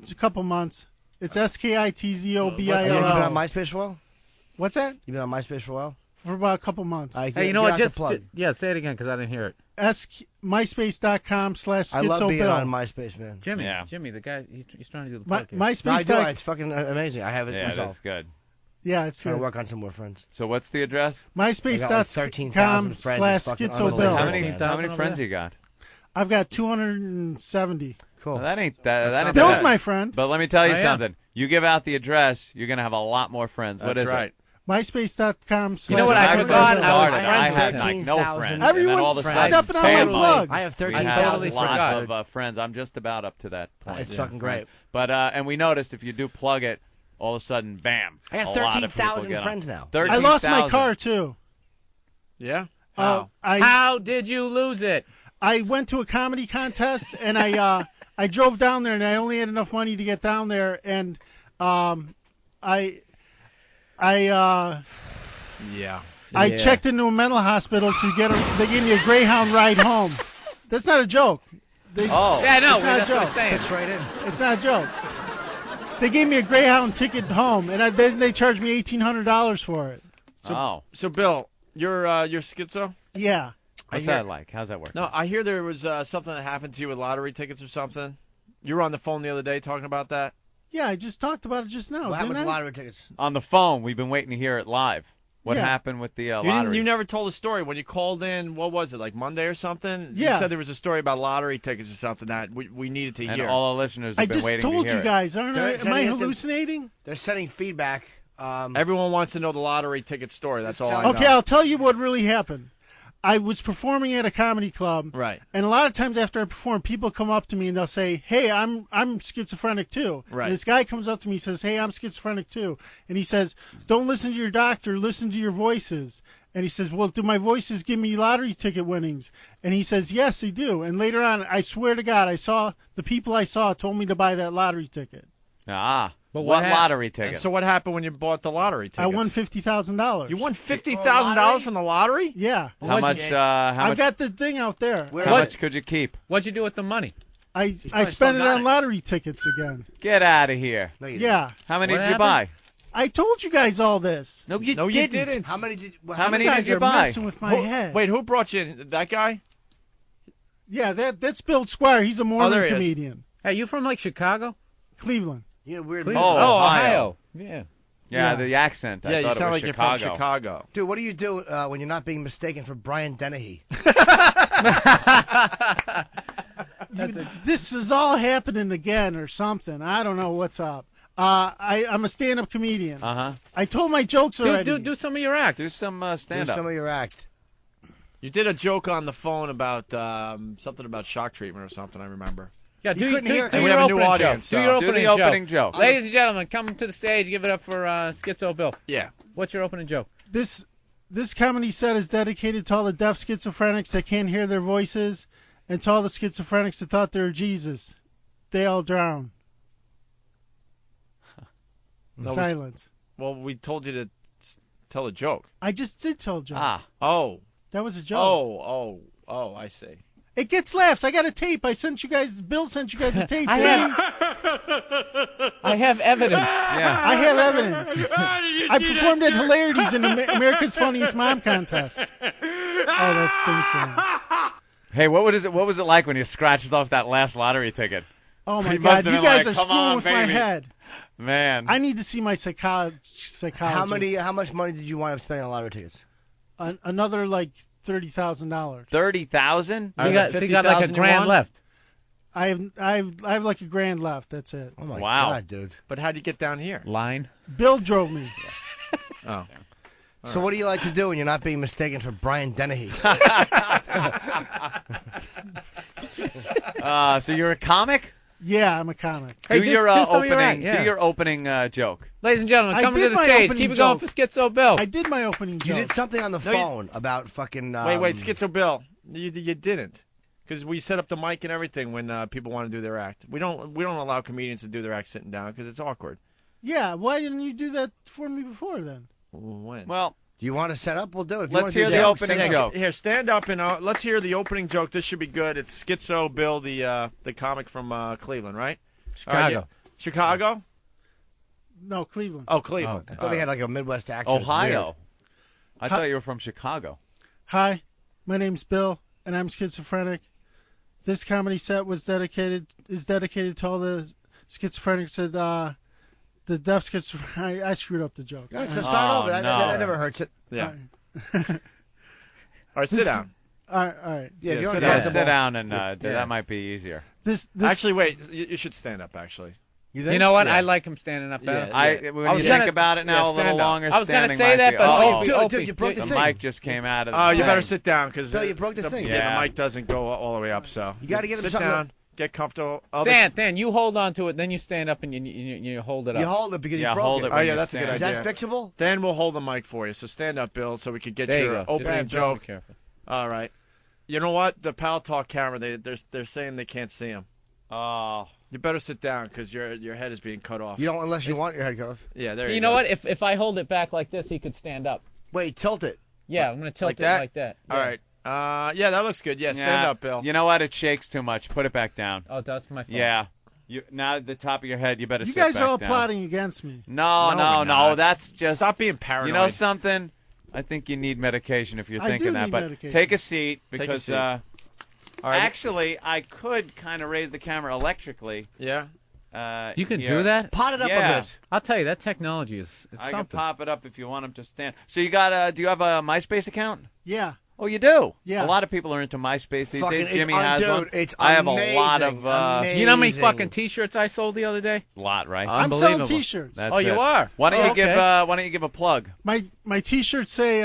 It's a couple months. It's SKITZOBILL. Have you been on MySpace for a while? What's that? You been on MySpace for a while? For about a couple months. Hey, you know what? Just say it again because I didn't hear it. myspace.com/schizobill. I love being on MySpace, man. Jimmy, the guy, he's trying to do the My- podcast. MySpace. No, I do. It's fucking amazing. I have it Yeah, myself. that's good. Yeah, it's trying good. to work on some more friends. So what's the address? MySpace.com/schizobill. How many friends you got? I've got 270. Cool. Well, that ain't that. ain't Bill's bad. my friend. But let me tell you I am. something. You give out the address, you're gonna have a lot more friends. What That's is right. it? Myspace.com. You know what I forgot? I was I friends had with like no 13,000. friends. Everyone's and then all of a sudden, stepping on my family. plug. I have We 13,000 have totally lots forgot. of friends. I'm just about up to that point. It's fucking great. But and we noticed if you do plug it, all of a sudden, bam! I got a lot of people 13,000 get on. friends now. 13,000. I lost my car too. Yeah? How did you lose it? I went to a comedy contest and I drove down there and I only had enough money to get down there and I checked into a mental hospital to get they gave me a Greyhound ride home. That's not a joke. Yeah, no, it's not a that's what I'm joke. saying. Fits right in. It's not a joke. They gave me a Greyhound ticket home, and then they charged me $1,800 for it. So Bill, you're schizo? Yeah. What's that like? How's that work? No, I hear there was something that happened to you with lottery tickets or something. You were on the phone the other day talking about that. Yeah, I just talked about it just now. What happened didn't with I? lottery tickets? On the phone, we've been waiting to hear it live. What Yeah. happened with the You lottery? never told a story when you called in. What was it, like Monday or something? Yeah. You said there was a story about lottery tickets or something that we needed to and hear. all our listeners I have been just waiting told to hear you it. guys. Am I sending us hallucinating? They're sending feedback. Everyone wants to know the lottery ticket story. That's all I know. Okay, I'll tell you what really happened. I was performing at a comedy club, Right. and a lot of times after I perform, people come up to me and they'll say, "Hey, I'm schizophrenic too." Right. And this guy comes up to me and says, "Hey, I'm schizophrenic too," and he says, "Don't listen to your doctor, listen to your voices." And he says, "Well, do my voices give me lottery ticket winnings?" And he says, "Yes, they do." And later on, I swear to God, the people I saw told me to buy that lottery ticket. But what what hap- lottery ticket? So what happened when you bought the lottery tickets? I won $50,000. You won $50,000 from the lottery? Yeah. How much? I've got the thing out there. How much could you keep? What'd you do with the money? I probably spent it still got on it. lottery tickets again. Get out of here. No, you Yeah. How many What did you buy? I told you guys all this. No, you No, you didn't. How many did? How many You did guys you are buy? messing with my head. Wait, who brought you in? That guy? Yeah, that's Bill Squire. He's a Mormon there he is. comedian. Hey, you from like Chicago? Cleveland. Yeah, weird. Cleveland. Oh, Ohio. Yeah. Yeah, the accent. I Yeah, you thought it sound was like Chicago. you're from Chicago. Dude, what do you do when you're not being mistaken for Brian Dennehy? This is all happening again or something. I don't know what's up. I'm a stand-up comedian. I told my jokes already. Do some of your act. Do some Do stand-up. some of your act. You did a joke on the phone about something about shock treatment or something, I remember. Yeah, You couldn't hear it. do And we your have a new opening audience, joke. Do so- your Do opening the opening joke. Ladies and gentlemen, come to the stage. Give it up for Schizo Bill. Yeah. What's your opening joke? This comedy set is dedicated to all the deaf schizophrenics that can't hear their voices, and to all the schizophrenics that thought they were Jesus. They all drown. No, Silence. Well, we told you to tell a joke. I just did tell a joke. Oh. That was a joke. Oh, I see. It gets laughs. I got a tape. I sent you guys. Bill sent you guys a tape. I have evidence. Yeah. I have evidence. I performed at Hilarities in America's Funniest Mom contest. Oh, that thing's going. Hey, what was it like when you scratched off that last lottery ticket? Oh my He God! must have You been guys like, are "Come screwing on, with my baby." head. Man. I need to see my psychologist. How much money did you wind up spending on lottery tickets? Another like $30,000. 30,000? So you got like a grand left. I have like a grand left. That's it. Oh my Wow. God, dude! But how'd you get down here? Line. Bill drove me. Oh. So what do you like to do when you're not being mistaken for Brian Dennehy? So you're a comic? Yeah, I'm a comic. Hey, do your do some of your opening. act, yeah. Do your opening joke. Ladies and gentlemen, I coming did to the my stage. opening Keep it going joke. for Schizo Bill. I did my opening joke. You did something on the No, you- phone about fucking. Wait, Schizo Bill. You didn't. Because we set up the mic and everything when people want to do their act. We don't allow comedians to do their act sitting down because it's awkward. Yeah, why didn't you do that for me before then? When? Well, do you want to set up? We'll do it. If you let's wanna do hear the jokes, opening set up. joke. Here, stand up and let's hear the opening joke. This should be good. It's Schizo Bill, the comic from Cleveland, right? Chicago. All right, yeah. Chicago? No, Cleveland. Oh, Cleveland. I thought he had like a Midwest accent. It's Ohio. weird. I thought you were from Chicago. Hi, my name's Bill, and I'm schizophrenic. This comedy set is dedicated to all the schizophrenics that the deaf schizophrenic. I screwed up the joke. Yeah, so start over. no. That never hurts it. Yeah. All right, sit down. All right. Yeah, if Yeah, you're sit uncomfortable. Sit down and Yeah. that might be easier. This Actually, wait. You should stand up, actually. You know what? Yeah. I like him standing up better. Yeah. When I you was think gonna- about it now yeah, a little stand up. longer, I was gonna standing say might that, be- but oh, dude, you broke the the thing. mic just came out of the Oh, you thing. better sit down because Bill, you broke the thing. Yeah. the mic doesn't go all the way up. So You gotta get him sit something down, get comfortable. Dan, you hold on to it, then you stand up and you hold it up. You hold it because you Yeah, broke hold it. it Oh when yeah, you that's a good stand. Is idea. that fixable? Then we'll hold the mic for you. So stand up, Bill, so we could get There you your go. opening Just joke. be careful. All right. You know what? The Pal Talk camera, they're saying they can't see him. Oh. You better sit down because your head is being cut off. You don't unless you want your head cut off. Yeah, there you You go. know what? If I hold it back like this, he could stand up. Wait, tilt it. Yeah, I'm going to tilt Like it that? like that. All Yeah. right. Yeah, that looks good. Yeah, stand up, Bill. You know what? It shakes too much. Put it back down. Oh, that's my fault. Yeah. Now at the top of your head, you better You sit guys back are all down. plotting against me. No. we're not. That's just Stop being paranoid. You know something? I think you need medication if you're I thinking do that. need But medication. take a seat Take a because seat. All right. actually I could kind of raise the camera electrically. Yeah. You can here. do that? Pot it up Yeah. a bit. I'll tell you, that technology is I can something. pop it up if you want him to stand. So you got do you have a MySpace account? Yeah. Oh, you do? Yeah. A lot of people are into MySpace these Fucking- days. it's Jimmy un- has dude, one. it's I have a lot amazing, of You know how many amazing. fucking T-shirts I sold the other day? lot, right? I'm selling Unbelievable. T-shirts. That's Oh, you it. are? Why don't Oh, you give okay. Why don't you give a plug? My T-shirts say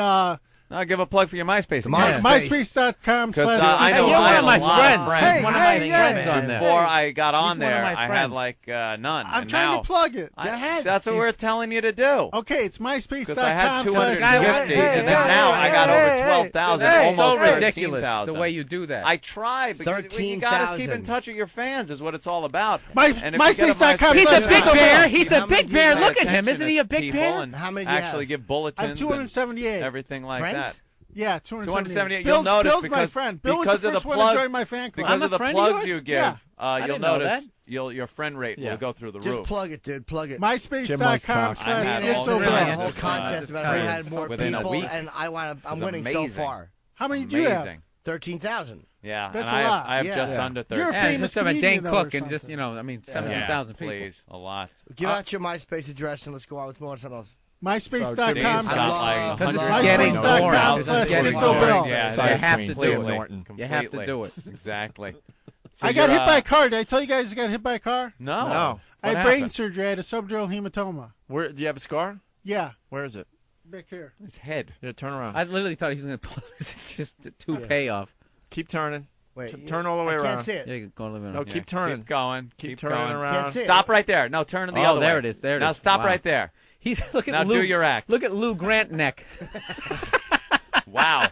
No, give a plug for your MySpace. MySpace.com. Because I know you're I one had of my a lot friends. of friends. One of my friends on there. Before I got on He's one of there, my I had friends. like none. I'm and trying now, to plug it. Go ahead. That's what we're telling you to do. Okay, it's MySpace.com. Because I had /. 250, and then now I got over 12,000, almost so ridiculous 13,000. the way you do that. I try, because you got to keep in touch with your fans is what it's all about. MySpace.com. He's a big bear. He's How a many big bear. pay Look at him. attention Isn't he a big people bear? and How many do you actually have? give bulletins? I have 278. And everything like Friends? that. Yeah, 278. You'll notice Bill's because, my friend. Bill was because the of the first one plugs, to join my fan club. because I'm of a the friend of plugs yours? you give, Yeah. I you'll didn't know notice that. your friend rate will go through the Just roof. plug it, dude. Plug it. MySpace.com / I had It's all so the We're having a millions whole of contest about who had more within a people, week. and I'm It's winning so amazing. far. How many do you have? Amazing. 13,000. Yeah, That's and a I have, lot. I have Yeah. just Yeah. under 30. You're a Yeah, famous just have a Dane comedian, though, Cook or and just, something. 17,000 people. Please, a lot. Give out your MySpace address and let's go on with more something else. MySpace.com. Dane's got like Because it's 100 getting MySpace.com boring. / This is getting It's so boring. Bill. Yeah, So you have to do completely. it. You have to do it. Exactly. So I got you're, hit by a car. Did I tell you guys I got hit by a car? No. No. I had What brain happened? surgery. I had a subdural hematoma. Where do you have a scar? Yeah, Where is it? back here. His head. Yeah, turn around. I literally thought he was going to pull just a toupee off. Keep turning. Wait, Turn all the way I around. can't see it. Yeah, you can go live in No, keep turning. Keep going. Keep Keep turning going. around. Can't see it. Stop right there. No, turn the other way. there it is. There it now is. stop Wow. right there. He's look at Now Lou, do your act. Look at Lou Grant neck. Wow.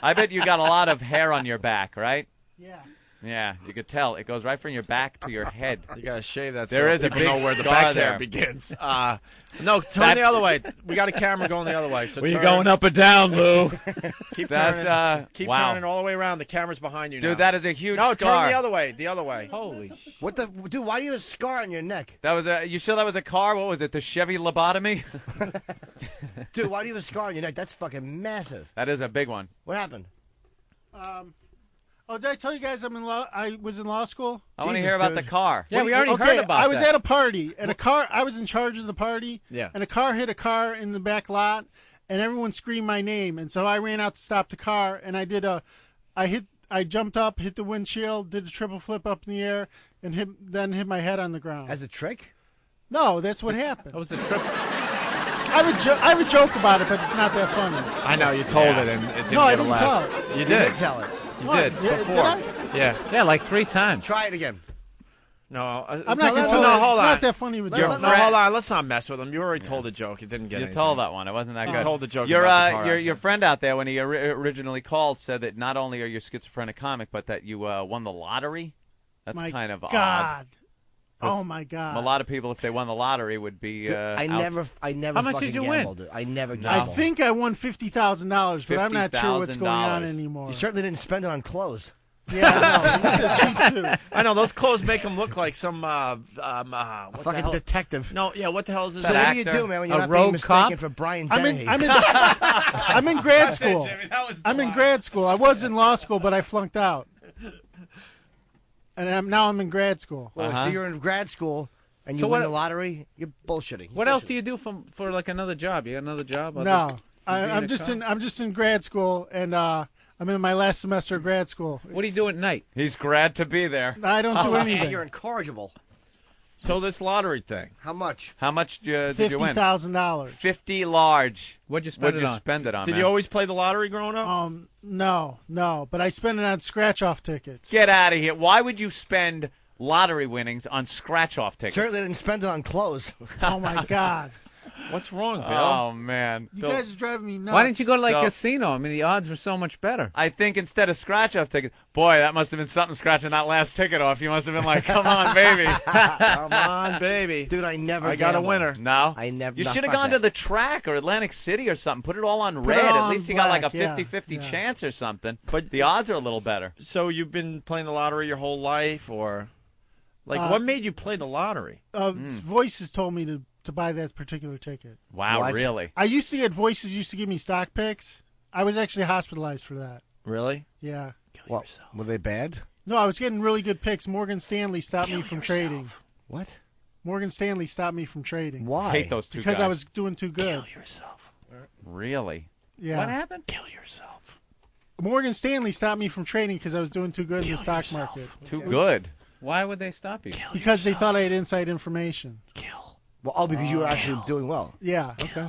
I bet you got a lot of hair on your back, right? Yeah. Yeah, you could tell. It goes right from your back to your head. You gotta shave that. There so is a people big know where the scar back there. hair begins. No, turn the other way. We got a camera going the other way. So turn. up and down, Lou? Keep That, turning. Keep wow. turning all the way around. The camera's behind you now. Dude, that is a huge No, scar. turn the other way. The other way. Holy What the dude? Why do you have a scar on your neck, That was a. You sure that was a car? What was it? The Chevy lobotomy? dude? Why do you have a scar on your neck? That's fucking massive. That is a big one. What happened? Oh, did I tell you guys I was in law school? I want to Jesus, hear about dude. the car. Yeah, we already Okay, heard about I was that. at a party, and I was in charge of the party, Yeah. and a car hit a car in the back lot, and everyone screamed my name, and so I ran out to stop the car, and I jumped up, hit the windshield, did a triple flip up in the air, and then hit my head on the ground. As a trick? No, that's what happened. That was the trip. I have a joke about it, but it's not that funny. I know you told it, and it didn't No, I get a didn't laugh. tell it. You You did. did tell it. You What? did Did before. I? Yeah. Yeah, like 3 times. Try it again. No, I'm not going to tell no, it. hold It's on. not that funny of a Let- joke. let- No, hold on. Let's not mess with him. You already told the joke. You didn't get You anything. told that one. It wasn't that You good. told the joke Your about the car your accident. friend out there when he originally called said that not only are you schizophrenic comic, but that you won the lottery. That's My kind of odd. God. Oh, my God. A lot of people, if they won the lottery, would be. Dude, I never How much fucking did you gambled, win? dude. I never I gambled. think I won $50,000, but I'm not sure what's going on $50,000. anymore. You certainly didn't spend it on clothes. Yeah, I know. It's a cheap suit. I know those clothes make him look like some A what the fucking hell? detective. No, yeah. What the hell is this? So what do you actor? do, man, when A you're not being rogue mistaken cop? for Brian I'm Dennehy? I'm in grad school. Jimmy, that was I'm in blind. grad school. I was in law school, but I flunked out. And now I'm in grad school. Well, so you're in grad school and you So win what- the lottery. You're bullshitting. What else do you do for like another job? You got another job? No, other than I'm being a just cop? I'm just in grad school, and I'm in my last semester of grad school. What do you do at night? He's glad to be there. I don't do Oh, man, anything. you're incorrigible. So this lottery thing. How much? How much did you win? $50,000. 50 large. What'd you spend What'd it you on? spend it on? Did man? you always play the lottery growing up? No, but I spend it on scratch-off tickets. Get out of here! Why would you spend lottery winnings on scratch-off tickets? Certainly didn't spend it on clothes. Oh my God! What's wrong, Bill? Oh man! You Bill, guys are driving me nuts. Why didn't you go to like So- casino? I mean, the odds were so much better. I think instead of scratch-off tickets, boy, that must have been something scratching that last ticket off. You must have been like, "Come on, baby." Come on, baby. Dude, I never I got a gambled. winner. No, I never. You no, should have fuck gone that. to the track or Atlantic City or something. Put it all on Put red. it At on least you got like a black, 50-50 yeah. chance or something. But- the odds are a little better. So you've been playing the lottery your whole life, or like what made you play the lottery? Voices told me to buy that particular ticket. Wow, What? really? I used to get Voices used to give me stock picks. I was actually hospitalized for that. Really? Yeah. Well, were they bad? No, I was getting really good picks. Morgan Stanley stopped me from trading. What? Morgan Stanley stopped me from trading. Why? Hate those two Because guys. I was doing too good. yourself. Really? Yeah. What happened? Kill yourself. Morgan Stanley stopped me from trading because I was doing too good in the stock market. Too good. Why would they stop you? Because they thought I had inside information. Well, because you were actually doing well. Yeah. Okay.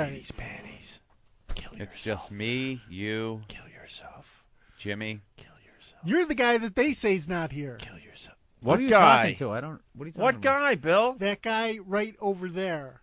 Right. Panties. It's just me, you, Kill yourself. Jimmy. You're the guy that they say's not here. Kill yourself. What are you guy? talking to? I don't. What are you talking What about? guy, Bill? That guy right over there.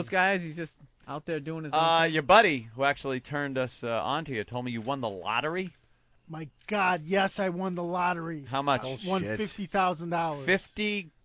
those guys? He's just out there doing his own thing? Your buddy, who actually turned us on to you, told me you won the lottery. My God, yes, I won the lottery. How much? Won $50,000. 50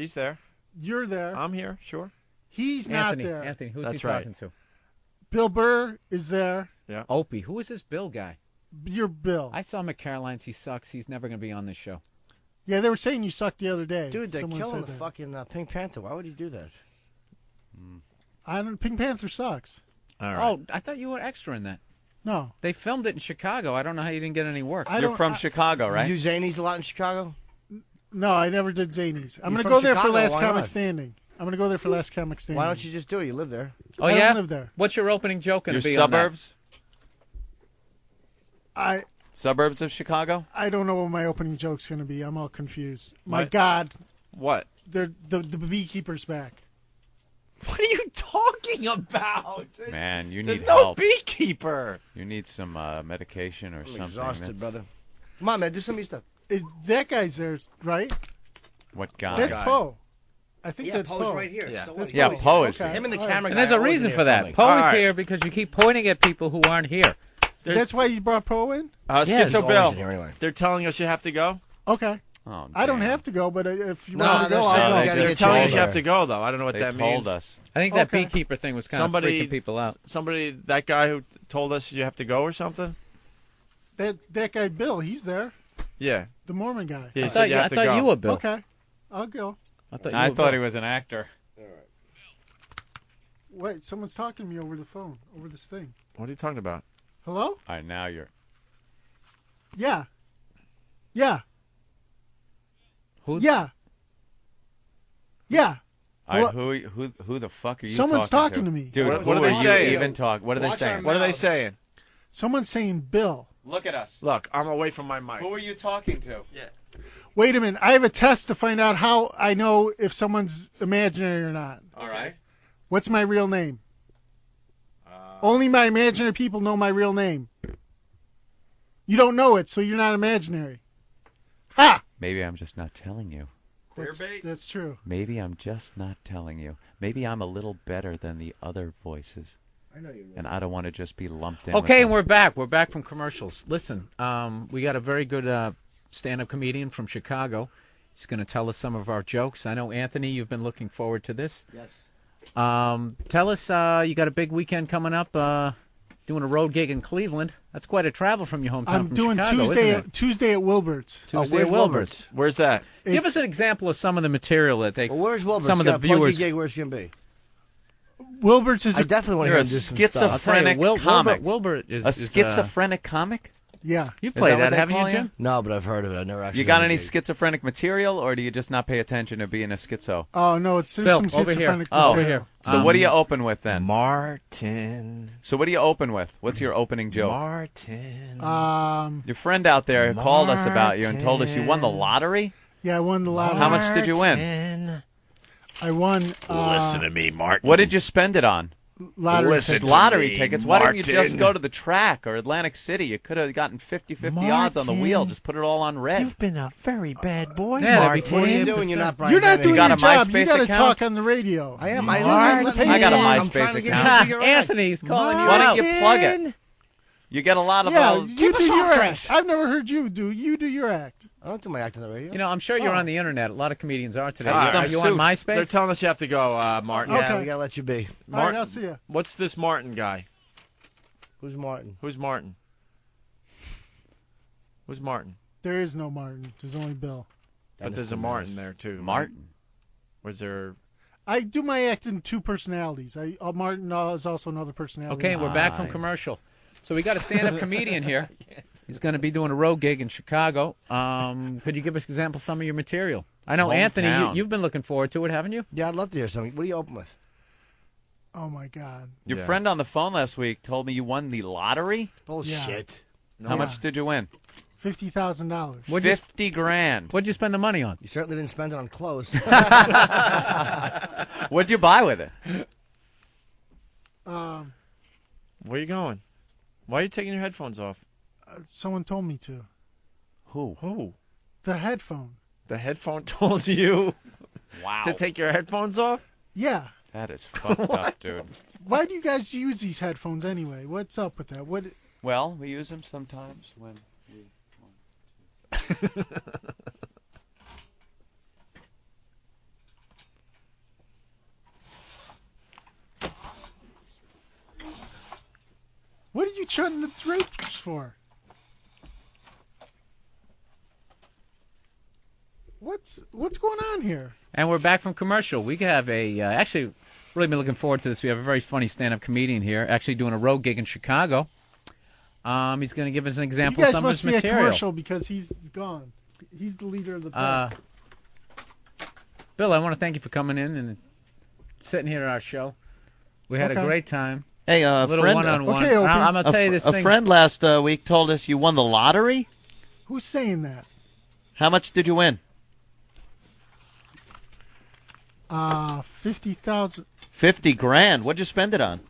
He's there. You're there. I'm here. Sure. He's Anthony, not there. Anthony, who's That's he right. talking to? Bill Burr is there. Yeah. Opie. Who is this Bill guy? You're Bill. I saw McCaroline's. He sucks. He's never going to be on this show. Yeah, they were saying you sucked the other day. Dude, they're Someone killing said the that. fucking Pink Panther. Why would you do that? Pink Panther sucks. All right. Oh, I thought you were extra in that. No. They filmed it in Chicago. I don't know how you didn't get any work. You're from Chicago, right? You do Zanies a lot in Chicago? No, I never did Zanies. I'm You're going to from go there for Chicago, Last why Comic not? Standing. I'm going to go there for Last Comic Standing. Why don't you just do it? You live there. Oh, I yeah? don't live there. What's your opening joke going Your to be on that? suburbs? I Suburbs of Chicago? I don't know what my opening joke's going to be. I'm all confused. My What? God. What? The beekeeper's back. What are you talking about? Man, you There's need no help. beekeeper. You need some medication or I'm something. exhausted, That's- brother. Come on, man. Do some of your stuff. That guy's there, right? What guy? That's Poe. I think Yeah, that's Poe's Poe. right here. Yeah. So That's what? Yeah, Poe is Okay. here. Him and the All right. camera And guy. there's a are always reason in for here that. filming. Poe All is right. here because you keep pointing at people who aren't here. That's why you brought Poe in? Yeah, Schizo he's always Bill. in here anyway. They're telling us you have to go. Okay. Oh, I don't damn. have to go, but if you Nah, want me to they're go, saying I'll you go. gotta They're get telling you us you over have to go, though. I don't know what They that told means. us. I think that Okay. beekeeper thing was kind of Somebody- freaking people out. Somebody, that guy who told us you have to go or something? That guy, Bill, he's there. Yeah. The Mormon guy. He I said thought, you you, have I to thought go. you were Bill. Okay. I'll go. I thought, I you were thought Bill. he was an actor. Wait, someone's talking to me over the phone, over this thing. What are you talking about? Hello? All right, now you're. Yeah. Yeah. Who? Yeah. Yeah. All right, Well, who the fuck are you someone's talking to me. Dude, What who are they are you saying? even talking? What are they Watch saying? What are they saying? Someone's saying Bill. Look at us. Look, I'm away from my mic. Who are you talking to? Wait a minute. I have a test to find out how I know if someone's imaginary or not. All right. What's my real name? Only my imaginary people know my real name. You don't know it, so you're not imaginary. Ha! Maybe I'm just not telling you. That's true. Maybe I'm just not telling you. Maybe I'm a little better than the other voices. I know you. And I don't want to just be lumped in. Okay, with and them. we're back. We're back from commercials. Listen, we got a very good stand-up comedian from Chicago. He's going to tell us some of our jokes. I know, Anthony, you've been looking forward to this. Yes. Tell us, you got a big weekend coming up, doing a road gig in Cleveland. That's quite a travel from your hometown I'm from doing Chicago, Tuesday isn't it? Tuesday at Wilbert's. Tuesday at Wilbert's. Where's that? Give us an example of some of the material that they. Well, where's Wilbur? Some of the viewers. Gig, where's she gonna be? Wilbert's is I definitely want to You're hear a him do some stuff. schizophrenic comic. Wilbur is a schizophrenic comic? Yeah. You've Is played that what that, they haven't call you, you? Jim? No, but I've heard of it. I never actually. You got done any a gig. schizophrenic material, or do you just not pay attention to being a schizo? Oh no, it's there's Bill, some over here. schizophrenic Oh, Over here. So what do you open with then? Martin. So what do you open with? What's your opening joke? Martin. Your friend out there called us about you and told us you won the lottery? Yeah, I won the lottery. How much did you win? I won. Listen to me, Martin. What did you spend it on? Lottery Listen tickets. to Lottery me, tickets. Why didn't you just Martin. go to the track or Atlantic City? You could have gotten 50-50 odds on the wheel. Just put it all on red. You've been a very bad boy, Yeah, that'd be Martin. What are you doing? You're not Brian. You're not Denny. doing got your a job. MySpace You got to account? talk on the radio. I am. Martin. I got a I'm trying MySpace to get account. you to figure it out. Anthony's calling you Why out. don't you plug it? You get a lot of. Yeah, you Keep do us your off act. track. I've never heard you do. You do your act. I don't do my act on the radio. You know, I'm sure you're Oh. on the internet. A lot of comedians are today. That's Are some you on suit. MySpace? They're telling us you have to go, Martin. yeah, Okay. we gotta let you be. All right, I'll see you. What's this Martin guy? Who's Martin? Who's Martin? Who's Martin? There is no Martin. There's only Bill. But there's a Martin there too. right? Martin. Was there? I do my act in two personalities. Martin is also another personality. Okay, we're back from commercial. So we got a stand-up comedian here. He's going to be doing a road gig in Chicago. Could you give us example of some of your material? I know, Anthony, Hometown. you've been looking forward to it, haven't you? Yeah, I'd love to hear something. What are you open with? Oh my God. Your Yeah. friend on the phone last week told me you won the lottery. Bullshit. How much did you win? $50,000. 50 grand. What'd you spend the money on? You certainly didn't spend it on clothes. What'd you buy with it? Where are you going? Why are you taking your headphones off? Someone told me to. Who? Who? The headphone. The headphone told you Wow. to take your headphones off? Yeah. That is fucked up, dude. Why do you guys use these headphones anyway? What's up with that? What? Well, we use them sometimes when we want to. What are you trying to drapes for? What's going on here? And we're back from commercial. We have actually really been looking forward to this. We have a very funny stand-up comedian here, actually doing a road gig in Chicago. He's going to give us an example of some of his material. You guys must be a commercial because he's gone. He's the leader of the pack. Bill, I want to thank you for coming in and sitting here at our show. We had a great time. Hey, a little friend, one-on-one. Okay, I'm going to tell you this thing. A friend last week told us you won the lottery. Who's saying that? How much did you win? 50,000. 50 grand. What'd you spend it on?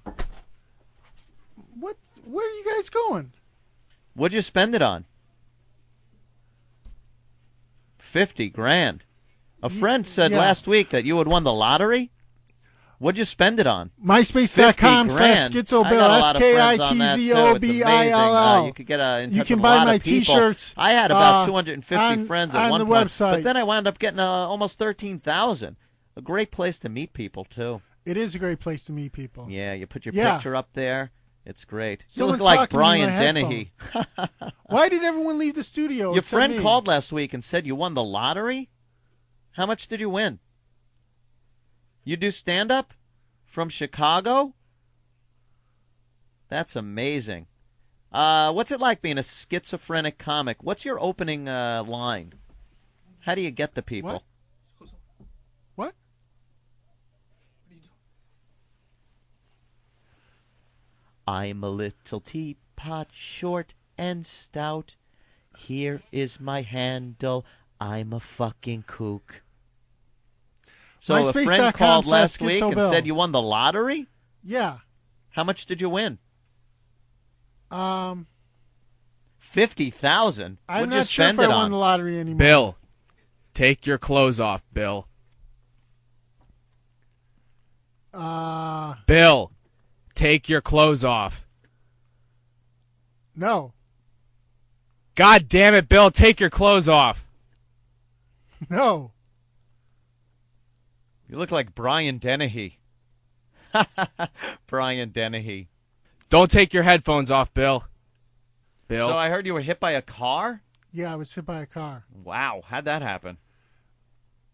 What? Where are you guys going? What'd you spend it on? 50 grand. A friend said last week that you had won the lottery. What'd you spend it on? MySpace.com/SchizoBill. SKITZOBILL. You could get in touch You can with a buy lot my of people. T-shirts. I had about 250 friends at on one the point, website. but then I wound up getting almost 13,000. A great place to meet people too. It is a great place to meet people. Yeah, you put your picture up there. It's great. Someone's you look like talking to me in Brian my Dennehy. Why did everyone leave the studio? Your except friend me? called last week and said you won the lottery? How much did you win? You do stand-up from Chicago? That's amazing. What's it like being a schizophrenic comic? What's your opening line? How do you get the people? What? I'm a little teapot, short and stout. Here is my handle. I'm a fucking kook. So a friend called last week and said you won the lottery? Yeah. How much did you win? I'm $50,000. not sure if I won the lottery anymore. Bill, take your clothes off, Bill. Bill, take your clothes off. No. God damn it, Bill, take your clothes off. No. You look like Brian Dennehy. Brian Dennehy. Don't take your headphones off, Bill. Bill. So I heard you were hit by a car? Yeah, I was hit by a car. Wow, how'd that happen?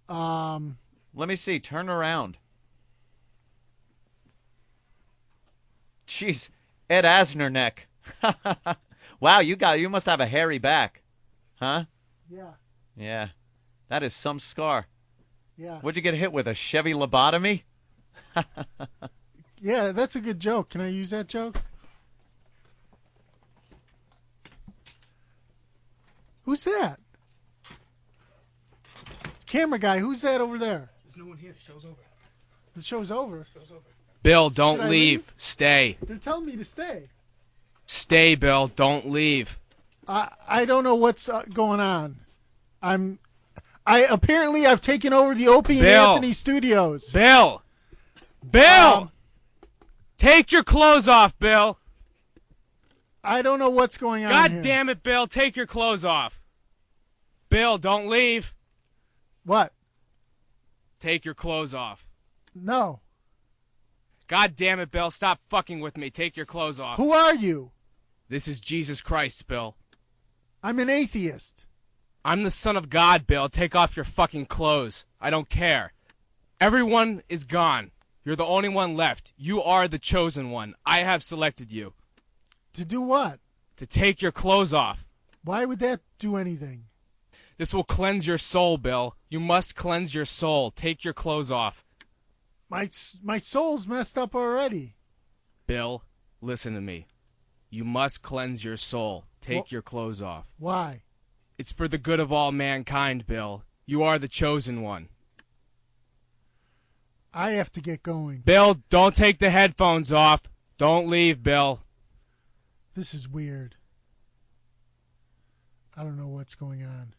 Let me see. Turn around. Jeez, Ed Asner neck. Wow, you must have a hairy back. Huh? Yeah. Yeah. That is some scar. Yeah. What'd you get hit with, a Chevy lobotomy? Yeah, that's a good joke. Can I use that joke? Who's that? Camera guy, who's that over there? There's no one here. The show's over. The show's over? Bill, don't Should I leave. Stay. They're telling me to stay. Stay, Bill. Don't leave. I don't know what's going on. Apparently I've taken over the Opie and Anthony studios. Bill! Take your clothes off, Bill. I don't know what's going on God here. damn it, Bill. Take your clothes off. Bill, don't leave. What? Take your clothes off. No. God damn it, Bill. Stop fucking with me. Take your clothes off. Who are you? This is Jesus Christ, Bill. I'm an atheist. I'm the son of God, Bill. Take off your fucking clothes. I don't care. Everyone is gone. You're the only one left. You are the chosen one. I have selected you. To do what? To take your clothes off. Why would that do anything? This will cleanse your soul, Bill. You must cleanse your soul. Take your clothes off. My soul's messed up already. Bill, listen to me. You must cleanse your soul. Take your clothes off. Why? It's for the good of all mankind, Bill. You are the chosen one. I have to get going. Bill, don't take the headphones off. Don't leave, Bill. This is weird. I don't know what's going on.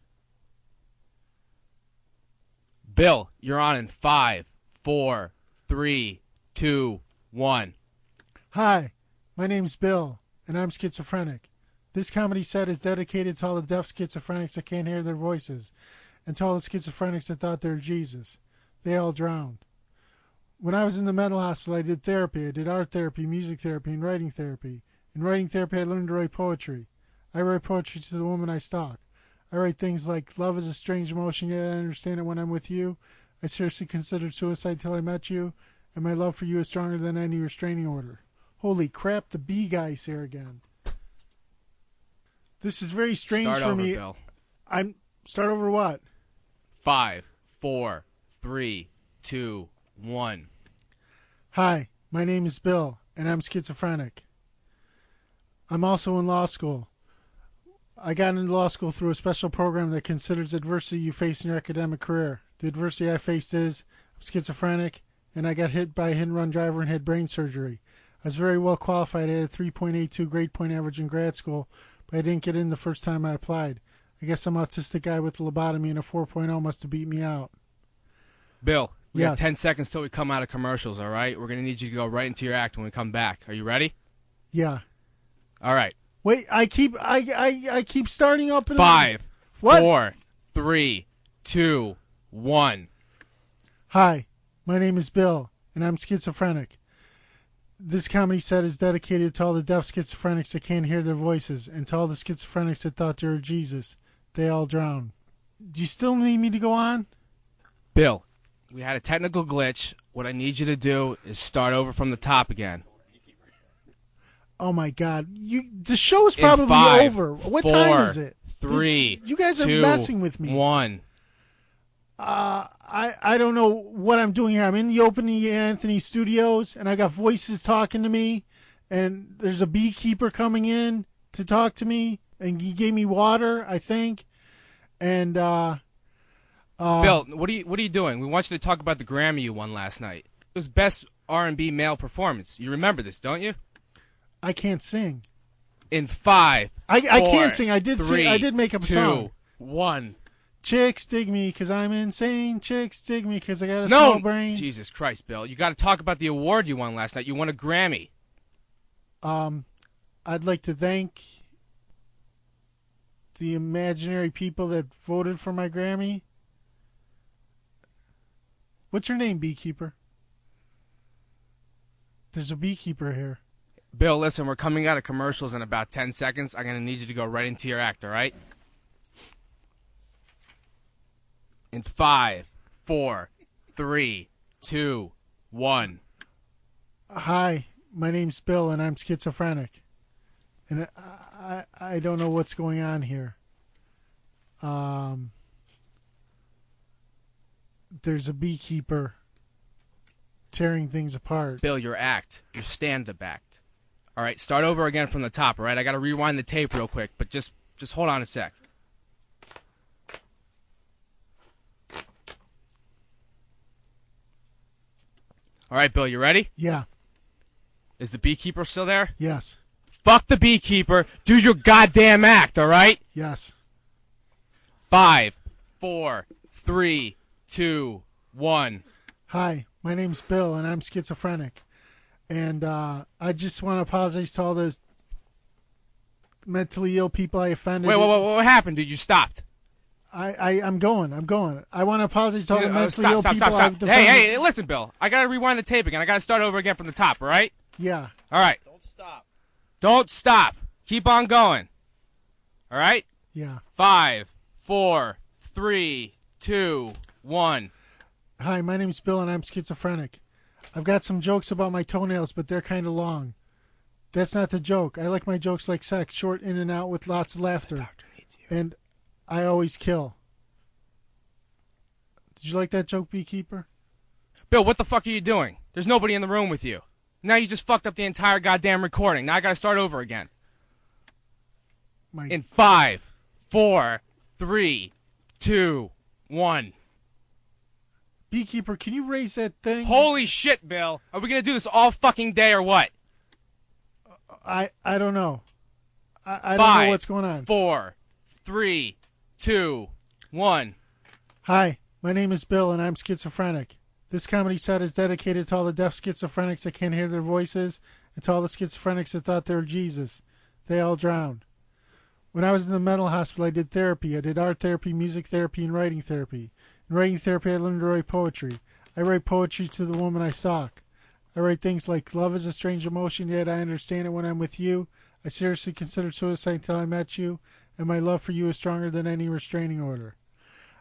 Bill, you're on in 5, 4, 3, 2, 1. Hi, my name's Bill, and I'm schizophrenic. This comedy set is dedicated to all the deaf schizophrenics that can't hear their voices, and to all the schizophrenics that thought they were Jesus. They all drowned. When I was in the mental hospital, I did therapy. I did art therapy, music therapy, and writing therapy. In writing therapy, I learned to write poetry. I write poetry to the woman I stalk. I write things like, love is a strange emotion, yet I understand it when I'm with you. I seriously considered suicide till I met you, and my love for you is stronger than any restraining order. Holy crap, the B guy's here again. This is very strange Start for over, me. Bill. Start over what? 5, 4, 3, 2, 1. Hi, my name is Bill, and I'm schizophrenic. I'm also in law school. I got into law school through a special program that considers adversity you face in your academic career. The adversity I faced is I'm schizophrenic, and I got hit by a hit-and-run driver and had brain surgery. I was very well qualified. I had a 3.82 grade point average in grad school, but I didn't get in the first time I applied. I guess some autistic guy with a lobotomy and a 4.0 must have beat me out. Bill, we Yes. got 10 seconds till we come out of commercials, all right? We're going to need you to go right into your act when we come back. Are you ready? Yeah. All right. Wait, I keep starting up. 5, What? 4, 3, 2, 1. Hi, my name is Bill, and I'm schizophrenic. This comedy set is dedicated to all the deaf schizophrenics that can't hear their voices, and to all the schizophrenics that thought they were Jesus. They all drowned. Do you still need me to go on? Bill, we had a technical glitch. What I need you to do is start over from the top again. Oh my God! The show is In probably 5, over. What 4, time is it? 3, You guys are 2, messing with me. 1. I don't know what I'm doing here. I'm in the Opening Anthony Studios, and I got voices talking to me, and there's a beekeeper coming in to talk to me, and he gave me water, I think, and Bill, what are you doing? We want you to talk about the Grammy you won last night. It was best R&B male performance. You remember this, don't you? I can't sing. In 5, I 4, can't sing. I did 3, sing. I did make up a 2, song. 1. Chicks dig me because I'm insane. Chicks dig me because I got a small brain. Jesus Christ, Bill. You got to talk about the award you won last night. You won a Grammy. I'd like to thank the imaginary people that voted for my Grammy. What's your name, beekeeper? There's a beekeeper here. Bill, listen, we're coming out of commercials in about 10 seconds. I'm going to need you to go right into your act, all right? In 5, 4, 3, 2, 1. Hi, my name's Bill, and I'm schizophrenic. And I don't know what's going on here. There's a beekeeper tearing things apart. Bill, your act. Your stand-up act. All right, start over again from the top, all right? I got to rewind the tape real quick, but just hold on a sec. All right, Bill, you ready? Yeah. Is the beekeeper still there? Yes. Fuck the beekeeper. Do your goddamn act, all right? Yes. 5, 4, 3, 2, 1. Hi, my name's Bill, and I'm schizophrenic. And I just want to apologize to all those mentally ill people I offended. Wait, what happened, dude? You stopped. I'm going. I want to apologize to all the mentally ill people I've defended. Hey, listen, Bill. I got to rewind the tape again. I got to start over again from the top, all right? Yeah. All right. Don't stop. Keep on going. All right? Yeah. 5, 4, 3, 2, 1. Hi, my name's Bill, and I'm schizophrenic. I've got some jokes about my toenails, but they're kind of long. That's not the joke. I like my jokes like sex, short, in and out, with lots of laughter. And I always kill. Did you like that joke, beekeeper? Bill, what the fuck are you doing? There's nobody in the room with you. Now you just fucked up the entire goddamn recording. Now I got to start over again. In 5, 4, 3, 2, 1. Beekeeper, can you raise that thing? Holy shit, Bill. Are we going to do this all fucking day or what? I don't know. I don't know what's going on. 4, 3, 2, 1. Hi, my name is Bill, and I'm schizophrenic. This comedy set is dedicated to all the deaf schizophrenics that can't hear their voices, and to all the schizophrenics that thought they were Jesus. They all drowned. When I was in the mental hospital, I did therapy. I did art therapy, music therapy, and writing therapy. In writing therapy, I learned to write poetry. I write poetry to the woman I stalk. I write things like, love is a strange emotion, yet I understand it when I'm with you. I seriously considered suicide until I met you. and my love for you is stronger than any restraining order.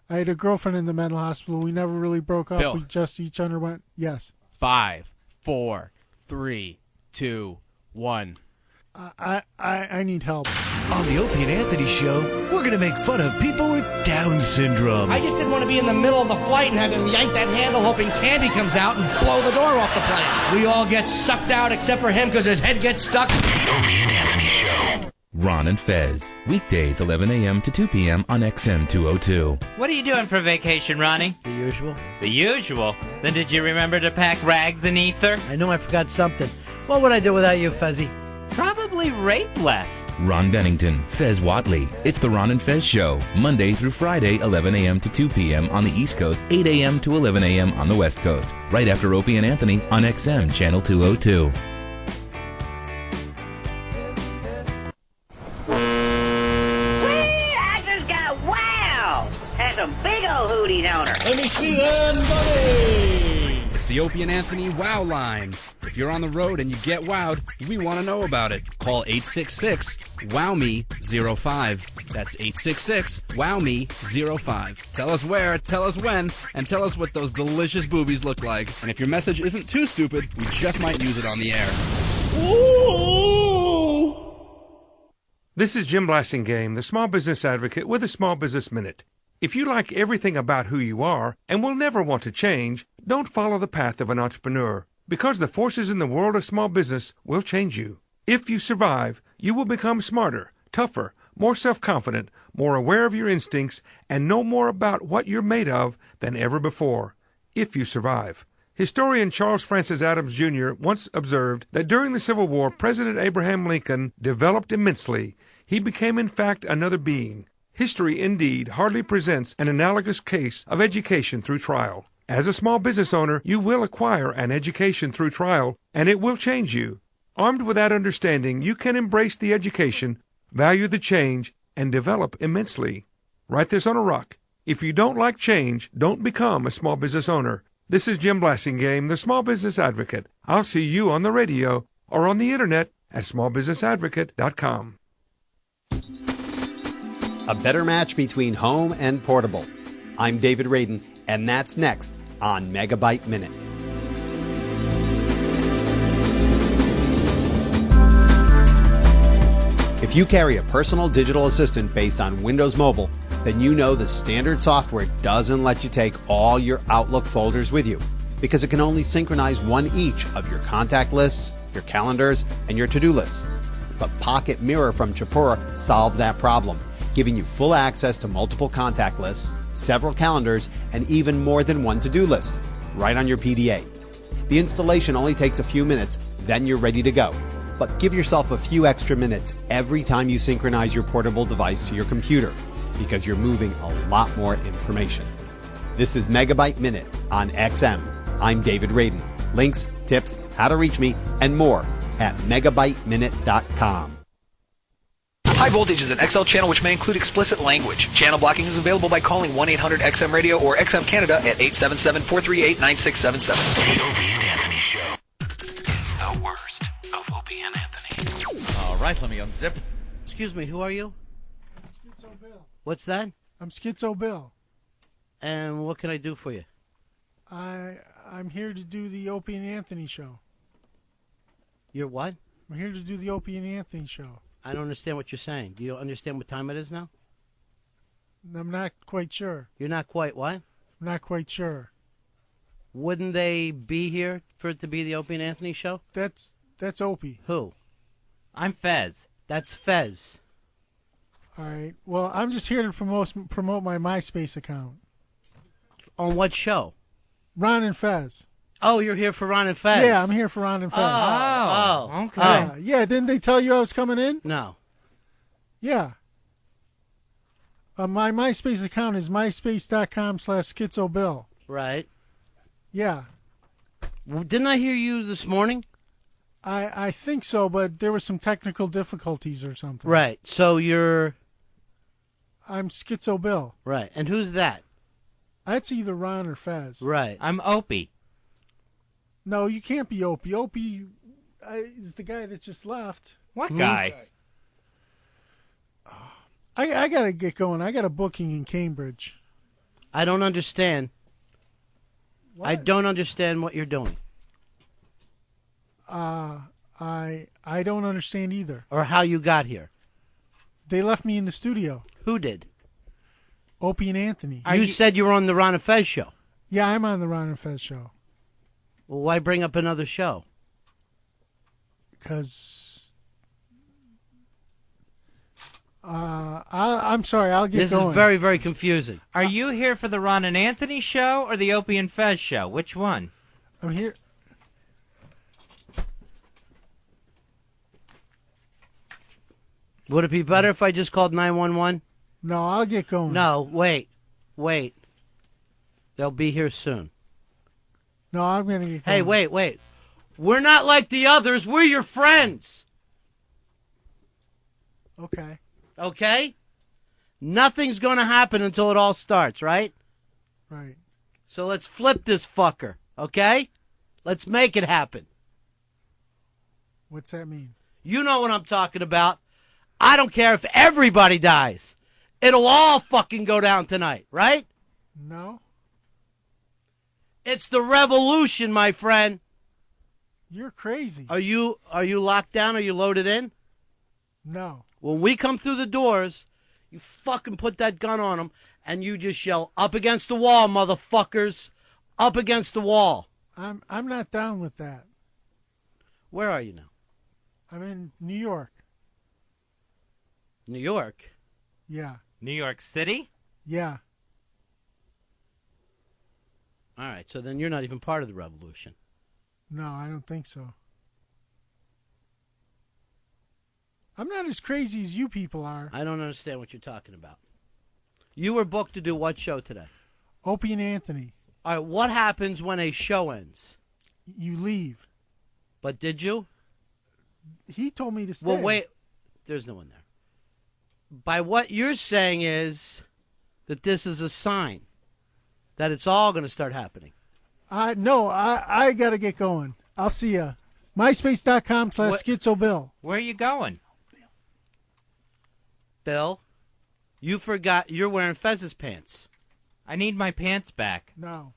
I had a girlfriend in the mental hospital. We never really broke up. Bill. We just each underwent. Yes. 5, 4, 3, 2, 1. I need help. On the Opie and Anthony Show, we're going to make fun of people with Down syndrome. I just didn't want to be in the middle of the flight and have him yank that handle hoping candy comes out and blow the door off the plane. We all get sucked out except for him because his head gets stuck. The Opie and Anthony Show. Ron and Fez, weekdays 11 a.m. to 2 p.m. on XM 202. What are you doing for vacation, Ronnie? The usual. The usual? Then did you remember to pack rags and ether? I know I forgot something. What would I do without you, Fezzy? Probably rape less. Ron Bennington, Fez Watley. It's the Ron and Fez Show, Monday through Friday, 11 a.m. to 2 p.m. on the East Coast, 8 a.m. to 11 a.m. on the West Coast. Right after Opie and Anthony on XM Channel 202. I just got wow! That's a big old hootie on her. Let me see them, buddy! It's the Opie and Anthony Wow Line. If you're on the road and you get wowed, we want to know about it. Call 866-WOW-ME-05. That's 866-WOW-ME-05. Tell us where, tell us when, and tell us what those delicious boobies look like. And if your message isn't too stupid, we just might use it on the air. Ooh. This is Jim Blasingame, the Small Business Advocate with a Small Business Minute. If you like everything about who you are and will never want to change, don't follow the path of an entrepreneur, because the forces in the world of small business will change you. If you survive, you will become smarter, tougher, more self-confident, more aware of your instincts, and know more about what you're made of than ever before. If you survive. Historian Charles Francis Adams Jr. once observed that during the Civil War, President Abraham Lincoln developed immensely. He became, in fact, another being. History, indeed, hardly presents an analogous case of education through trial. As a small business owner, you will acquire an education through trial, and it will change you. Armed with that understanding, you can embrace the education, value the change, and develop immensely. Write this on a rock. If you don't like change, don't become a small business owner. This is Jim Blasingame, the Small Business Advocate. I'll see you on the radio or on the internet at smallbusinessadvocate.com. A better match between home and portable. I'm David Radin, and that's next on Megabyte Minute. If you carry a personal digital assistant based on Windows Mobile, then you know the standard software doesn't let you take all your Outlook folders with you, because it can only synchronize one each of your contact lists, your calendars, and your to-do lists. But Pocket Mirror from Chipura solves that problem, giving you full access to multiple contact lists, several calendars, and even more than one to-do list, right on your PDA. The installation only takes a few minutes, then you're ready to go. But give yourself a few extra minutes every time you synchronize your portable device to your computer, because you're moving a lot more information. This is Megabyte Minute on XM. I'm David Radin. Links, tips, how to reach me, and more at megabyteminute.com. High Voltage is an XL channel which may include explicit language. Channel blocking is available by calling 1-800-XM-RADIO or XM Canada at 877-438-9677. The Opie and Anthony Show. It's the worst of Opie and Anthony. All right, let me unzip. Excuse me, who are you? Schizo Bill. What's that? I'm Schizo Bill. And what can I do for you? I'm here to do the Opie and Anthony Show. You're what? I'm here to do the Opie and Anthony Show. I don't understand what you're saying. Do you understand what time it is now? I'm not quite sure. You're not quite what? I'm not quite sure. Wouldn't they be here for it to be the Opie and Anthony Show? That's Opie. Who? I'm Fez. That's Fez. All right. Well, I'm just here to promote my MySpace account. On what show? Ron and Fez. Oh, you're here for Ron and Fez? Yeah, I'm here for Ron and Fez. Oh, okay. Yeah, didn't they tell you I was coming in? No. Yeah. My MySpace account is myspace.com/schizobill. Right. Yeah. Well, didn't I hear you this morning? I think so, but there were some technical difficulties or something. Right. So I'm Schizo Bill. Right. And who's that? That's either Ron or Fez. Right. I'm Opie. No, you can't be Opie. Opie is the guy that just left. What guy? I got to get going. I got a booking in Cambridge. I don't understand. What? I don't understand what you're doing. I don't understand either. Or how you got here. They left me in the studio. Who did? Opie and Anthony. You said you were on the Ron and Fez show. Yeah, I'm on the Ron and Fez show. Well, why bring up another show? Because I'm sorry, I'll get going. This is very, very confusing. Are you here for the Ron and Anthony show or the Opie and Fez show? Which one? I'm here. Would it be better if I just called 911? No, I'll get going. No, wait. They'll be here soon. No, I'm going to get going. Hey, wait. We're not like the others. We're your friends. Okay. Okay? Nothing's going to happen until it all starts, right? Right. So let's flip this fucker, okay? Let's make it happen. What's that mean? You know what I'm talking about. I don't care if everybody dies. It'll all fucking go down tonight, right? No. It's the revolution, my friend. You're crazy. Are you locked down? Are you loaded in? No. When we come through the doors, you fucking put that gun on them, and you just yell, "Up against the wall, motherfuckers! Up against the wall!" I'm not down with that. Where are you now? I'm in New York. New York? Yeah. New York City? Yeah. All right, so then you're not even part of the revolution. No, I don't think so. I'm not as crazy as you people are. I don't understand what you're talking about. You were booked to do what show today? Opie and Anthony. All right, what happens when a show ends? You leave. But did you? He told me to stay. Well, wait. There's no one there. By what you're saying is that this is a sign that it's all going to start happening. No, I got to get going. I'll see ya. MySpace.com/SchizoBill. Where are you going? Bill, you forgot you're wearing Fez's pants. I need my pants back. No.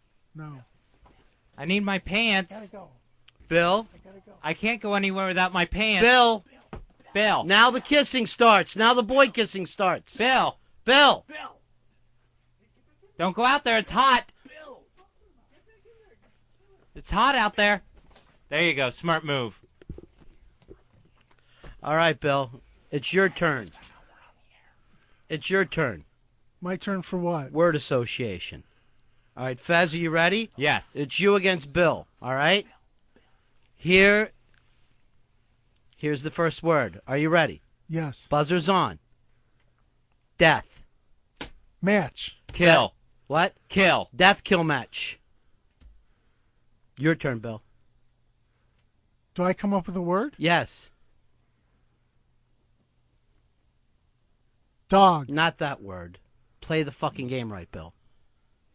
I need my pants. Gotta go. Bill? I can't go anywhere without my pants. Bill. Now the kissing starts. Now the boy kissing starts. Bill. Don't go out there. It's hot. It's hot out there. There you go. Smart move. All right, Bill. It's your turn. It's your turn. My turn for what? Word association. All right, Fez, are you ready? Yes. It's you against Bill, all right? Here's the first word. Are you ready? Yes. Buzzer's on. Death. Match. Kill. What? Kill. Death kill match. Your turn, Bill. Do I come up with a word? Yes. Dog. Not that word. Play the fucking game right, Bill.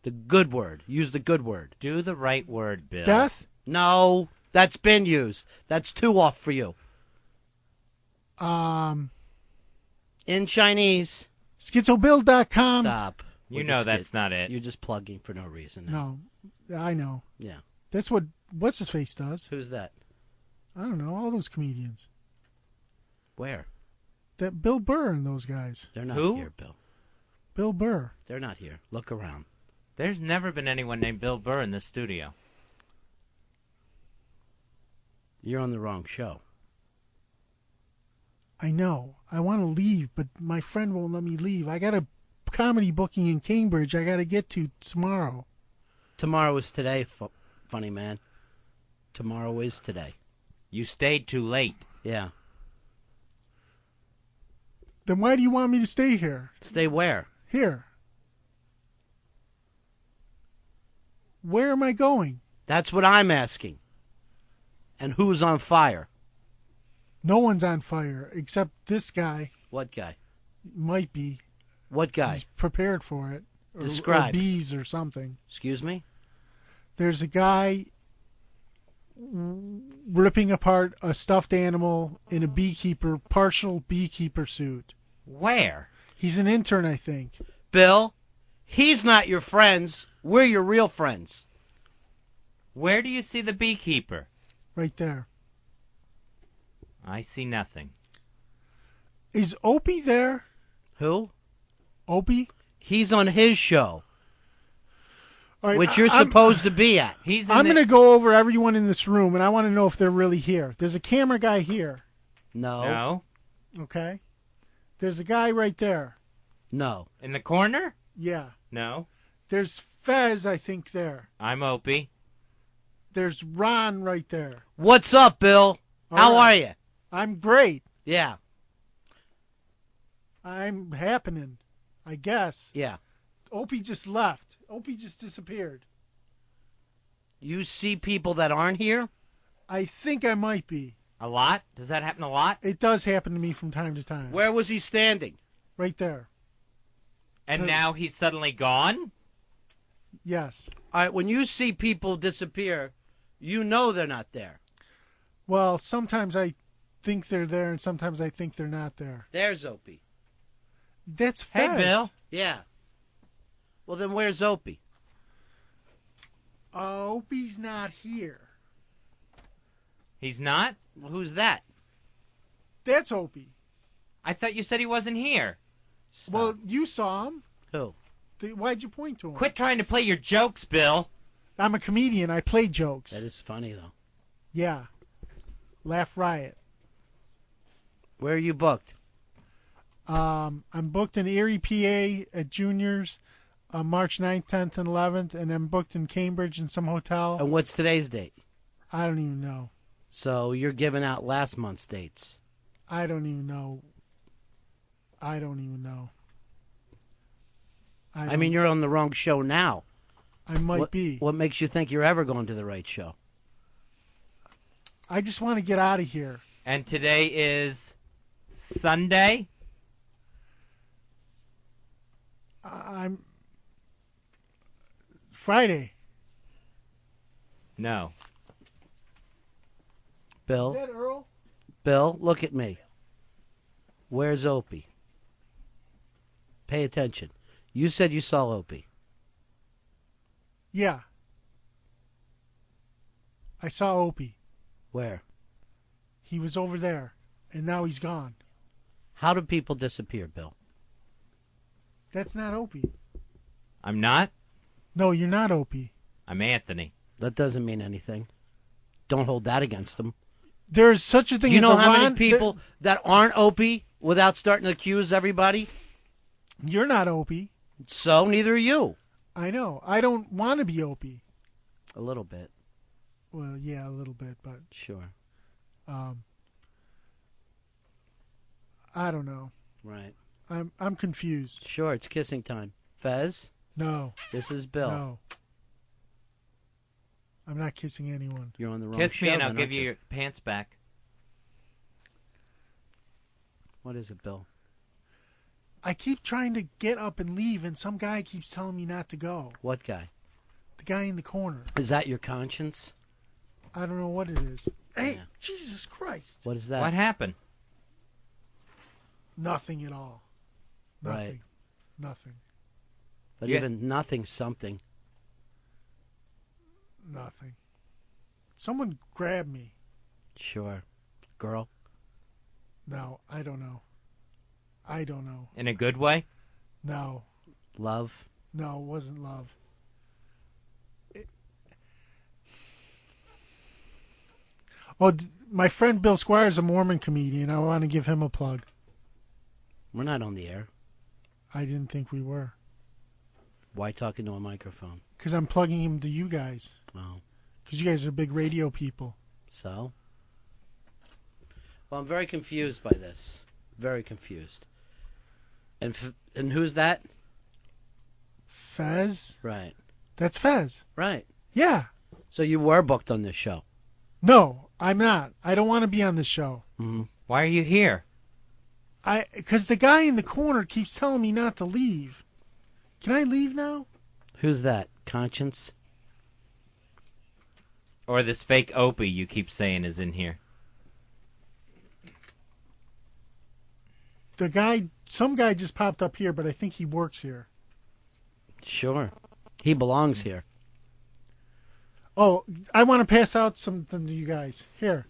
The good word. Use the good word. Do the right word, Bill. Death? No, that's been used. That's 2 off for you. In Chinese. Schizobill.com. Stop. You know that's not it. You're just plugging for no reason. now. No, I know. Yeah. That's what what's his face does. Who's that? I don't know. All those comedians. Where? That Bill Burr and those guys. They're not Who? here, Bill. Bill Burr. They're not here. Look around. There's never been anyone named Bill Burr in this studio. You're on the wrong show. I know. I want to leave, but my friend won't let me leave. I got a comedy booking in Cambridge I got to get to tomorrow. Tomorrow is today, funny man. Tomorrow is today. You stayed too late. Yeah. Then why do you want me to stay here? Stay where? Here. Where am I going? That's what I'm asking. And who's on fire? No one's on fire except this guy. What guy? Might be. What guy? He's prepared for it. Describe. Or bees or something. Excuse me? There's a guy ripping apart a stuffed animal in a partial beekeeper suit. Where? He's an intern, I think. Bill, he's not your friends. We're your real friends. Where do you see the beekeeper? Right there. I see nothing. Is Opie there? Who? Opie? He's on his show, All right, which you're I'm- supposed to be at. I'm going to go over everyone in this room, and I want to know if they're really here. There's a camera guy here. No. Okay. There's a guy right there. No. In the corner? Yeah. No. There's Fez, I think, there. I'm Opie. There's Ron right there. What's up, Bill? How are you? I'm great. Yeah. I'm happening, I guess. Yeah. Opie just left. Opie just disappeared. You see people that aren't here? I think I might be. A lot? Does that happen a lot? It does happen to me from time to time. Where was he standing? Right there. And now he's suddenly gone? Yes. All right, when you see people disappear, you know they're not there. Well, sometimes I think they're there, and sometimes I think they're not there. There's Opie. That's Hey, Fez. Bill. Yeah. Well, then where's Opie? Opie's not here. He's not? Well, who's that? That's Opie. I thought you said he wasn't here. Well, you saw him. Who? Why'd you point to him? Quit trying to play your jokes, Bill. I'm a comedian. I play jokes. That is funny, though. Yeah. Laugh Riot. Where are you booked? I'm booked in Erie, PA at Juniors March 9th, 10th, and 11th, and I'm booked in Cambridge in some hotel. And what's today's date? I don't even know. So you're giving out last month's dates. I don't even know. I mean, you're on the wrong show now. I might be. What makes you think you're ever going to the right show? I just want to get out of here. And today is Sunday? I'm Friday. No. Bill? Is that Earl? Bill, look at me. Where's Opie? Pay attention. You said you saw Opie. Yeah. I saw Opie. Where? He was over there, and now he's gone. How do people disappear, Bill? That's not Opie. I'm not? No, you're not Opie. I'm Anthony. That doesn't mean anything. Don't hold that against him. There's such a thing You as know a how Ron- many people that aren't Opie without starting to accuse everybody? You're not Opie. So neither are you. I know. I don't want to be Opie. A little bit. Well, yeah, a little bit, but Sure. I don't know. Right. I'm confused. Sure, it's kissing time. Fez? No. This is Bill. No. I'm not kissing anyone. You're on the wrong Kiss show. me and I'll then, give aren't you your pants back. What is it, Bill? I keep trying to get up and leave, and some guy keeps telling me not to go. What guy? The guy in the corner. Is that your conscience? I don't know what it is. Hey, Yeah. Jesus Christ. What is that? What happened? Nothing at all. Nothing. Right. Nothing. But Yeah. even nothing's something. Nothing. Someone grabbed me. Sure. Girl? No, I don't know. I don't know. In a good way? No. Love? No, it wasn't love. My friend Bill Squire is a Mormon comedian. I want to give him a plug. We're not on the air. I didn't think we were. Why talking to a microphone? Because I'm plugging him to you guys. Oh. Because you guys are big radio people. So? Well, I'm very confused by this. Very confused. And who's that? Fez? Right. That's Fez. Right. Yeah. So you were booked on this show. No, I'm not. I don't want to be on this show. Mm-hmm. Why are you here? Because the guy in the corner keeps telling me not to leave. Can I leave now? Who's that? Conscience? Or this fake Opie you keep saying is in here? some guy just popped up here, but I think he works here. Sure. He belongs here. Oh, I want to pass out something to you guys. Here.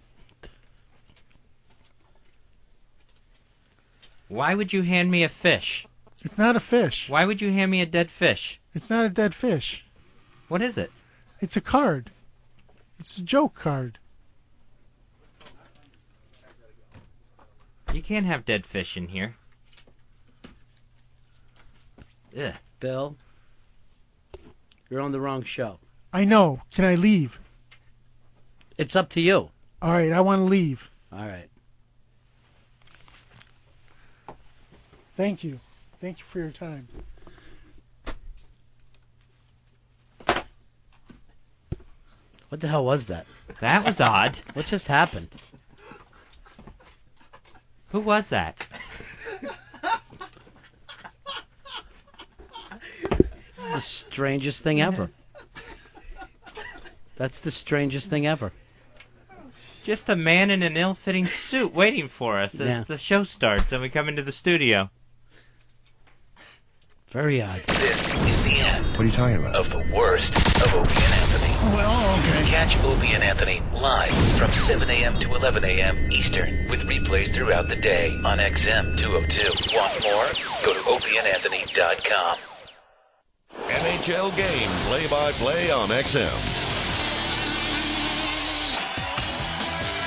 Why would you hand me a fish? It's not a fish. Why would you hand me a dead fish? It's not a dead fish. What is it? It's a card. It's a joke card. You can't have dead fish in here. Ugh. Bill, you're on the wrong show. I know. Can I leave? It's up to you. All right, I want to leave. All right. Thank you. Thank you for your time. What the hell was that? That was odd. What just happened? Who was that? It's the strangest thing ever. That's the strangest thing ever. Just a man in an ill-fitting suit waiting for us as the show starts and we come into the studio. Very odd. This is the end. What are you talking about? Of the worst of Opie and Anthony. Well, okay. Catch Opie and Anthony live from 7 a.m. to 11 a.m. Eastern with replays throughout the day on XM 202. Want more? Go to opieandanthony.com. NHL game play-by-play on XM.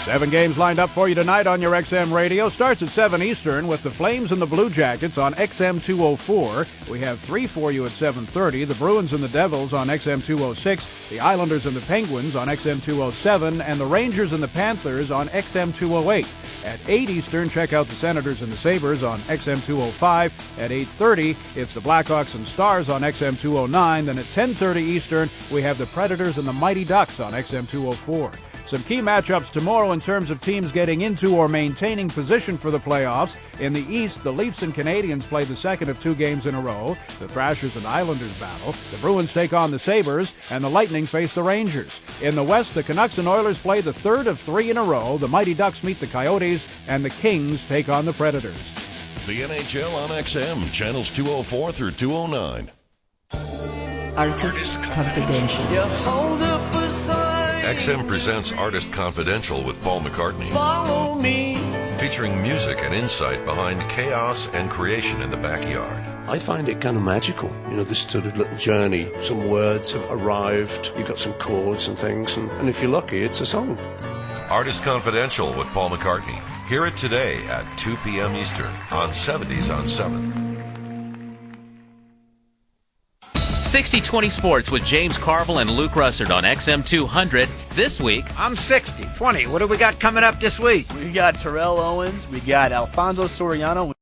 7 games lined up for you tonight on your XM radio. Starts at 7 Eastern with the Flames and the Blue Jackets on XM 204. We have 3 for you at 7:30. The Bruins and the Devils on XM 206. The Islanders and the Penguins on XM 207. And the Rangers and the Panthers on XM 208. At 8 Eastern, check out the Senators and the Sabres on XM 205. At 8:30, it's the Blackhawks and Stars on XM 209. Then at 10:30 Eastern, we have the Predators and the Mighty Ducks on XM 204. Some key matchups tomorrow in terms of teams getting into or maintaining position for the playoffs. In the East, the Leafs and Canadiens play the second of 2 games in a row. The Thrashers and Islanders battle. The Bruins take on the Sabres, and the Lightning face the Rangers. In the West, the Canucks and Oilers play the third of 3 in a row. The Mighty Ducks meet the Coyotes, and the Kings take on the Predators. The NHL on XM, channels 204 through 209. Artist Confidential. XM presents Artist Confidential with Paul McCartney. Follow me. Featuring music and insight behind chaos and creation in the backyard. I find it kind of magical. You know, this sort of little journey. Some words have arrived. You've got some chords and things. And if you're lucky, it's a song. Artist Confidential with Paul McCartney. Hear it today at 2 p.m. Eastern on 70s on 7. 60-20 Sports with James Carville and Luke Russert on XM 200. This week, I'm 60-20. What do we got coming up this week? We got Terrell Owens. We got Alfonso Soriano.